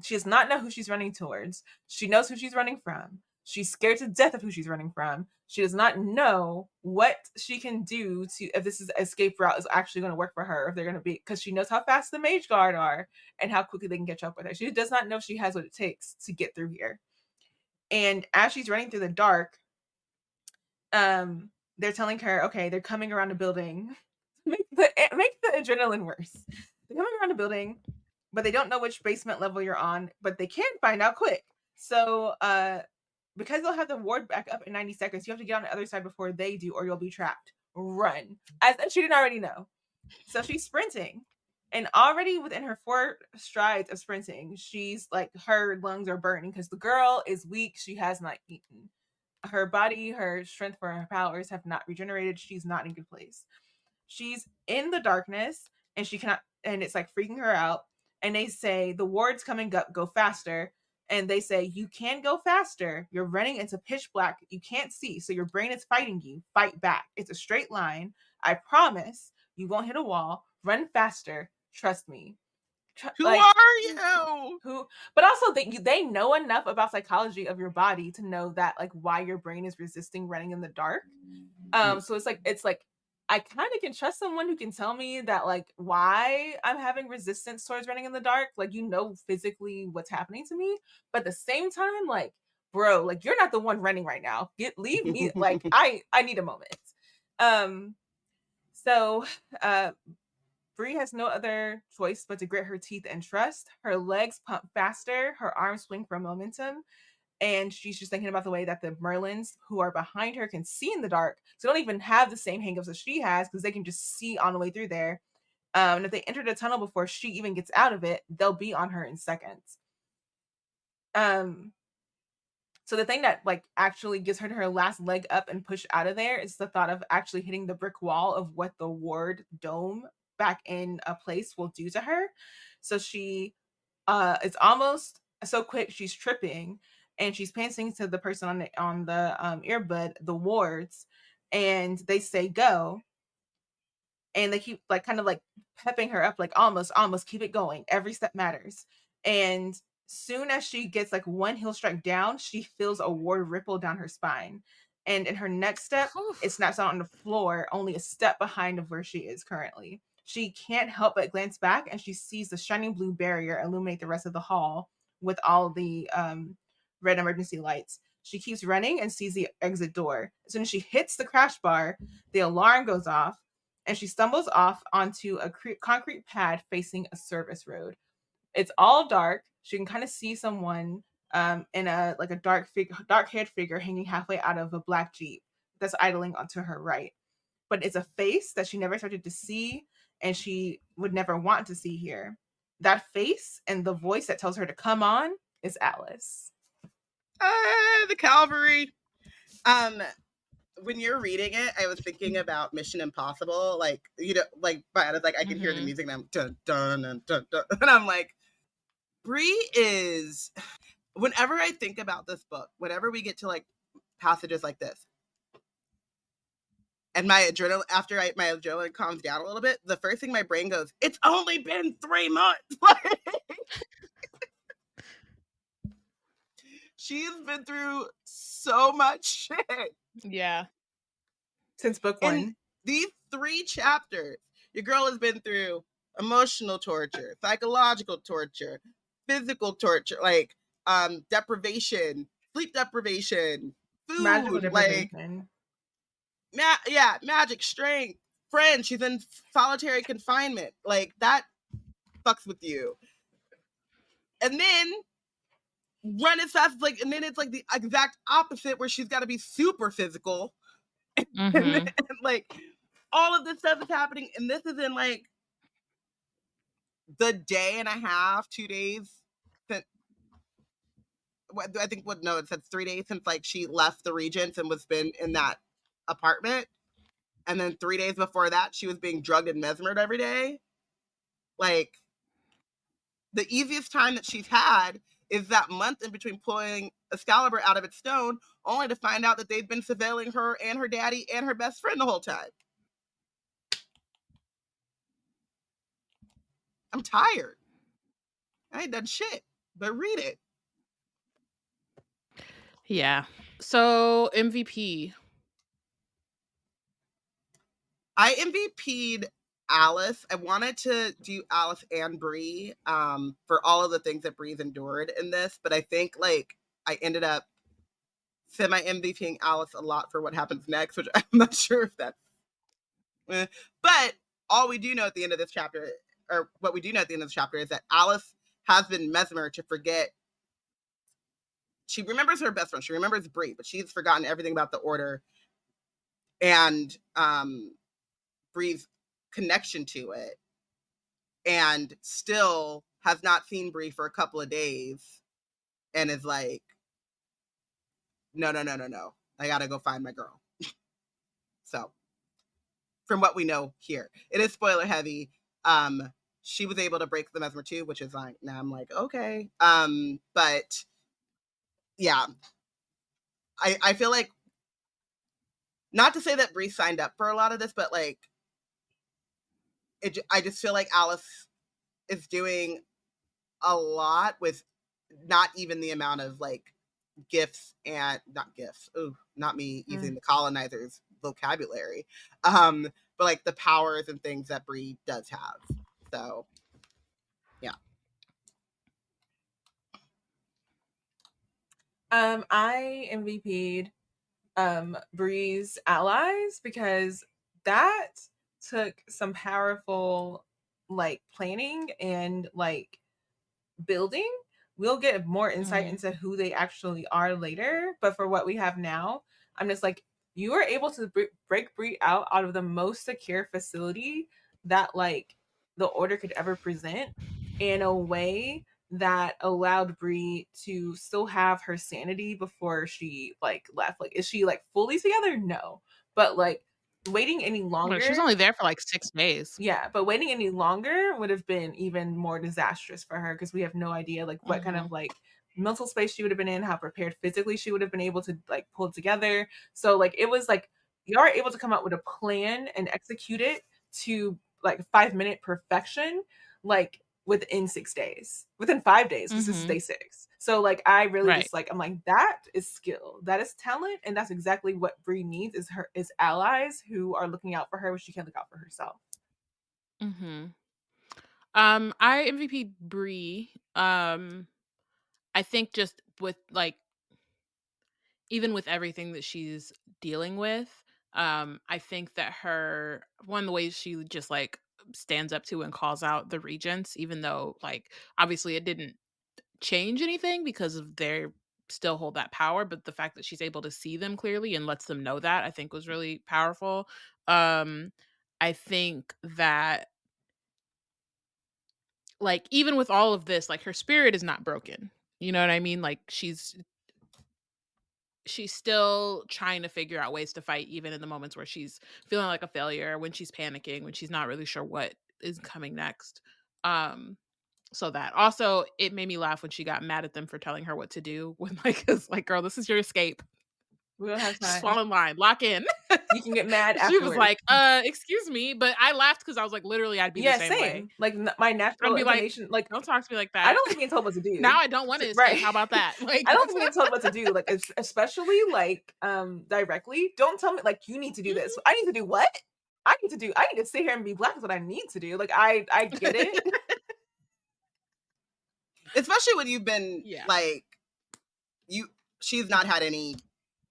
She does not know who she's running towards. She knows who she's running from. She's scared to death of who she's running from. She does not know what she can do if this escape route is actually going to work for her, if they're going to be, because she knows how fast the mage guard are and how quickly they can catch up with her. She does not know if she has what it takes to get through here. And as she's running through the dark, they're telling her, okay, they're coming around the building. Make the adrenaline worse. They're coming around the building, but they don't know which basement level you're on, but they can find out quick. So, because they'll have the ward back up in 90 seconds, you have to get on the other side before they do, or you'll be trapped. Run. As she didn't already know. So she's sprinting. And already within her 4 strides of sprinting, she's like, her lungs are burning because the girl is weak. She has not eaten. Her body, her strength for her powers have not regenerated. She's not in a good place. She's in the darkness and she cannot, and it's like freaking her out. And they say, the ward's coming up, go faster. And they say, you can go faster. You're running into pitch black. You can't see. So your brain is fighting you. Fight back. It's a straight line. I promise you won't hit a wall. Run faster. Trust me. Who are you? But also they know enough about psychology of your body to know that like why your brain is resisting running in the dark. So it's like I kind of can trust someone who can tell me that like why I'm having resistance towards running in the dark. Like, you know, physically what's happening to me, but at the same time, like, bro, like you're not the one running right now. Leave me. Like I need a moment. So Bree has no other choice but to grit her teeth and trust. Her legs pump faster, her arms swing for momentum, and she's just thinking about the way that the Merlins who are behind her can see in the dark, so don't even have the same hangups as she has because they can just see on the way through there. And if they enter the tunnel before she even gets out of it, they'll be on her in seconds. So the thing that like actually gives her last leg up and push out of there is the thought of actually hitting the brick wall of what the ward dome back in a place will do to her. So she it's almost so quick she's tripping and she's panting to the person on the earbud, the wards, and they say go, and they keep like kind of like pepping her up, like almost keep it going, every step matters. And soon as she gets like one heel strike down, she feels a ward ripple down her spine, and in her next step it snaps out on the floor only a step behind of where she is currently. She can't help but glance back, and she sees the shining blue barrier illuminate the rest of the hall with all the red emergency lights. She keeps running and sees the exit door. As soon as she hits the crash bar, the alarm goes off, and she stumbles off onto a concrete pad facing a service road. It's all dark. She can kind of see someone in a dark-haired figure hanging halfway out of a black Jeep that's idling onto her right. But it's a face that she never started to see, and she would never want to see here. That face and the voice that tells her to come on is Alice. The Calvary. When you're reading it, I was thinking about Mission Impossible, like, you know, like, but I was like, I can hear the music and I'm dun dun dun dun dun, and I'm like, Bree is. Whenever I think about this book, whenever we get to like passages like this, and my adrenaline calms down a little bit, the first thing my brain goes, it's only been 3 months. She's been through so much shit. Yeah. Since book 1. In these 3 chapters, your girl has been through emotional torture, psychological torture, physical torture, like deprivation, sleep deprivation, food, Magical deprivation. like magic, strength, friends. She's in solitary confinement. Like, that fucks with you. And then run as fast as like, and then it's like the exact opposite where she's got to be super physical. And like all of this stuff is happening, and this is in like the day and a half, 2 days since, I think it said 3 days since like she left the Regents and was been in that apartment, and then 3 days before that she was being drugged and mesmered every day. Like, the easiest time that she's had is that month in between pulling Excalibur out of its stone, only to find out that they've been surveilling her and her daddy and her best friend the whole time. I'm tired. I ain't done shit but read it. Yeah. So MVP. I MVP'd Alice. I wanted to do Alice and Bree for all of the things that Bree's endured in this, but I think like I ended up semi-MVPing Alice a lot for what happens next, which I'm not sure if that's but all we do know at the end of this chapter, or what we do know at the end of the chapter, is that Alice has been mesmered to forget. She remembers her best friend, she remembers Bree, but she's forgotten everything about the Order and Bree's connection to it, and still has not seen Bree for a couple of days, and is like, no, I gotta go find my girl. So, from what we know here, it is spoiler heavy. She was able to break the mesmer too, which is like, now I'm like, okay. But yeah, I feel like, not to say that Bree signed up for a lot of this, but like, I just feel like Alice is doing a lot with not even the amount of like gifts and not gifts. Ooh, not me using the colonizers vocabulary. But like the powers and things that Bree does have. So yeah. I MVP'd Bree's allies, because that took some powerful like planning and like building. We'll get more insight into who they actually are later, but for what we have now, I'm just like, you were able to break Bree out of the most secure facility that like the Order could ever present, in a way that allowed Bree to still have her sanity before she like left. Like, is she like fully together? No, but like waiting any longer, she was only there for like 6 days. yeah, but waiting any longer would have been even more disastrous for her, because we have no idea like what kind of like mental space she would have been in, how prepared physically she would have been able to like pull together. So like it was like you are able to come up with a plan and execute it to like 5-minute perfection, like within 6 days, within 5 days, because this is day 6. So like I really just like, I'm like, that is skill, that is talent, and that's exactly what Bree needs, is allies who are looking out for her when she can't look out for herself. I MVP Bree. I think just with like, even with everything that she's dealing with, I think that one of the ways she just like stands up to and calls out the Regents, even though like obviously it didn't change anything because of their still hold that power, but the fact that she's able to see them clearly and lets them know that, I think was really powerful. I think that like even with all of this, like her spirit is not broken. You know what I mean? Like she's still trying to figure out ways to fight, even in the moments where she's feeling like a failure, when she's panicking, when she's not really sure what is coming next. So that also, it made me laugh when she got mad at them for telling her what to do, when like, it's like, girl, this is your escape. We don't have time. Just fall in line, lock in. You can get mad She afterwards. was like, excuse me, but I laughed because I was like, literally, I'd be the same way. Like my natural inclination, like, don't talk to me like that. I don't like being told what to do. Now I don't want to escape. Right. How about that? Like, I don't like being told what to do. Like, especially like directly. Don't tell me like you need to do this. I need to do what? I need to sit here and be black is what I need to do. Like I get it. Especially when you've been like she's not had any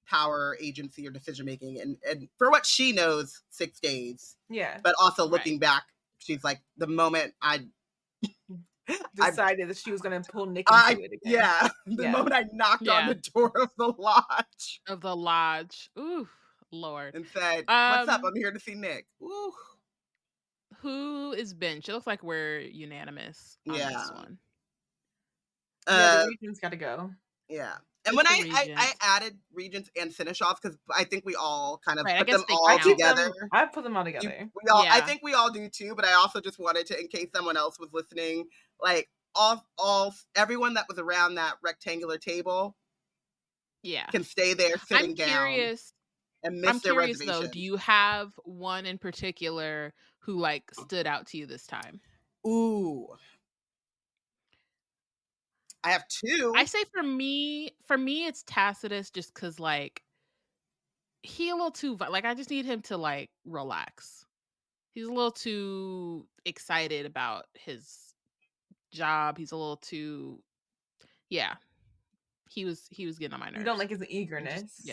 power, agency, or decision making, and for what she knows, 6 days. Yeah. But also looking back, she's like, the moment I decided that she was gonna pull Nick into it again. Yeah. The moment I knocked on the door of the lodge. Ooh, Lord. And said, what's up? I'm here to see Nick. Ooh. Who is bench? It looks like we're unanimous on this one. The Regents gotta go. Yeah. And when I added Regents and Seneschals, because I think we all kind of put them all together. I put them all together. I think we all do too, but I also just wanted to, in case someone else was listening, like everyone that was around that rectangular table can stay there sitting down and miss their reservation. Though, do you have one in particular who like stood out to you this time? Ooh. I have 2. I say for me, it's Tacitus, just because like he a little too like I just need him to like relax. He's a little too excited about his job. He's a little too, He was getting on my nerves. You don't like his eagerness.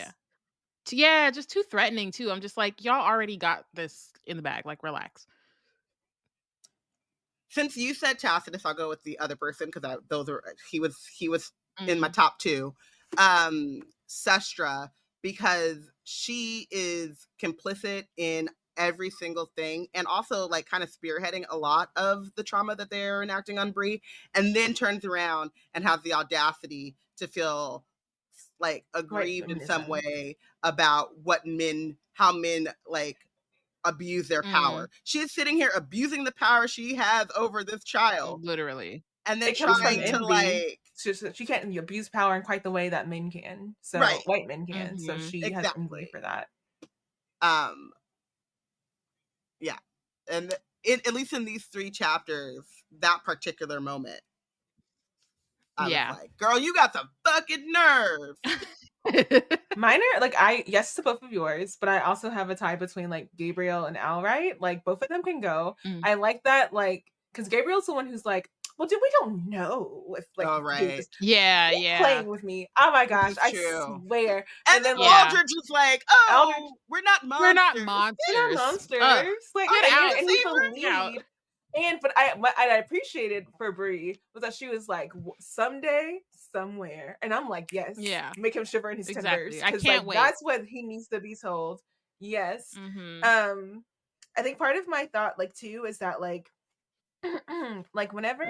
Just too threatening too. I'm just like, y'all already got this in the bag. Like, relax. Since you said Tacitus, I'll go with the other person because he was in my top 2. Sestra, because she is complicit in every single thing, and also like kind of spearheading a lot of the trauma that they're enacting on Bree, and then turns around and has the audacity to feel like aggrieved in some way about how men like abuse their power. She is sitting here abusing the power she has over this child, literally, and then trying to like she can't abuse power in quite the way that men can. So white men can. So she has envy for that. Yeah, and at least in these 3 chapters, that particular moment, I was like, girl, you got some fucking nerve. Mine are like, yes to both of yours, but I also have a tie between like Gabriel and Al, right? Like both of them can go. I like that, like, because Gabriel's the one who's like, well, we don't know if like right. playing with me. Oh my gosh, I swear. And then Aldridge was like, oh, we're not monsters. We're not monsters. Like, get out. And he's the lead. And what I appreciated for Bree was that she was like, someday, somewhere, and I'm like, yes, make him shiver in his timbers. I can't wait. That's what he needs to be told. Yes. I think part of my thought, like, too, is that like, like whenever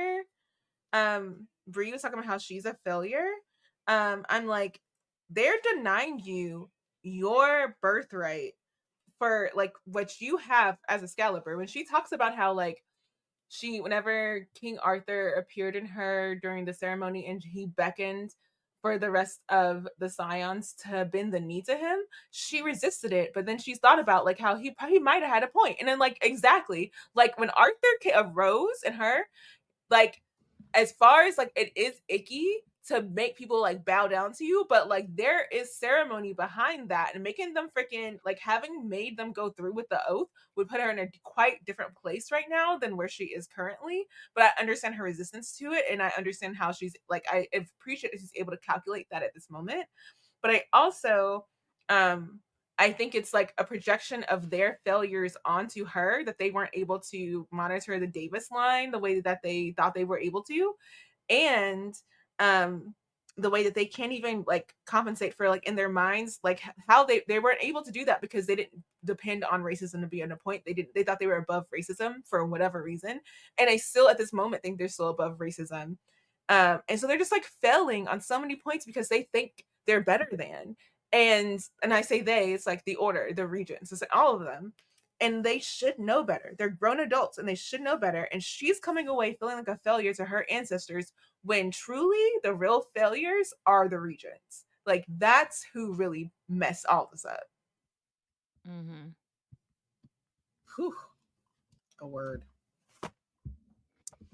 Bree was talking about how she's a failure, I'm like, they're denying you your birthright for like what you have as Excalibur. When she talks about how like whenever King Arthur appeared in her during the ceremony and he beckoned for the rest of the Scions to bend the knee to him, she resisted it. But then she's thought about like how he might have had a point. And then like, exactly, like when Arthur arose in her, like, as far as like, it is icky to make people like bow down to you, but like there is ceremony behind that, and making them freaking like having made them go through with the oath would put her in a quite different place right now than where she is currently. But I understand her resistance to it, and I understand how she's like, I appreciate that she's able to calculate that at this moment. But I also I think it's like a projection of their failures onto her, that they weren't able to monitor the Davis line the way that they thought they were able to, and the way that they can't even like compensate for like in their minds like how they weren't able to do that because they didn't depend on racism to be on a point. They thought they were above racism for whatever reason, and I still at this moment think they're still above racism, and so they're just like failing on so many points because they think they're better than, and I say they, it's like the Order, the Regents, it's like all of them. And they should know better. They're grown adults and they should know better. And she's coming away feeling like a failure to her ancestors when truly the real failures are the Regents. Like, that's who really messed all this up. Whew. A word.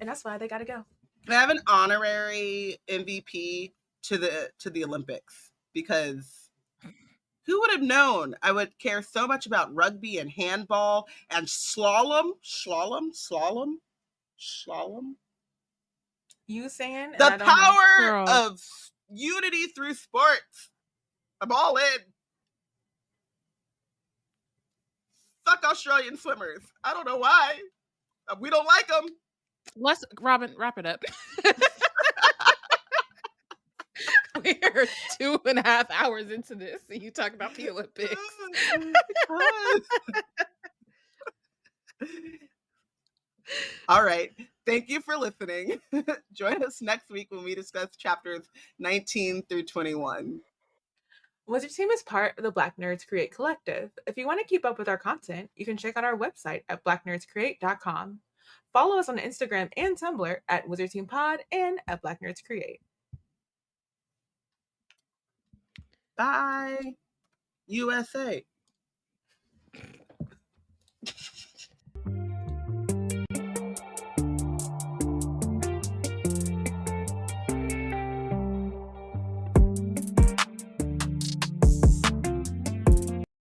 And that's why they gotta go. Can I have an honorary MVP to the Olympics? Because who would have known I would care so much about rugby and handball and slalom? You saying the power of unity through sports. I'm all in. Fuck Australian swimmers. I don't know why. We don't like them. Let's, Robyn, wrap it up. We're 2.5 hours into this, and you talk about the Olympics. All right. Thank you for listening. Join us next week when we discuss chapters 19 through 21. Wizard Team is part of the Black Nerds Create Collective. If you want to keep up with our content, you can check out our website at blacknerdscreate.com. Follow us on Instagram and Tumblr at Wizard Team Pod and at Black Nerds Create. Bye, USA.